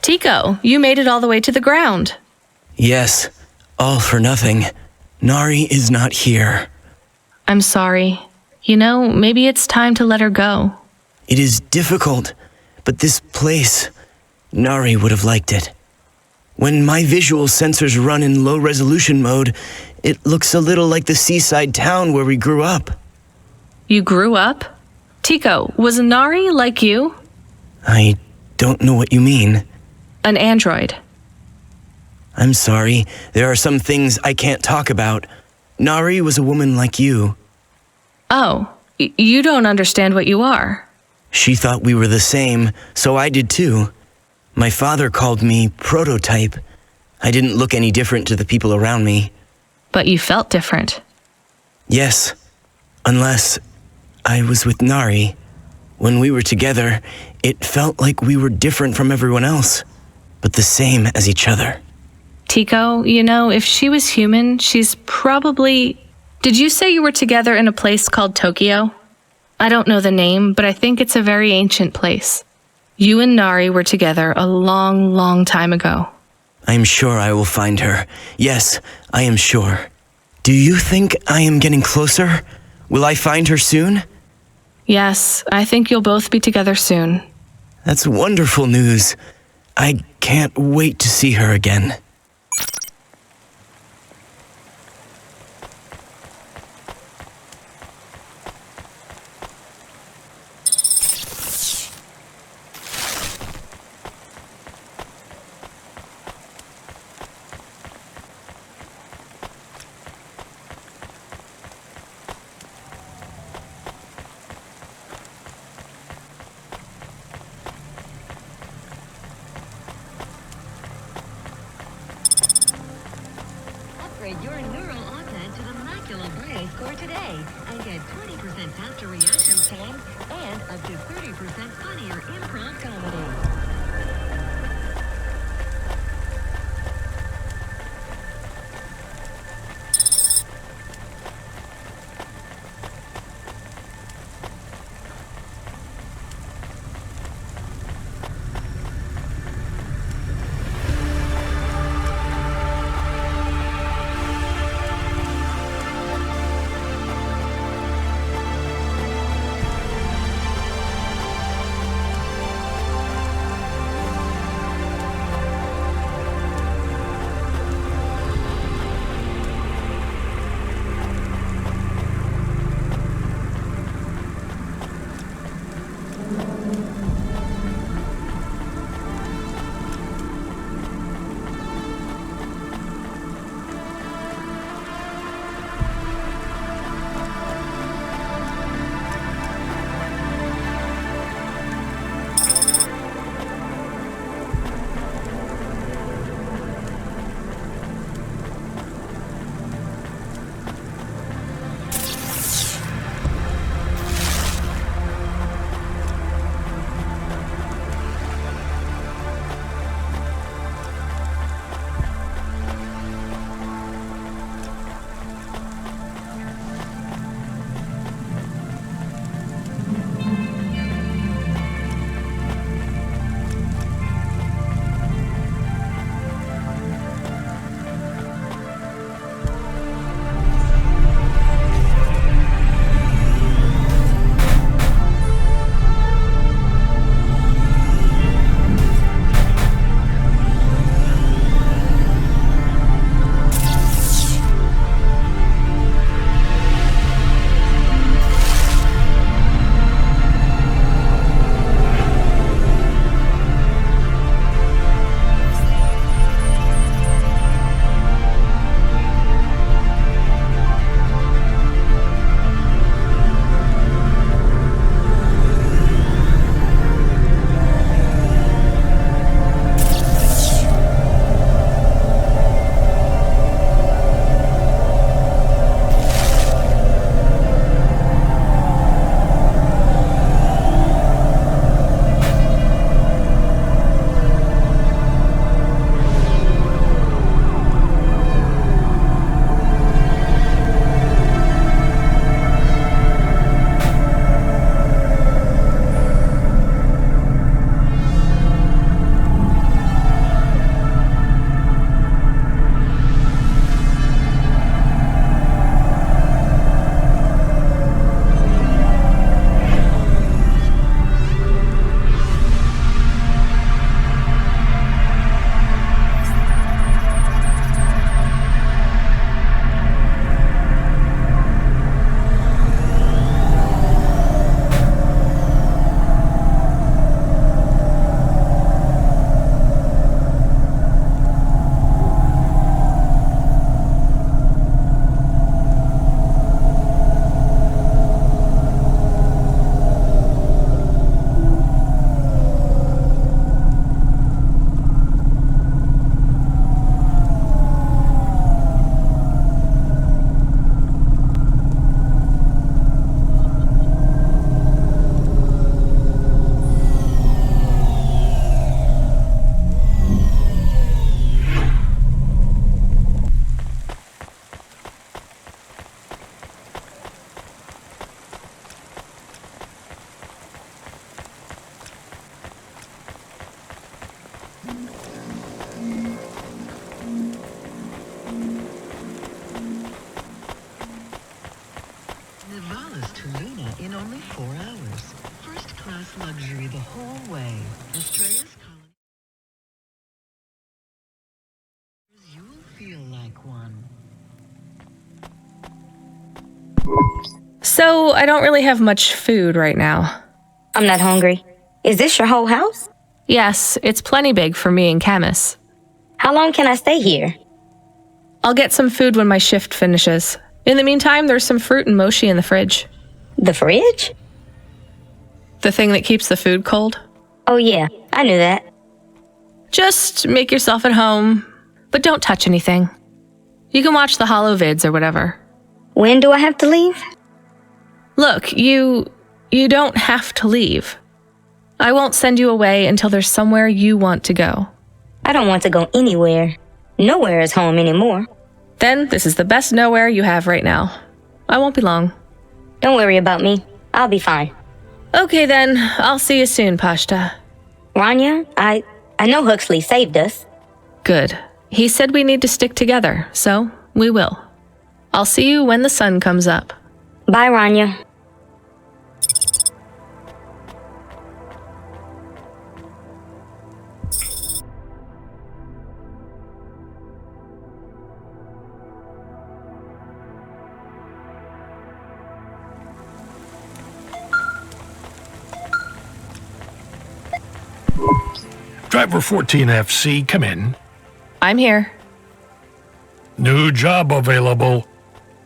Tico, you made it all the way to the ground. Yes, all for nothing. Nari is not here. I'm sorry. You know, maybe it's time to let her go. It is difficult, but this place, Nari would have liked it. When my visual sensors run in low resolution mode, it looks a little like the seaside town where we grew up. You grew up? Tico, was Nari like you? I don't know what you mean. An android. I'm sorry, there are some things I can't talk about. Nari was a woman like you. Oh, you don't understand what you are. She thought we were the same, so I did too. My father called me prototype. I didn't look any different to the people around me. But you felt different. Yes, unless I was with Nari. When we were together, it felt like we were different from everyone else. but the same as each other. Tico, you know, if she was human, she's probably... Did you say you were together in a place called Tokyo? I don't know the name, but I think it's a very ancient place. You and Nari were together a long, long time ago. I am sure I will find her. Yes, I am sure. Do you think I am getting closer? Will I find her soon? Yes, I think you'll both be together soon. That's wonderful news. I can't wait to see her again. Upgrade your neural augment to the macula Brea score today and get 20% faster reaction time and up to 30% funnier improv comedy. luxury the whole way. Astrea's colony. You'll feel like one. So, I don't really have much food right now. I'm not hungry. Is this your whole house? Yes, it's plenty big for me and Camus. How long can I stay here? I'll get some food when my shift finishes. In the meantime, there's some fruit and mochi in the fridge. The fridge? The thing that keeps the food cold? Oh yeah, I knew that. Just make yourself at home, but don't touch anything. You can watch the holo vids or whatever. When do I have to leave? Look, you don't have to leave. I won't send you away until there's somewhere you want to go. I don't want to go anywhere. Nowhere is home anymore. Then this is the best nowhere you have right now. I won't be long. Don't worry about me. I'll be fine. Okay then, I'll see you soon, Pashta. Rania, I know Huxley saved us. Good. He said we need to stick together, so we will. I'll see you when the sun comes up. Bye, Rania. Driver 14FC, come in. I'm here. New job available.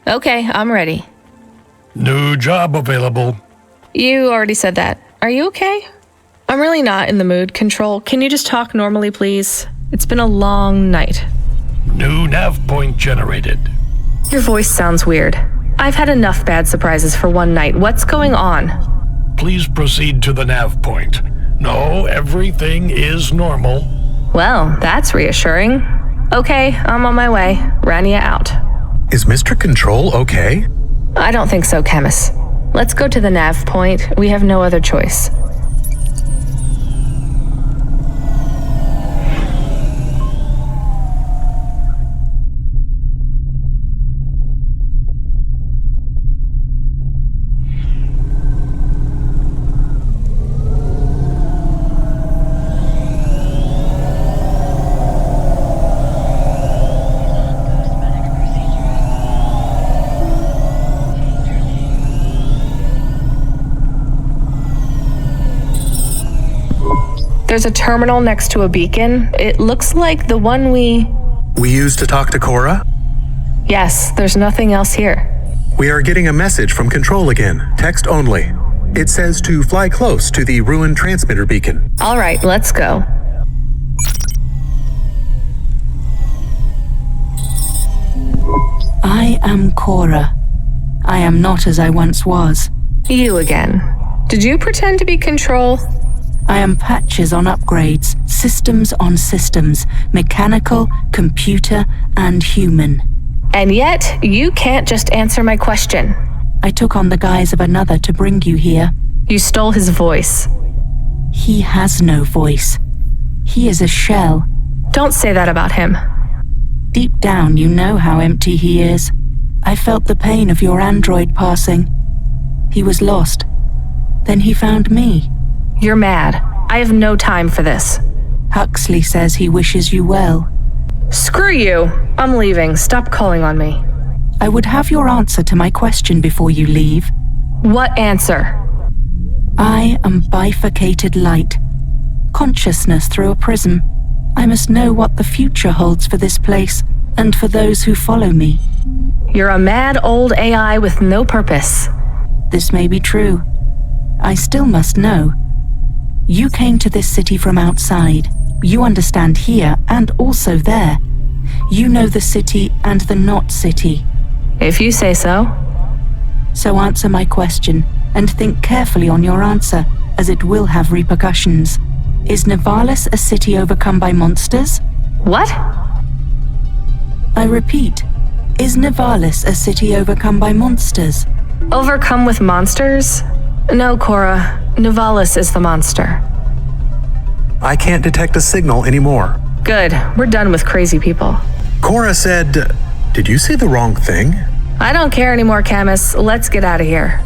Okay, I'm ready. New job available. You already said that. Are you okay? I'm really not in the mood. Control, can you just talk normally, please? It's been a long night. New nav point generated. Your voice sounds weird. I've had enough bad surprises for one night. What's going on? Please proceed to the nav point. No, everything is normal. Well, that's reassuring. Okay, I'm on my way. Rania out. Is Mr. Control okay? I don't think so, Camus. Let's go to the nav point. We have no other choice. There's a terminal next to a beacon. It looks like the one we used to talk to Cora? Yes, there's nothing else here. We are getting a message from Control again, text only. It says to fly close to the ruined transmitter beacon. All right, let's go. I am Cora. I am not as I once was. You again. Did you pretend to be Control? I am patches on upgrades, systems on systems, mechanical, computer, and human. And yet, you can't just answer my question. I took on the guise of another to bring you here. You stole his voice. He has no voice. He is a shell. Don't say that about him. Deep down, you know how empty he is. I felt the pain of your android passing. He was lost. Then he found me. You're mad. I have no time for this. Huxley says he wishes you well. Screw you. I'm leaving. Stop calling on me. I would have your answer to my question before you leave. What answer? I am bifurcated light. Consciousness through a prism. I must know what the future holds for this place, and for those who follow me. You're a mad old AI with no purpose. This may be true. I still must know. You came to this city from outside. You understand here and also there. You know the city and the not city. If you say so. So answer my question, and think carefully on your answer, as it will have repercussions. Is Nivalis a city overcome by monsters? What? I repeat, is Nivalis a city overcome by monsters? Overcome with monsters? No, Cora. Nivalis is the monster. I can't detect a signal anymore. Good. We're done with crazy people. Cora said... Did you say the wrong thing? I don't care anymore, Camus. Let's get out of here.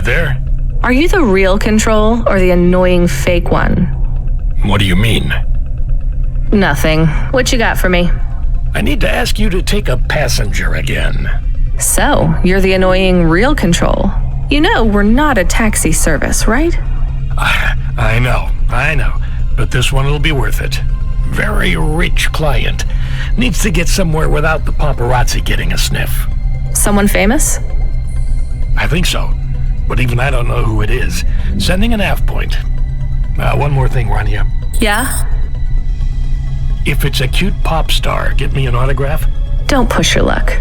there? Are you the real Control or the annoying fake one? What do you mean? Nothing. What you got for me? I need to ask you to take a passenger again. So, you're the annoying real Control. You know we're not a taxi service, right? I know. But this one will be worth it. Very rich client. Needs to get somewhere without the paparazzi getting a sniff. Someone famous? I think so. But even I don't know who it is. Sending an AF point. One more thing, Rania. Yeah? If it's a cute pop star, get me an autograph? Don't push your luck.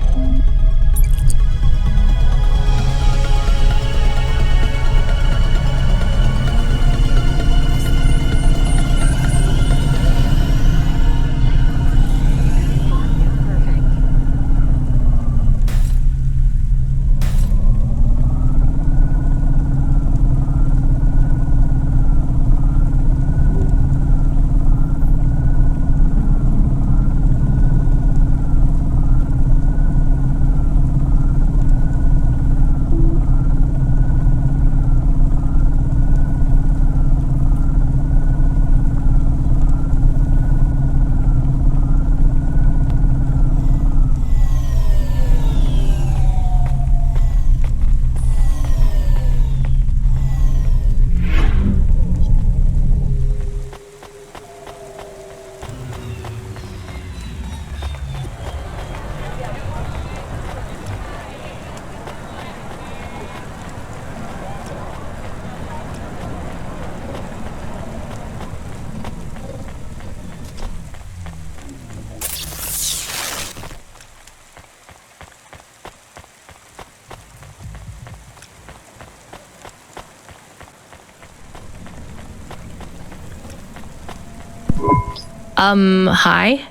Hi?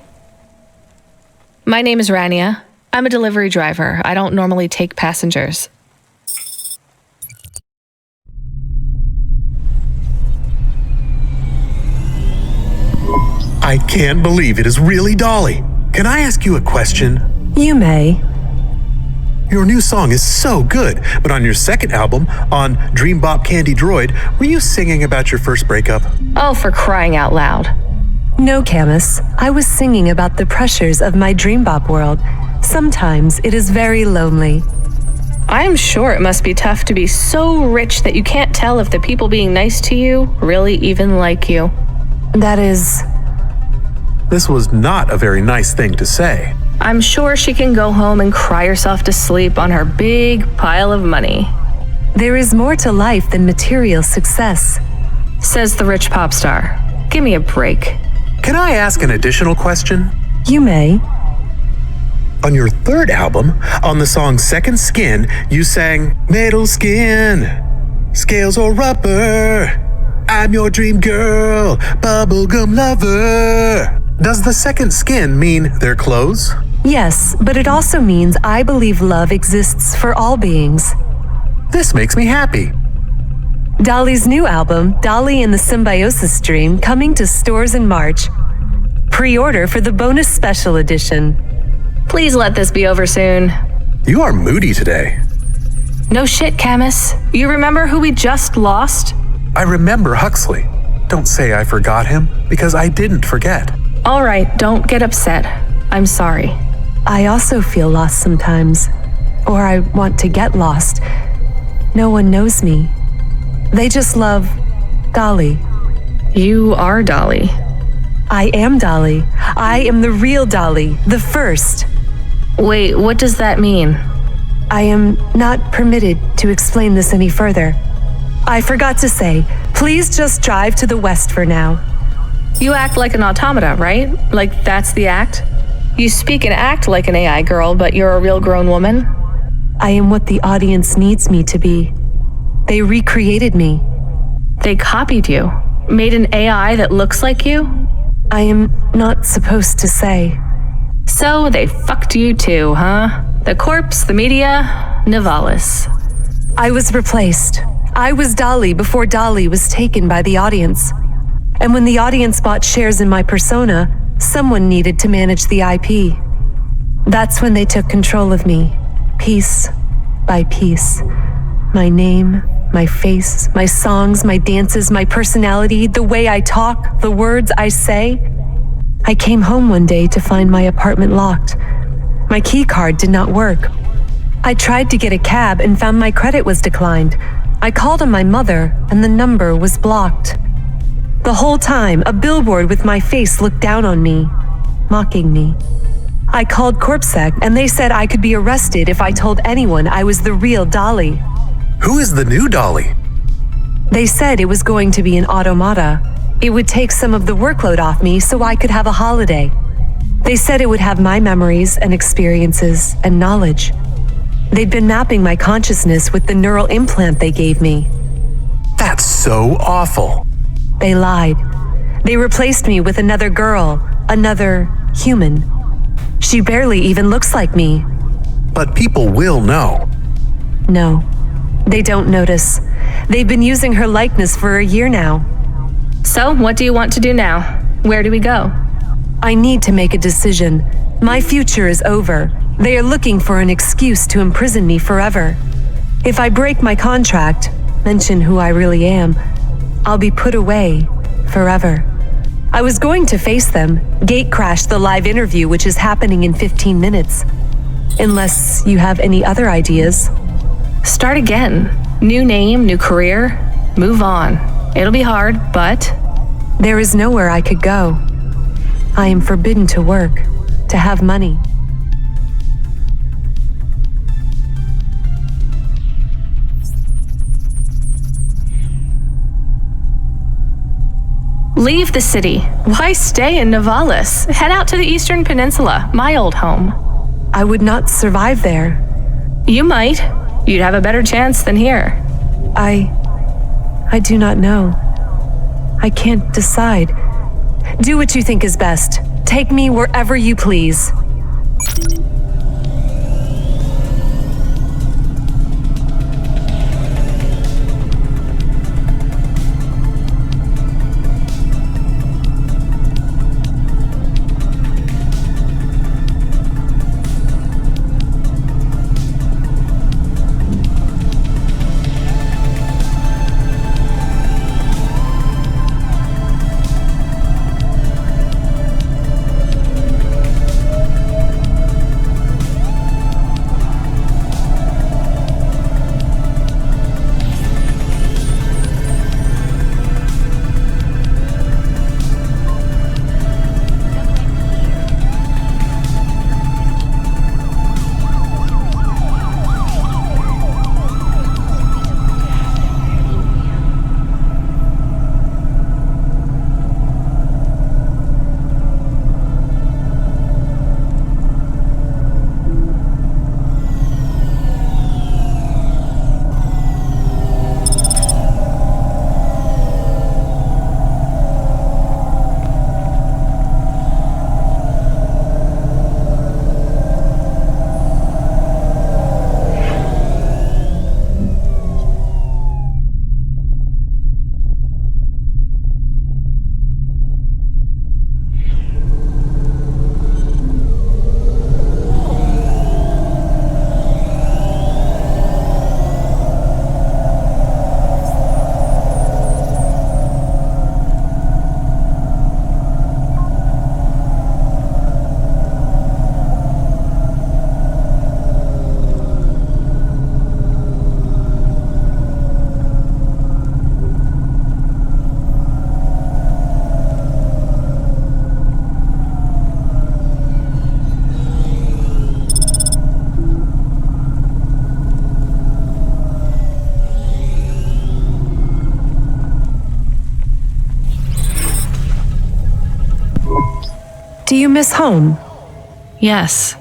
My name is Rania. I'm a delivery driver. I don't normally take passengers. I can't believe it is really Dolly. Can I ask you a question? You may. Your new song is so good, but on your second album, on Dream Bop Candy Droid, were you singing about your first breakup? Oh, for crying out loud. No, Camus. I was singing about the pressures of my dream bop world. Sometimes it is very lonely. I'm sure it must be tough to be so rich that you can't tell if the people being nice to you really even like you. That is... This was not a very nice thing to say. I'm sure she can go home and cry herself to sleep on her big pile of money. There is more to life than material success, says the rich pop star. Give me a break. Can I ask an additional question? You may. On your third album, on the song Second Skin, you sang Metal Skin, Scales or Rubber, I'm your dream girl, bubblegum lover. Does the second skin mean their clothes? Yes, but it also means I believe love exists for all beings. This makes me happy. Dolly's new album, Dolly and the Symbiosis Dream, coming to stores in March. Pre-order for the bonus special edition. Please let this be over soon. You are moody today. No shit, Camus. You remember who we just lost? I remember Huxley. Don't say I forgot him, because I didn't forget. All right, don't get upset. I'm sorry. I also feel lost sometimes. Or I want to get lost. No one knows me. They just love Dolly. You are Dolly. I am Dolly. I am the real Dolly, the first. Wait, what does that mean? I am not permitted to explain this any further. I forgot to say, please just drive to the west for now. You act like an automata, right? Like that's the act? You speak and act like an AI girl, but you're a real grown woman? I am what the audience needs me to be. They recreated me. They copied you? Made an AI that looks like you? I am not supposed to say. So they fucked you too, huh? The corpse, the media, Nivalis. I was replaced. I was Dolly before Dolly was taken by the audience. And when the audience bought shares in my persona, someone needed to manage the IP. That's when they took control of me, piece by piece. My name, my face, my songs, my dances, my personality, the way I talk, the words I say. I came home one day to find my apartment locked. My key card did not work. I tried to get a cab and found my credit was declined. I called on my mother and the number was blocked. The whole time, a billboard with my face looked down on me, mocking me. I called CorpSec and they said I could be arrested if I told anyone I was the real Dolly. Who is the new Dolly? They said it was going to be an automata. It would take some of the workload off me so I could have a holiday. They said it would have my memories and experiences and knowledge. They'd been mapping my consciousness with the neural implant they gave me. That's so awful. They lied. They replaced me with another girl, another human. She barely even looks like me. But people will know. No, they don't notice. They've been using her likeness for a year now. So, what do you want to do now? Where do we go? I need to make a decision. My future is over. They are looking for an excuse to imprison me forever. If I break my contract, mention who I really am, I'll be put away forever. I was going to face them, gatecrash the live interview which is happening in 15 minutes. Unless you have any other ideas. Start again. New name, new career. Move on. It'll be hard, but... There is nowhere I could go. I am forbidden to work, to have money. Leave the city. Why stay in Nivalis? Head out to the Eastern Peninsula, my old home. I would not survive there. You might. You'd have a better chance than here. I do not know. I can't decide. Do what you think is best. Take me wherever you please. Do you miss home? Yes.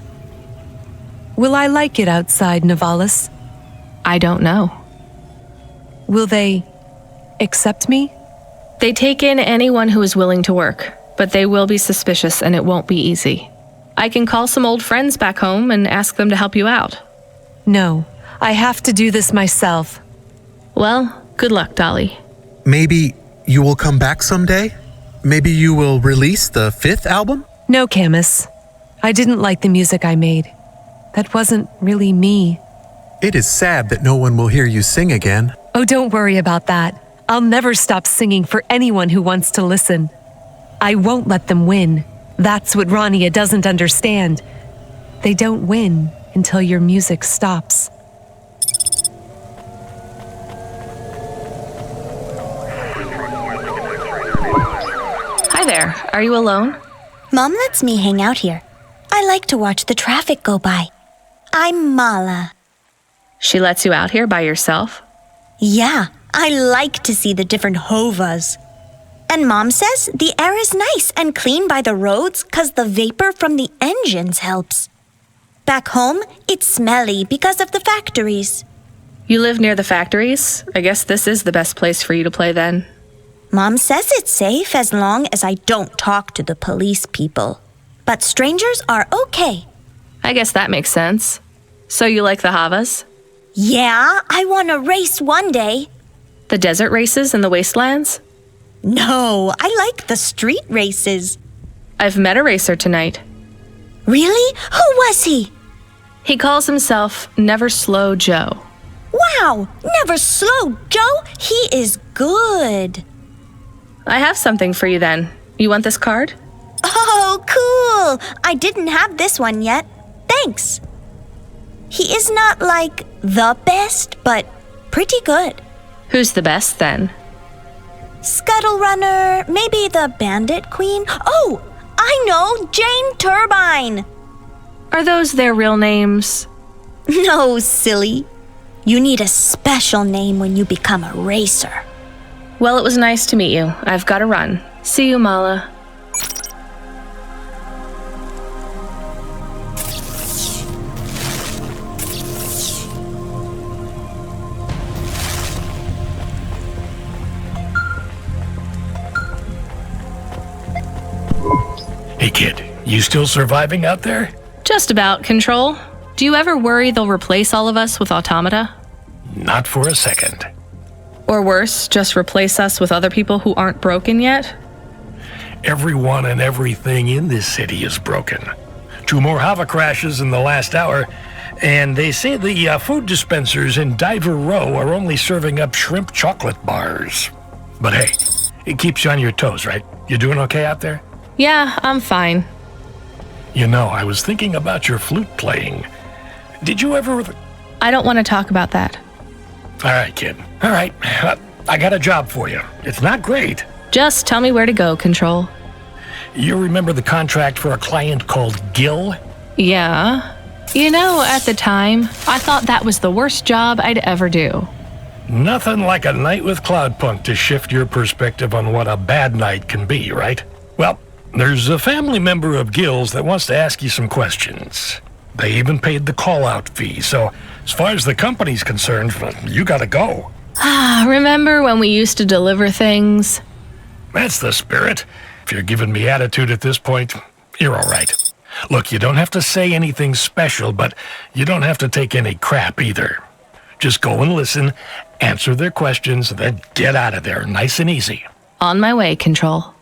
Will I like it outside Nivalis? I don't know. Will they accept me? They take in anyone who is willing to work, but they will be suspicious and it won't be easy. I can call some old friends back home and ask them to help you out. No, I have to do this myself. Well, good luck, Dolly. Maybe you will come back someday? Maybe you will release the 5th album? No, Camus. I didn't like the music I made. That wasn't really me. It is sad that no one will hear you sing again. Oh, don't worry about that. I'll never stop singing for anyone who wants to listen. I won't let them win. That's what Rania doesn't understand. They don't win until your music stops. Hi there. Are you alone? Mom lets me hang out here. I like to watch the traffic go by. I'm Mala. She lets you out here by yourself? Yeah, I like to see the different hovas. And Mom says the air is nice and clean by the roads 'cause the vapor from the engines helps. Back home, it's smelly because of the factories. You live near the factories? I guess this is the best place for you to play then. Mom says it's safe as long as I don't talk to the police people. But strangers are okay. I guess that makes sense. So you like the Havas? Yeah, I want to race one day. The desert races in the wastelands? No, I like the street races. I've met a racer tonight. Really? Who was he? He calls himself Never Slow Joe. Wow, Never Slow Joe? He is good. I have something for you then. You want this card? Oh, cool. I didn't have this one yet. Thanks. He is not like the best, but pretty good. Who's the best then? Scuttle Runner, maybe the Bandit Queen. Oh, I know, Jane Turbine. Are those their real names? No, silly. You need a special name when you become a racer. Well, it was nice to meet you. I've got to run. See you, Mala. Hey kid, you still surviving out there? Just about, Control. Do you ever worry they'll replace all of us with automata? Not for a second. Or worse, just replace us with other people who aren't broken yet? Everyone and everything in this city is broken. 2 more Hava crashes in the last hour, and they say the food dispensers in Diver Row are only serving up shrimp chocolate bars. But hey, it keeps you on your toes, right? You doing okay out there? Yeah, I'm fine. You know, I was thinking about your flute playing. Did you ever... I don't want to talk about that. All right, kid. All right. I got a job for you. It's not great. Just tell me where to go, Control. You remember the contract for a client called Gil? Yeah. You know, at the time, I thought that was the worst job I'd ever do. Nothing like a night with Cloudpunk to shift your perspective on what a bad night can be, right? Well, there's a family member of Gil's that wants to ask you some questions. They even paid the call-out fee, so as far as the company's concerned, you gotta go. Remember when we used to deliver things? That's the spirit. If you're giving me attitude at this point, you're all right. Look, you don't have to say anything special, but you don't have to take any crap either. Just go and listen, answer their questions, and then get out of there nice and easy. On my way, Control.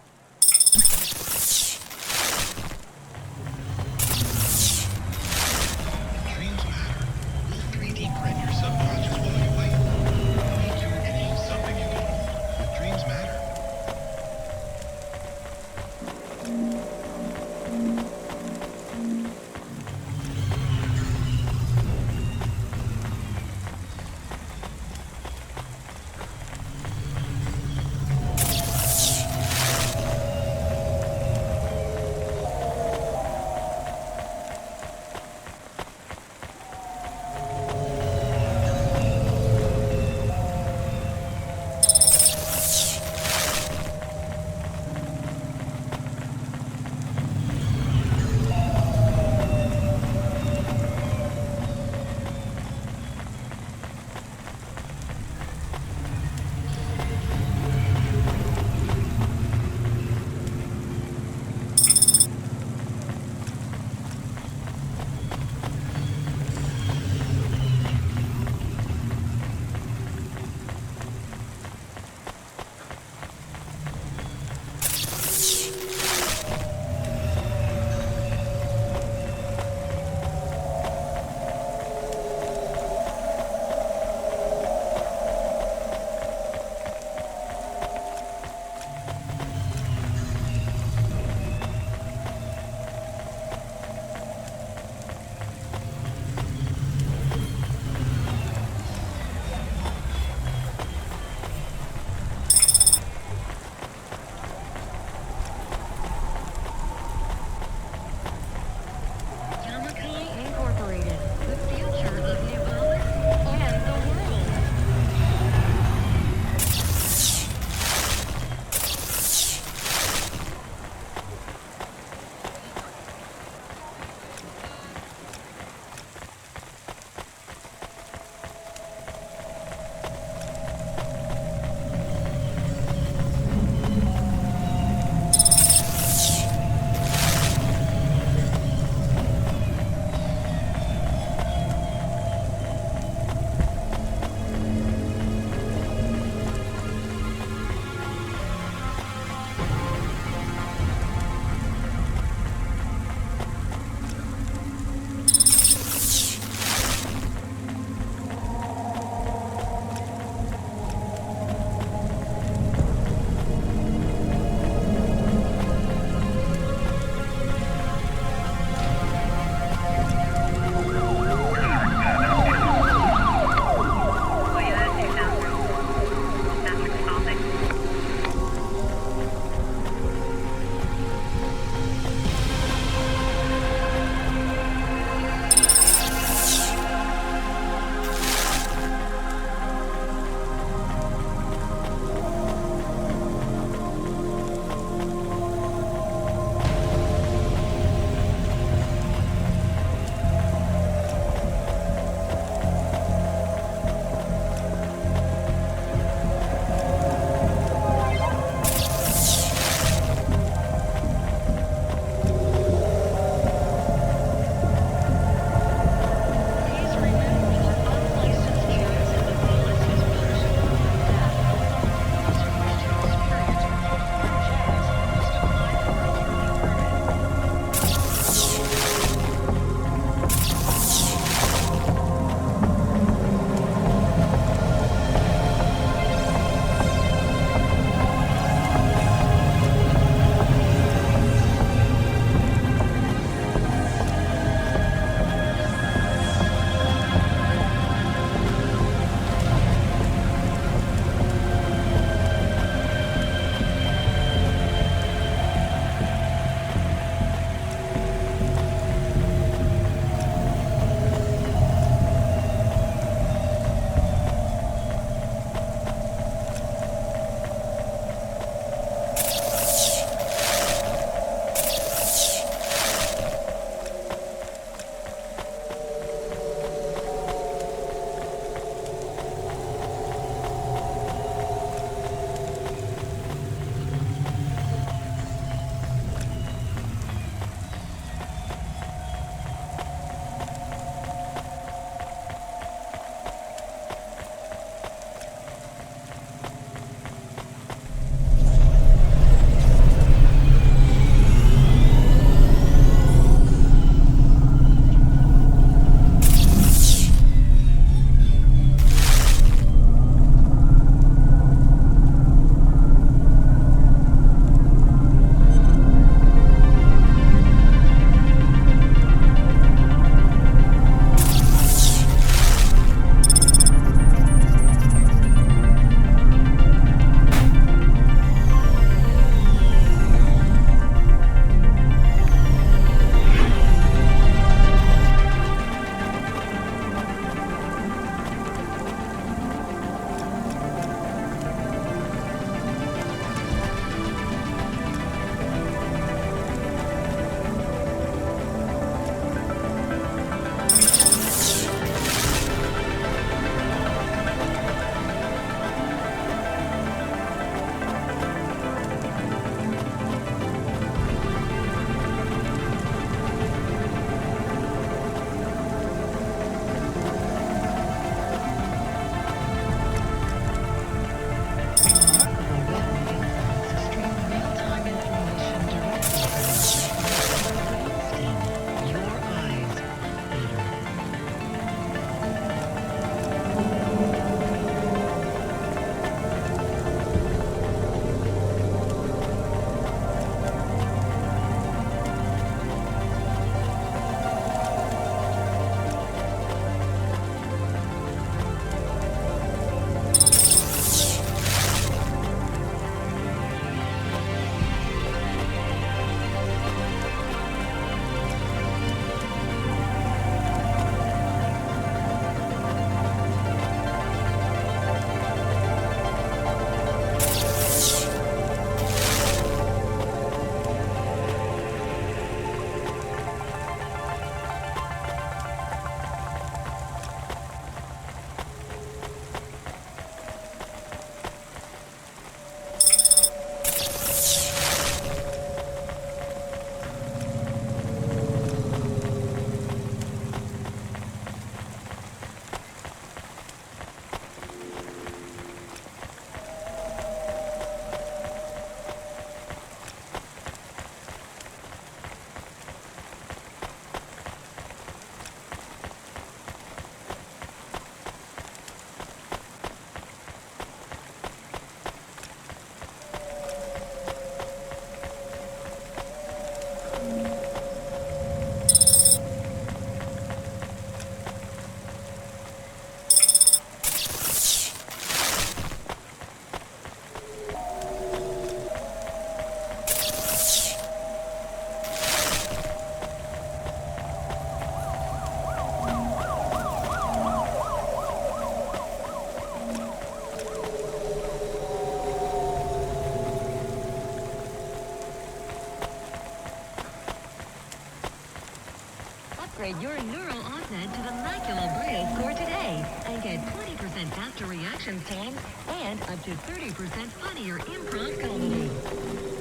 Upgrade your neural OnNet to the Macula Brio score today and get 20% faster reaction times and up to 30% funnier improv comedy.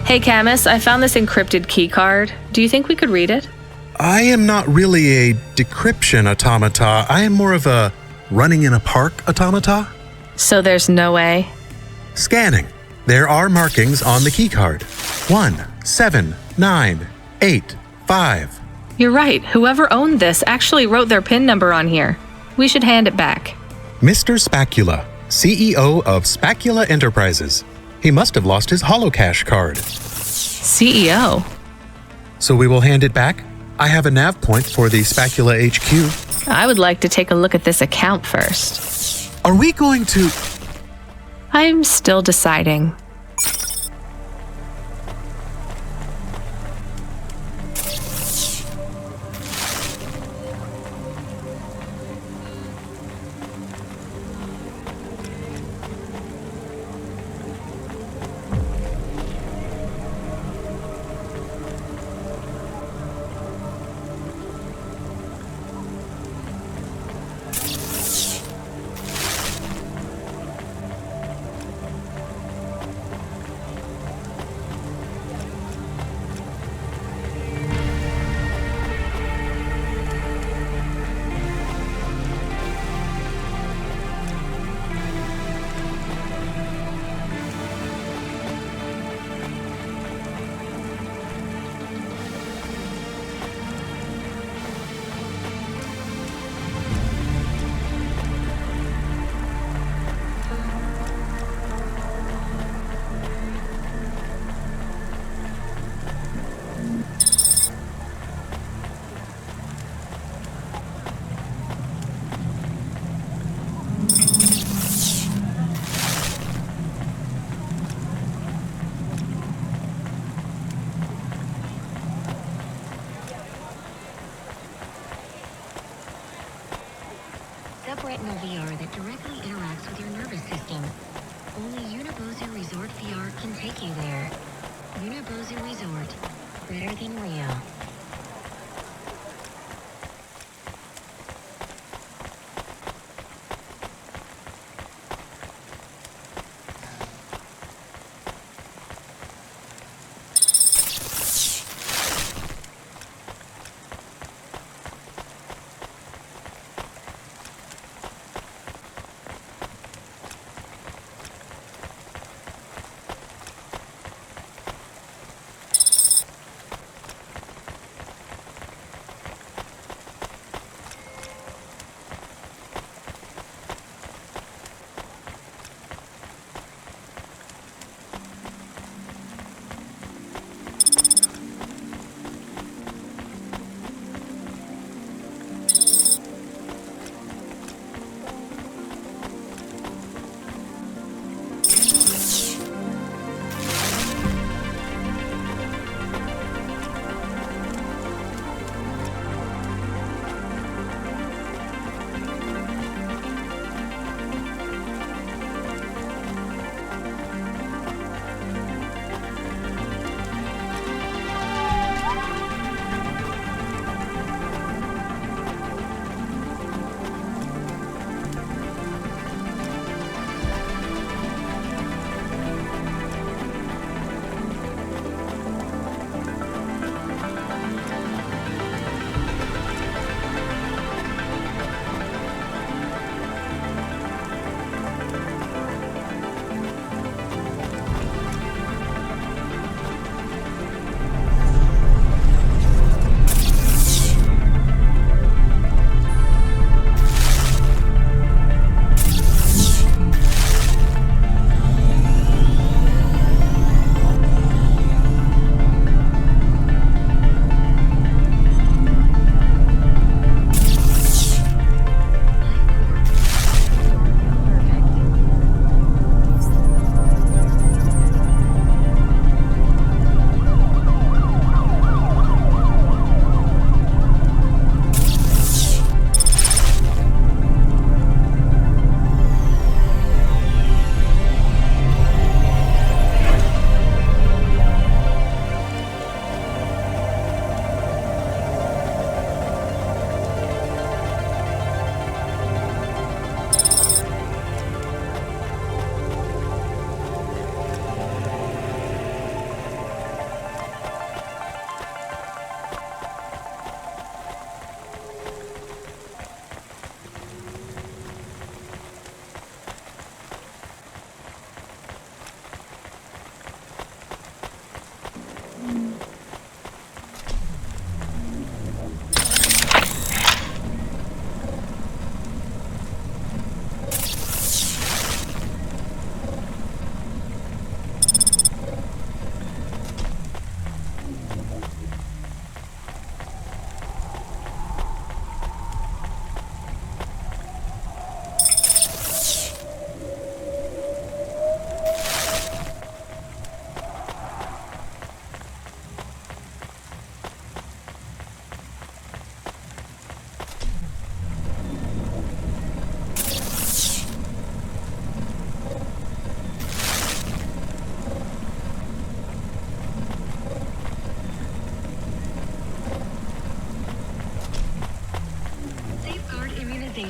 Hey Camus, I found this encrypted key card. Do you think we could read it? I am not really a decryption automata. I am more of a running in a park automata. So there's no way? Scanning. There are markings on the key card. 17985. You're right. Whoever owned this actually wrote their PIN number on here. We should hand it back. Mr. Spacula, CEO of Spacula Enterprises. He must have lost his holocash card. CEO? So we will hand it back? I have a nav point for the Spacula HQ. I would like to take a look at this account first. Are we going to... I'm still deciding. SUPREMO VR that directly interacts with your nervous system. Only Unibozu Resort VR can take you there. Unibozu Resort, better than real.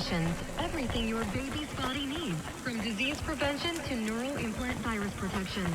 solutions. Everything your baby's body needs, from disease prevention to neural implant virus protection.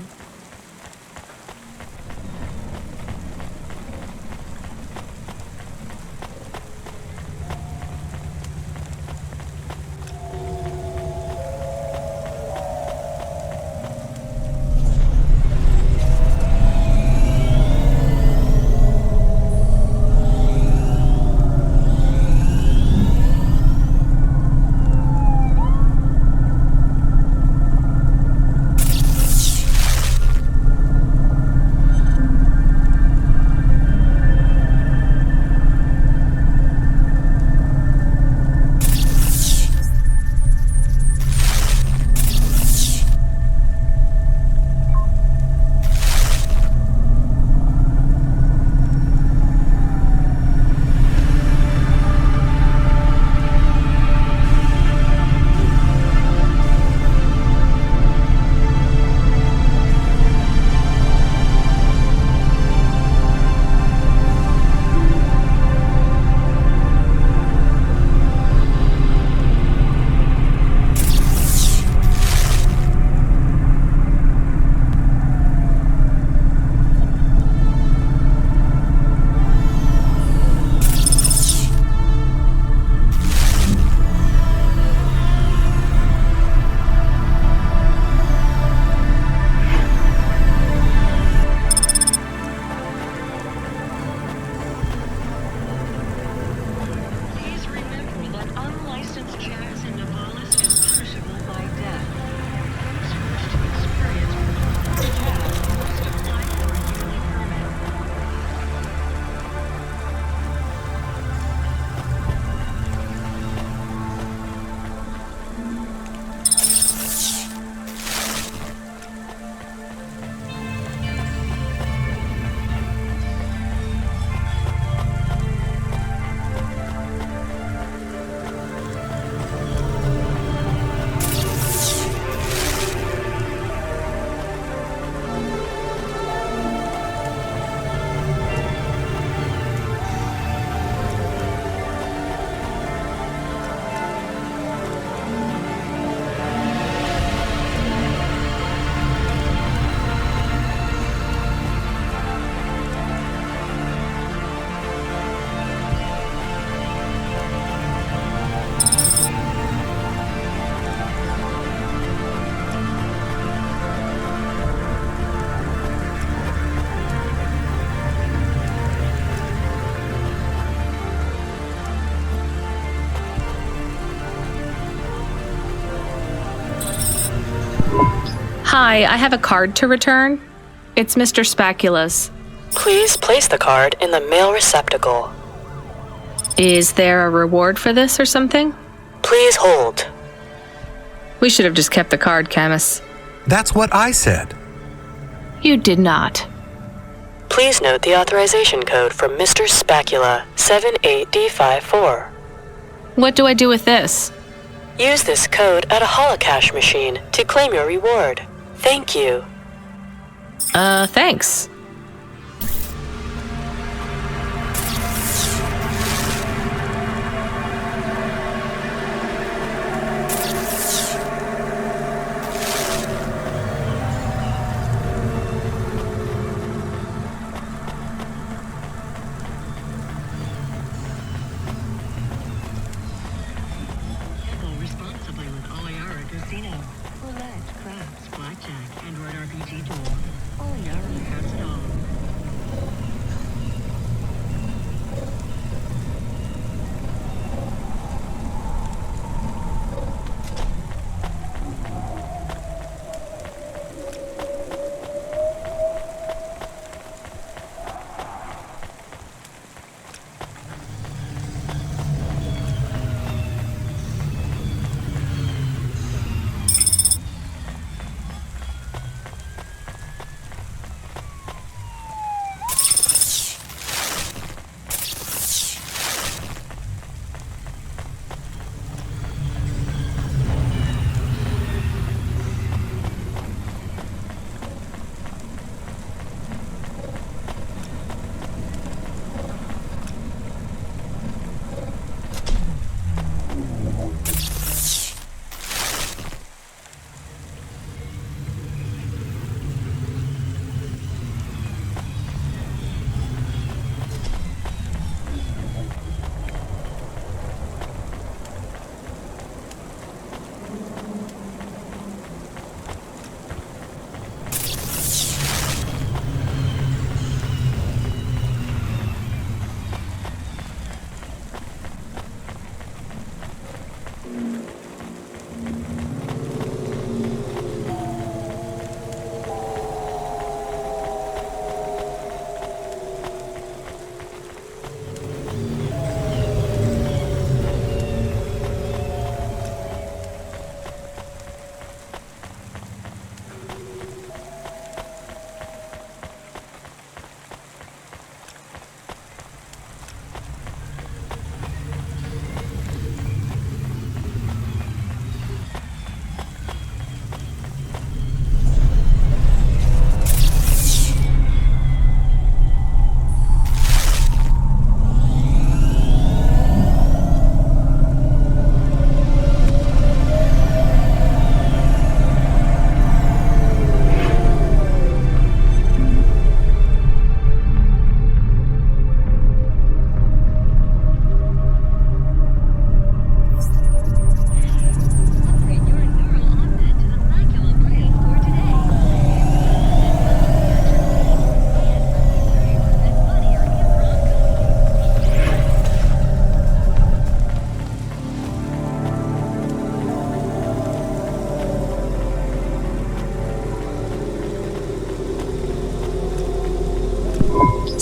Hi, I have a card to return. It's Mr. Spacula's. Please place the card in the mail receptacle. Is there a reward for this or something? Please hold. We should have just kept the card, Camus. That's what I said. You did not. Please note the authorization code from Mr. Spacula, 78D54. What do I do with this? Use this code at a holocash machine to claim your reward. Thank you. Thanks.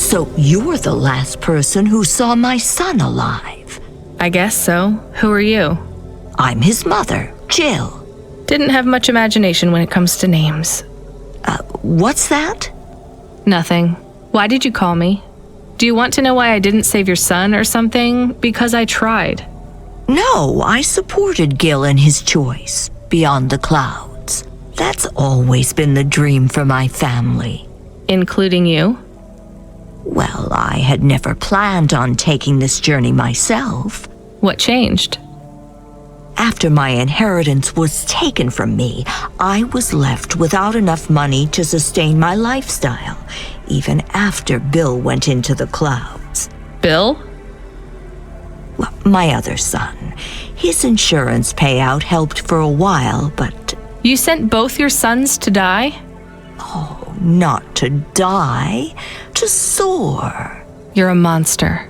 So you're the last person who saw my son alive. I guess so. Who are you? I'm his mother, Jill. Didn't have much imagination when it comes to names. What's that? Nothing. Why did you call me? Do you want to know why I didn't save your son or something? Because I tried. No, I supported Gil in his choice, beyond the clouds. That's always been the dream for my family. Including you? Well, I had never planned on taking this journey myself. What changed? After my inheritance was taken from me, I was left without enough money to sustain my lifestyle, even after Bill went into the clouds. Bill? Well, my other son. His insurance payout helped for a while, but... You sent both your sons to die? Oh, not to die, to soar. You're a monster.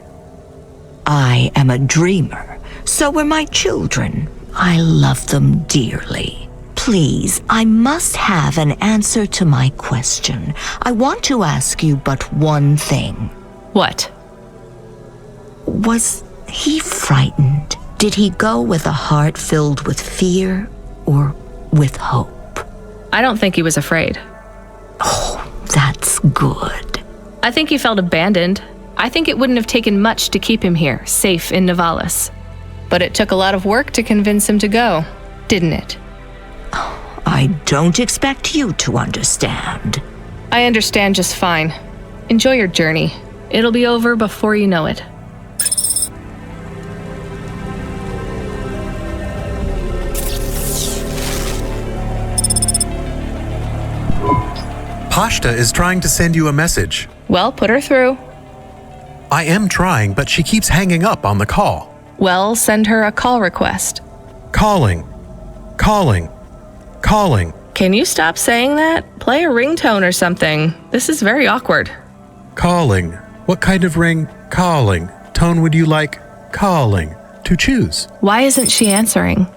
I am a dreamer. So are my children. I love them dearly. Please, I must have an answer to my question. I want to ask you but one thing. What? Was he frightened? Did he go with a heart filled with fear or with hope? I don't think he was afraid. Oh, that's good. I think he felt abandoned. I think it wouldn't have taken much to keep him here, safe in Nivalis. But it took a lot of work to convince him to go, didn't it? I don't expect you to understand. I understand just fine. Enjoy your journey. It'll be over before you know it. Pashta is trying to send you a message. Well, put her through. I am trying, but she keeps hanging up on the call. Well, send her a call request. Calling. Can you stop saying that? Play a ringtone or something. This is very awkward. Calling. What kind of ring? Calling. Tone would you like? Calling. To choose. Why isn't she answering?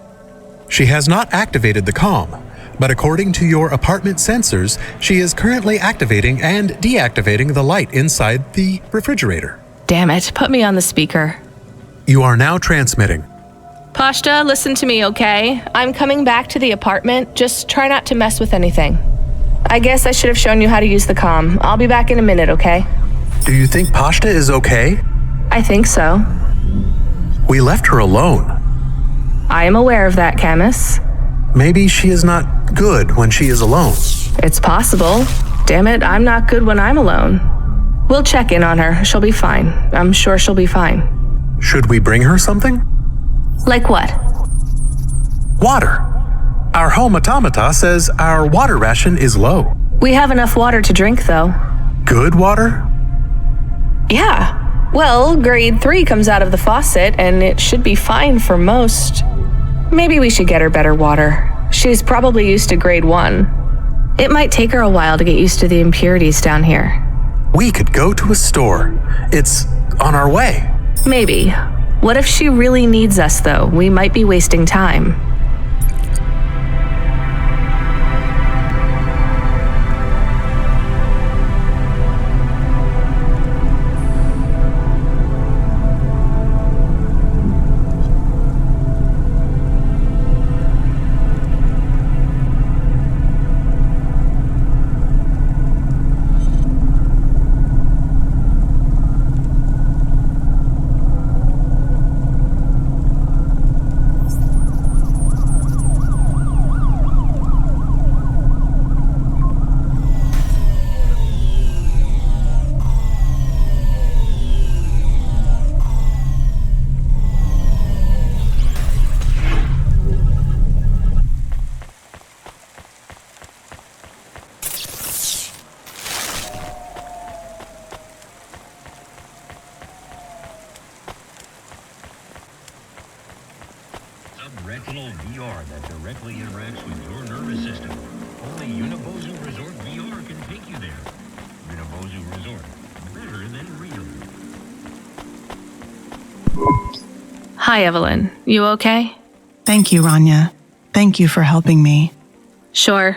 She has not activated the comm, but according to your apartment sensors, she is currently activating and deactivating the light inside the refrigerator. Damn it, put me on the speaker. You are now transmitting. Pashta, listen to me, okay? I'm coming back to the apartment. Just try not to mess with anything. I guess I should have shown you how to use the comm. I'll be back in a minute, okay? Do you think Pashta is okay? I think so. We left her alone. I am aware of that, Camus. Maybe she is not good when she is alone. It's possible. Damn it, I'm not good when I'm alone. We'll check in on her. She'll be fine. I'm sure she'll be fine. Should we bring her something? Like what? Water. Our home automata says our water ration is low. We have enough water to drink, though. Good water? Yeah. Well, grade 3 comes out of the faucet, and it should be fine for most. Maybe we should get her better water. She's probably used to grade 1. It might take her a while to get used to the impurities down here. We could go to a store. It's on our way. Maybe. What if she really needs us, though? We might be wasting time. Subretinal VR that directly interacts with your nervous system. Only Unibozu Resort VR can take you there. Unibozu Resort, better than real. Hi, Evelyn. You okay? Thank you, Rania. Thank you for helping me. Sure.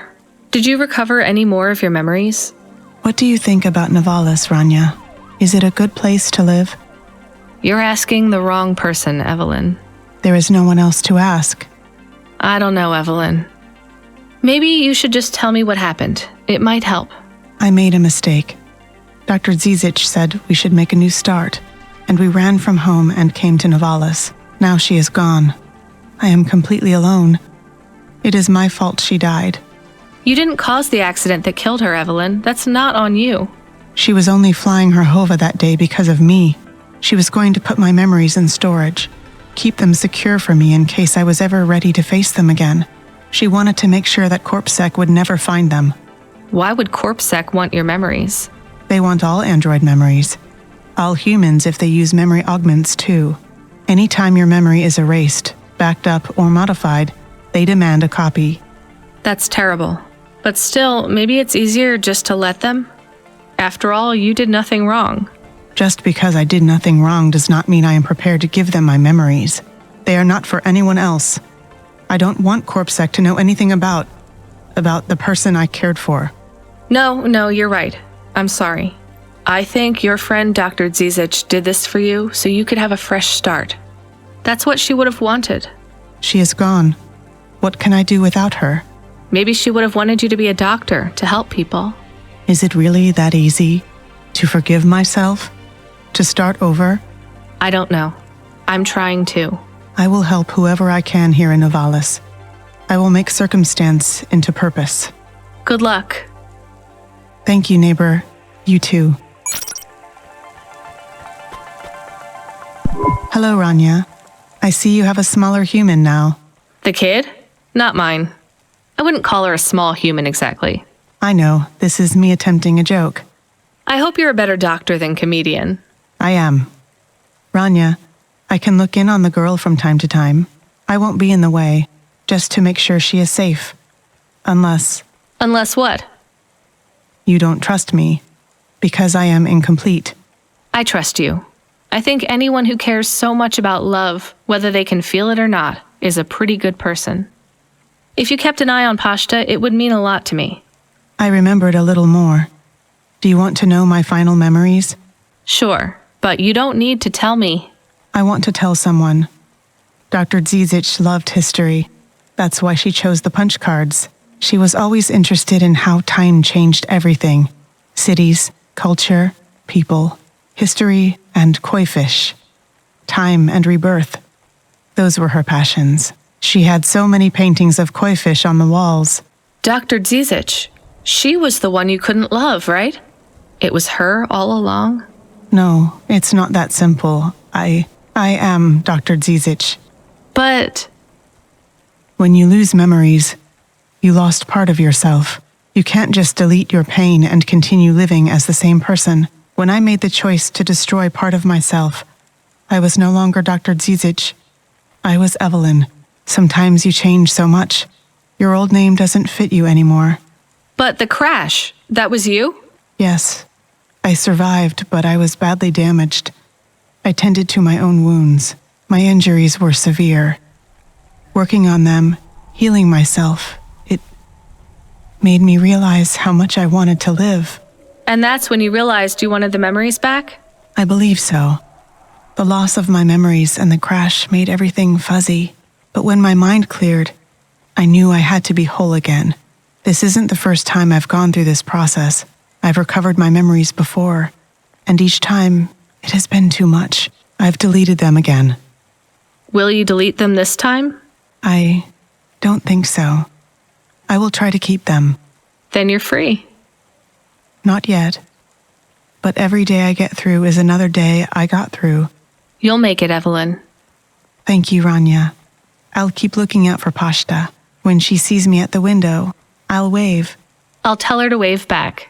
Did you recover any more of your memories? What do you think about Nivalis, Rania? Is it a good place to live? You're asking the wrong person, Evelyn. There is no one else to ask. I don't know, Evelyn. Maybe you should just tell me what happened. It might help. I made a mistake. Dr. Zizic said we should make a new start, and we ran from home and came to Novalis. Now she is gone. I am completely alone. It is my fault she died. You didn't cause the accident that killed her, Evelyn. That's not on you. She was only flying her Hova that day because of me. She was going to put my memories in storage, keep them secure for me in case I was ever ready to face them again. She wanted to make sure that CorpSec would never find them. Why would CorpSec want your memories? They want all Android memories. All humans if they use memory augments too. Anytime your memory is erased, backed up, or modified, they demand a copy. That's terrible. But still, maybe it's easier just to let them? After all, you did nothing wrong. Just because I did nothing wrong does not mean I am prepared to give them my memories. They are not for anyone else. I don't want CorpSec to know anything about the person I cared for. No, you're right. I'm sorry. I think your friend Dr. Zizic did this for you so you could have a fresh start. That's what she would have wanted. She is gone. What can I do without her? Maybe she would have wanted you to be a doctor to help people. Is it really that easy to forgive myself? To start over? I don't know. I'm trying to. I will help whoever I can here in Novalis. I will make circumstance into purpose. Good luck. Thank you, neighbor. You too. Hello, Rania. I see you have a smaller human now. The kid? Not mine. I wouldn't call her a small human exactly. I know. This is me attempting a joke. I hope you're a better doctor than comedian. I am. Rania, I can look in on the girl from time to time. I won't be in the way, just to make sure she is safe. Unless... Unless what? You don't trust me, because I am incomplete. I trust you. I think anyone who cares so much about love, whether they can feel it or not, is a pretty good person. If you kept an eye on Pashta, it would mean a lot to me. I remembered a little more. Do you want to know my final memories? Sure, but you don't need to tell me. I want to tell someone. Dr. Zizic loved history. That's why she chose the punch cards. She was always interested in how time changed everything. Cities, culture, people, history, and koi fish. Time and rebirth. Those were her passions. She had so many paintings of koi fish on the walls. Dr. Zizic, she was the one you couldn't love, right? It was her all along? No, it's not that simple. I am Dr. Zizic. But... When you lose memories, you lost part of yourself. You can't just delete your pain and continue living as the same person. When I made the choice to destroy part of myself, I was no longer Dr. Zizic. I was Evelyn. Sometimes you change so much. Your old name doesn't fit you anymore. But the crash, that was you? Yes. I survived, but I was badly damaged. I tended to my own wounds. My injuries were severe. Working on them, healing myself, it made me realize how much I wanted to live. And that's when you realized you wanted the memories back? I believe so. The loss of my memories and the crash made everything fuzzy. But when my mind cleared, I knew I had to be whole again. This isn't the first time I've gone through this process. I've recovered my memories before, and each time, it has been too much. I've deleted them again. Will you delete them this time? I don't think so. I will try to keep them. Then you're free. Not yet. But every day I get through is another day I got through. You'll make it, Evelyn. Thank you, Rania. I'll keep looking out for Pashta. When she sees me at the window, I'll wave. I'll tell her to wave back.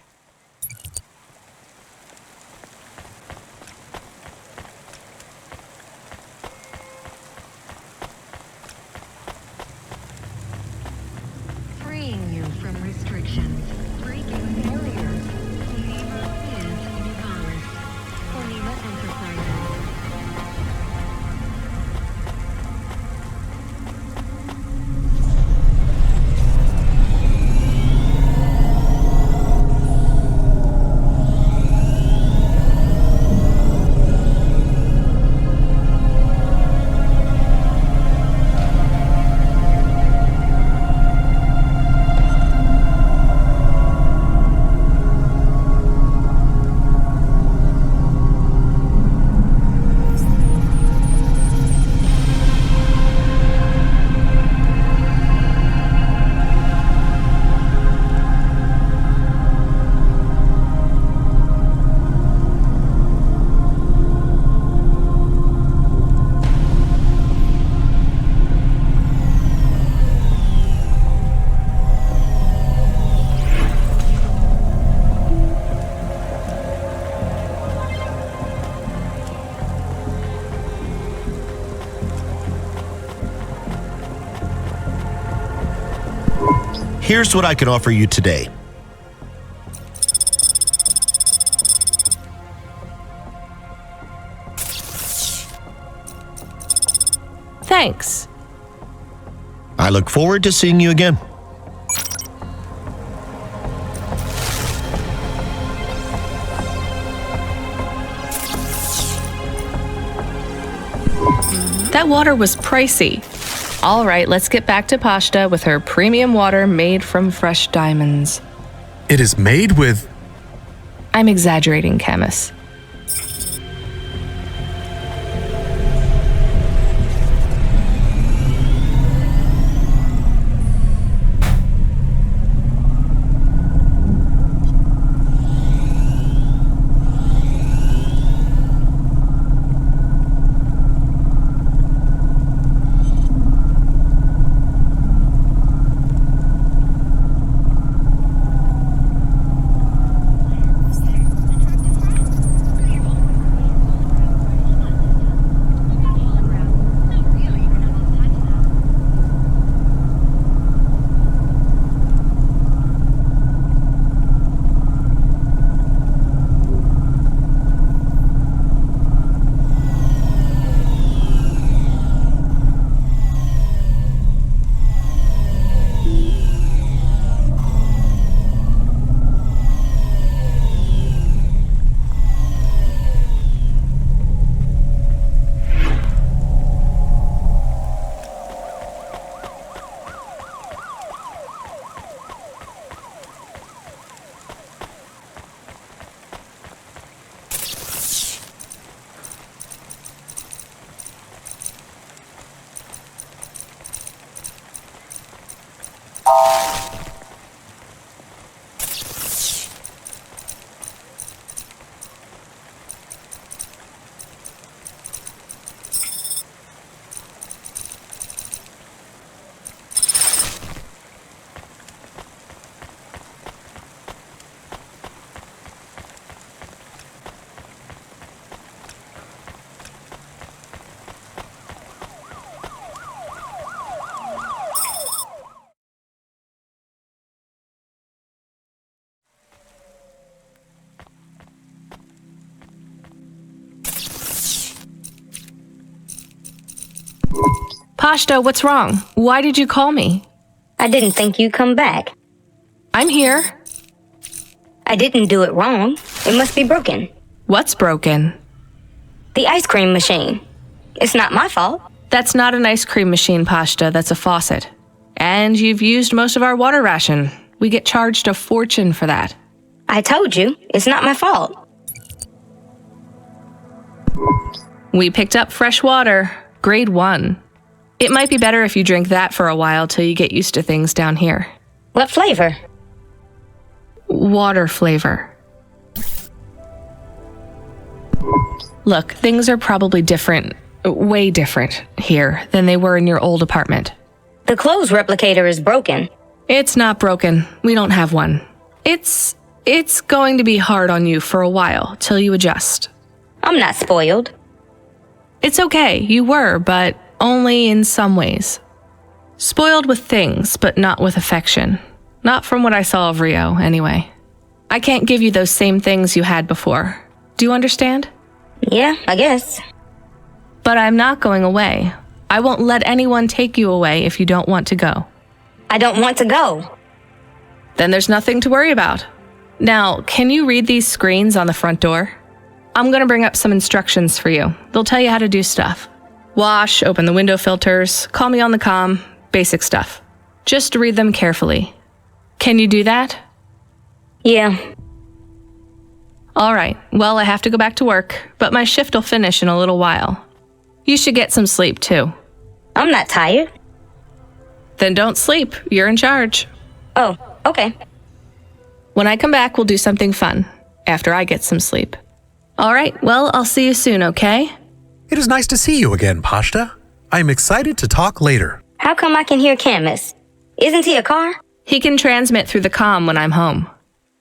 Freeing you from restrictions. Breaking barriers. Onima is Nivalis. Onima Enterprises. Here's what I can offer you today. Thanks. I look forward to seeing you again. That water was pricey. All right, let's get back to Pashta with her premium water made from fresh diamonds. It is made with... I'm exaggerating, Camus. Pashta, what's wrong? Why did you call me? I didn't think you'd come back. I'm here. I didn't do it wrong. It must be broken. What's broken? The ice cream machine. It's not my fault. That's not an ice cream machine, Pashta. That's a faucet. And you've used most of our water ration. We get charged a fortune for that. I told you, it's not my fault. We picked up fresh water, grade 1. It might be better if you drink that for a while till you get used to things down here. What flavor? Water flavor. Look, things are probably different, way different here than they were in your old apartment. The clothes replicator is broken. It's not broken. We don't have one. It's going to be hard on you for a while till you adjust. I'm not spoiled. It's okay, you were, but only in some ways. Spoiled with things, but not with affection. Not from what I saw of Rio, anyway. I can't give you those same things you had before. Do you understand? Yeah, I guess. But I'm not going away. I won't let anyone take you away if you don't want to go. I don't want to go. Then there's nothing to worry about. Now, can you read these screens on the front door? I'm gonna bring up some instructions for you. They'll tell you how to do stuff. Wash, open the window filters, call me on the comm, basic stuff. Just read them carefully. Can you do that? Yeah. All right, well, I have to go back to work, but my shift will finish in a little while. You should get some sleep, too. I'm not tired. Then don't sleep. You're in charge. Oh, okay. When I come back, we'll do something fun, after I get some sleep. All right, well, I'll see you soon, okay? It is nice to see you again, Pashta. I am excited to talk later. How come I can hear Camus? Isn't he a car? He can transmit through the comm when I'm home.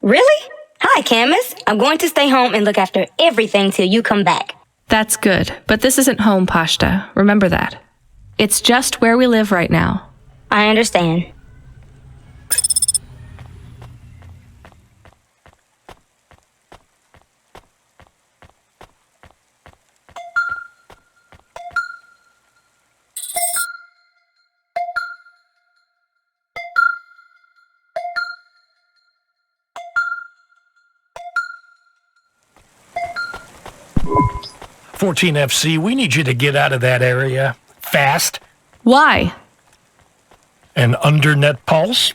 Really? Hi, Camus. I'm going to stay home and look after everything till you come back. That's good, but this isn't home, Pashta. Remember that. It's just where we live right now. I understand. 14FC, we need you to get out of that area. Fast. Why? An undernet pulse?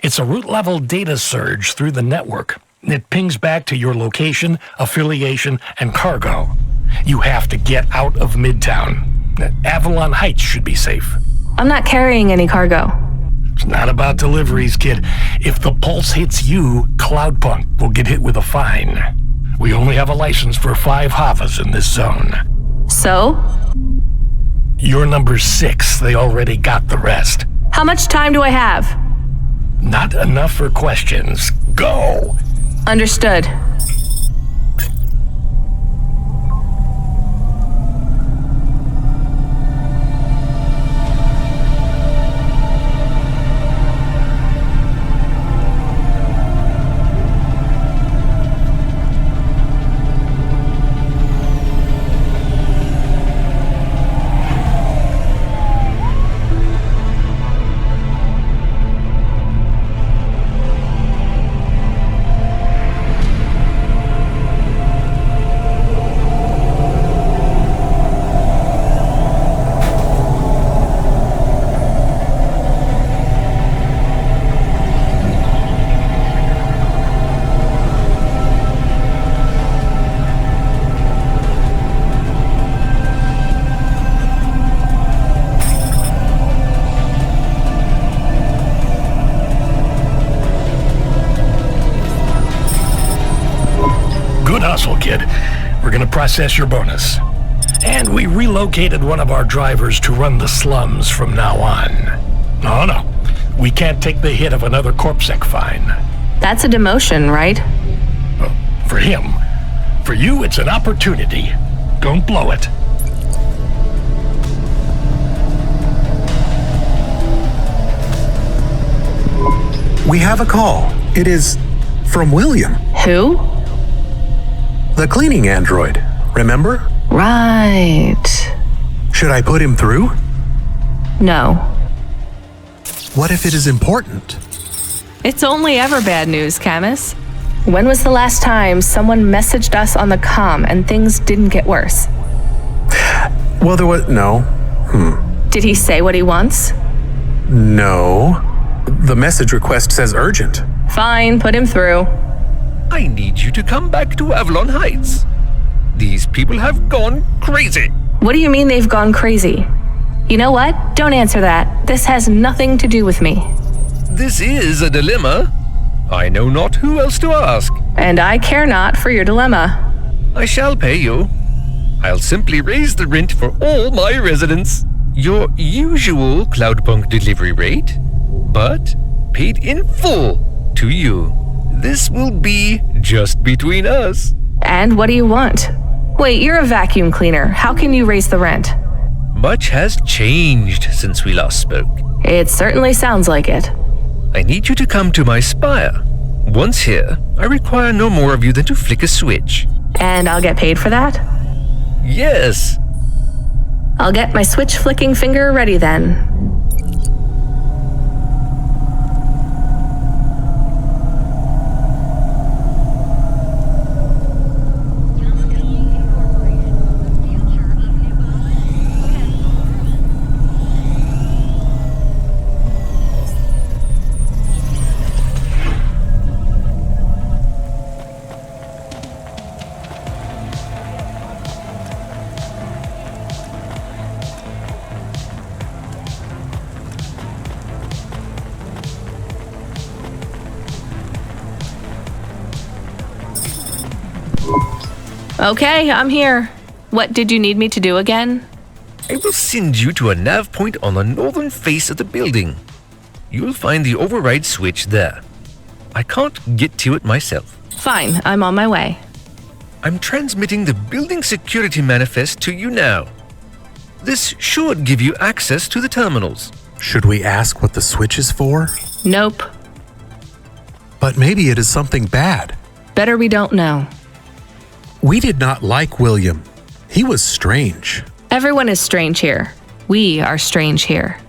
It's a root-level data surge through the network. It pings back to your location, affiliation, and cargo. You have to get out of Midtown. Avalon Heights should be safe. I'm not carrying any cargo. It's not about deliveries, kid. If the pulse hits you, Cloudpunk will get hit with a fine. We only have a license for 5 Havas in this zone. So? You're number 6. They already got the rest. How much time do I have? Not enough for questions. Go! Understood. Hustle, kid. We're gonna process your bonus. And we relocated one of our drivers to run the slums from now on. Oh no, we can't take the hit of another corpsec fine. That's a demotion, right? Well, for him. For you, it's an opportunity. Don't blow it. We have a call. It is from William. Who? The cleaning android, remember? Right. Should I put him through? No. What if it is important? It's only ever bad news, Camus. When was the last time someone messaged us on the comm and things didn't get worse? Well, there was no. Did he say what he wants? No. The message request says urgent. Fine, put him through. I need you to come back to Avalon Heights. These people have gone crazy. What do you mean they've gone crazy? You know what? Don't answer that. This has nothing to do with me. This is a dilemma. I know not who else to ask. And I care not for your dilemma. I shall pay you. I'll simply raise the rent for all my residents. Your usual Cloudpunk delivery rate, but paid in full to you. This will be just between us. And what do you want? Wait, you're a vacuum cleaner. How can you raise the rent? Much has changed since we last spoke. It certainly sounds like it. I need you to come to my spire. Once here, I require no more of you than to flick a switch. And I'll get paid for that? Yes. I'll get my switch flicking finger ready then. Okay, I'm here. What did you need me to do again? I will send you to a nav point on the northern face of the building. You'll find the override switch there. I can't get to it myself. Fine, I'm on my way. I'm transmitting the building security manifest to you now. This should give you access to the terminals. Should we ask what the switch is for? Nope. But maybe it is something bad. Better we don't know. We did not like William. He was strange. Everyone is strange here. We are strange here.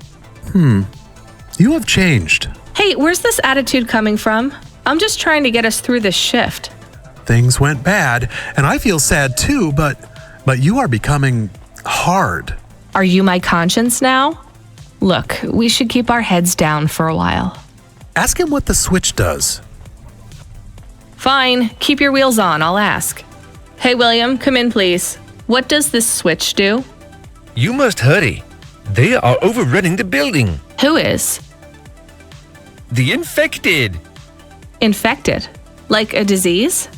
You have changed. Hey, where's this attitude coming from? I'm just trying to get us through this shift. Things went bad, and I feel sad too, but but you are becoming hard. Are you my conscience now? Look, we should keep our heads down for a while. Ask him what the switch does. Fine, keep your wheels on, I'll ask. Hey William, come in please. What does this switch do? You must hurry. They are overrunning the building. Who is? The infected. Infected? Like a disease?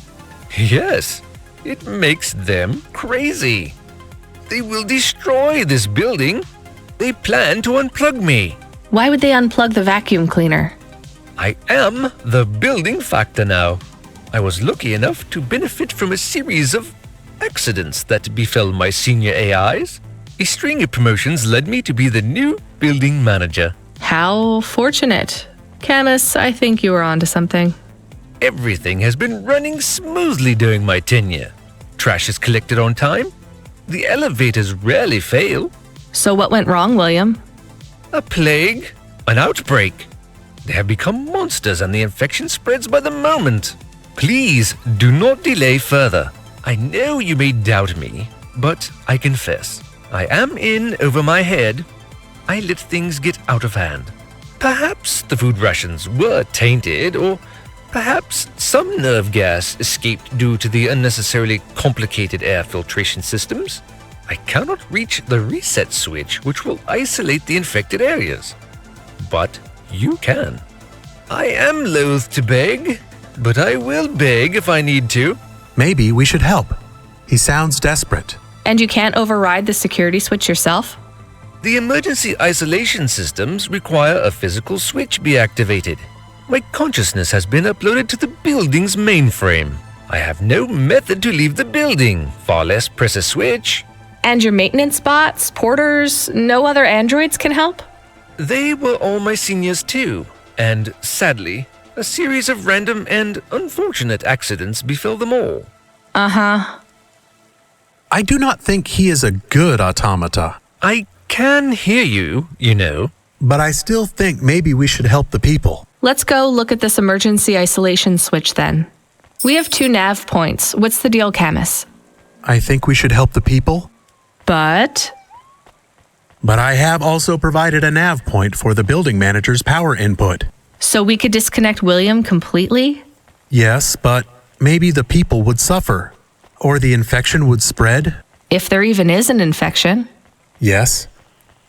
Yes, it makes them crazy. They will destroy this building. They plan to unplug me. Why would they unplug the vacuum cleaner? I am the building factor now. I was lucky enough to benefit from a series of accidents that befell my senior AIs. A string of promotions led me to be the new building manager. How fortunate. Camus, I think you were onto something. Everything has been running smoothly during my tenure. Trash is collected on time. The elevators rarely fail. So what went wrong, William? A plague, an outbreak. They have become monsters and the infection spreads by the moment. Please do not delay further. I know you may doubt me, but I confess, I am in over my head. I let things get out of hand. Perhaps the food rations were tainted, or perhaps some nerve gas escaped due to the unnecessarily complicated air filtration systems. I cannot reach the reset switch which will isolate the infected areas. But you can. I am loath to beg, but I will beg if I need to. Maybe we should help. He sounds desperate. And you can't override the security switch yourself? The emergency isolation systems require a physical switch be activated. My consciousness has been uploaded to the building's mainframe. I have no method to leave the building, far less press a switch. And your maintenance bots, porters, no other androids can help? They were all my seniors too, and sadly, a series of random and unfortunate accidents befell them all. Uh-huh. I do not think he is a good automata. I can hear you, you know. But I still think maybe we should help the people. Let's go look at this emergency isolation switch then. We have 2 nav points. What's the deal, Camus? I think we should help the people. But I have also provided a nav point for the building manager's power input. So we could disconnect William completely? Yes, but maybe the people would suffer. Or the infection would spread. If there even is an infection. Yes.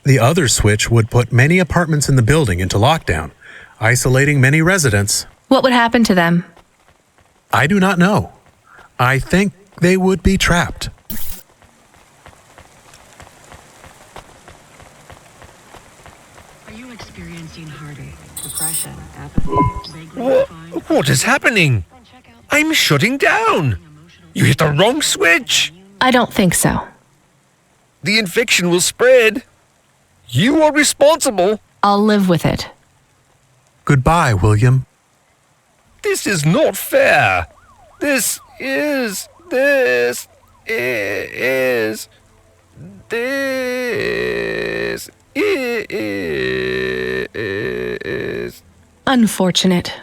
The other switch would put many apartments in the building into lockdown, isolating many residents. What would happen to them? I do not know. I think they would be trapped. Are you experiencing heartache, depression, apathy, What is happening? I'm shutting down. You hit the wrong switch. I don't think so. The infection will spread. You are responsible. I'll live with it. Goodbye, William. This is not fair. This is unfortunate.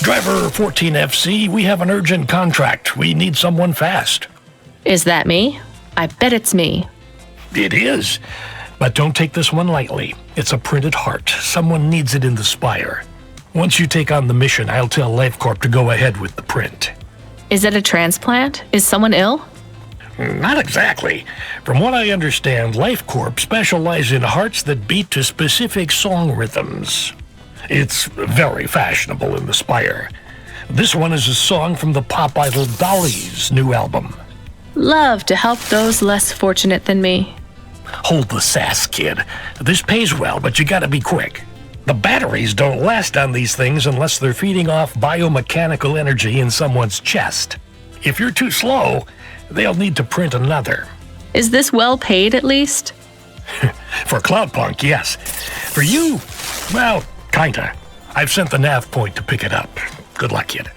Driver 14FC, we have an urgent contract. We need someone fast. Is that me? I bet it's me. It is. But don't take this one lightly. It's a printed heart. Someone needs it in the spire. Once you take on the mission, I'll tell LifeCorp to go ahead with the print. Is it a transplant? Is someone ill? Not exactly. From what I understand, LifeCorp specialize in hearts that beat to specific song rhythms. It's very fashionable in the Spire. This one is a song from the pop idol Dolly's new album. Love to help those less fortunate than me. Hold the sass, kid. This pays well, but you gotta be quick. The batteries don't last on these things unless they're feeding off biomechanical energy in someone's chest. If you're too slow, they'll need to print another. Is this well paid at least? For Cloudpunk, yes. For you, well, kinda. I've sent the nav point to pick it up. Good luck, kid.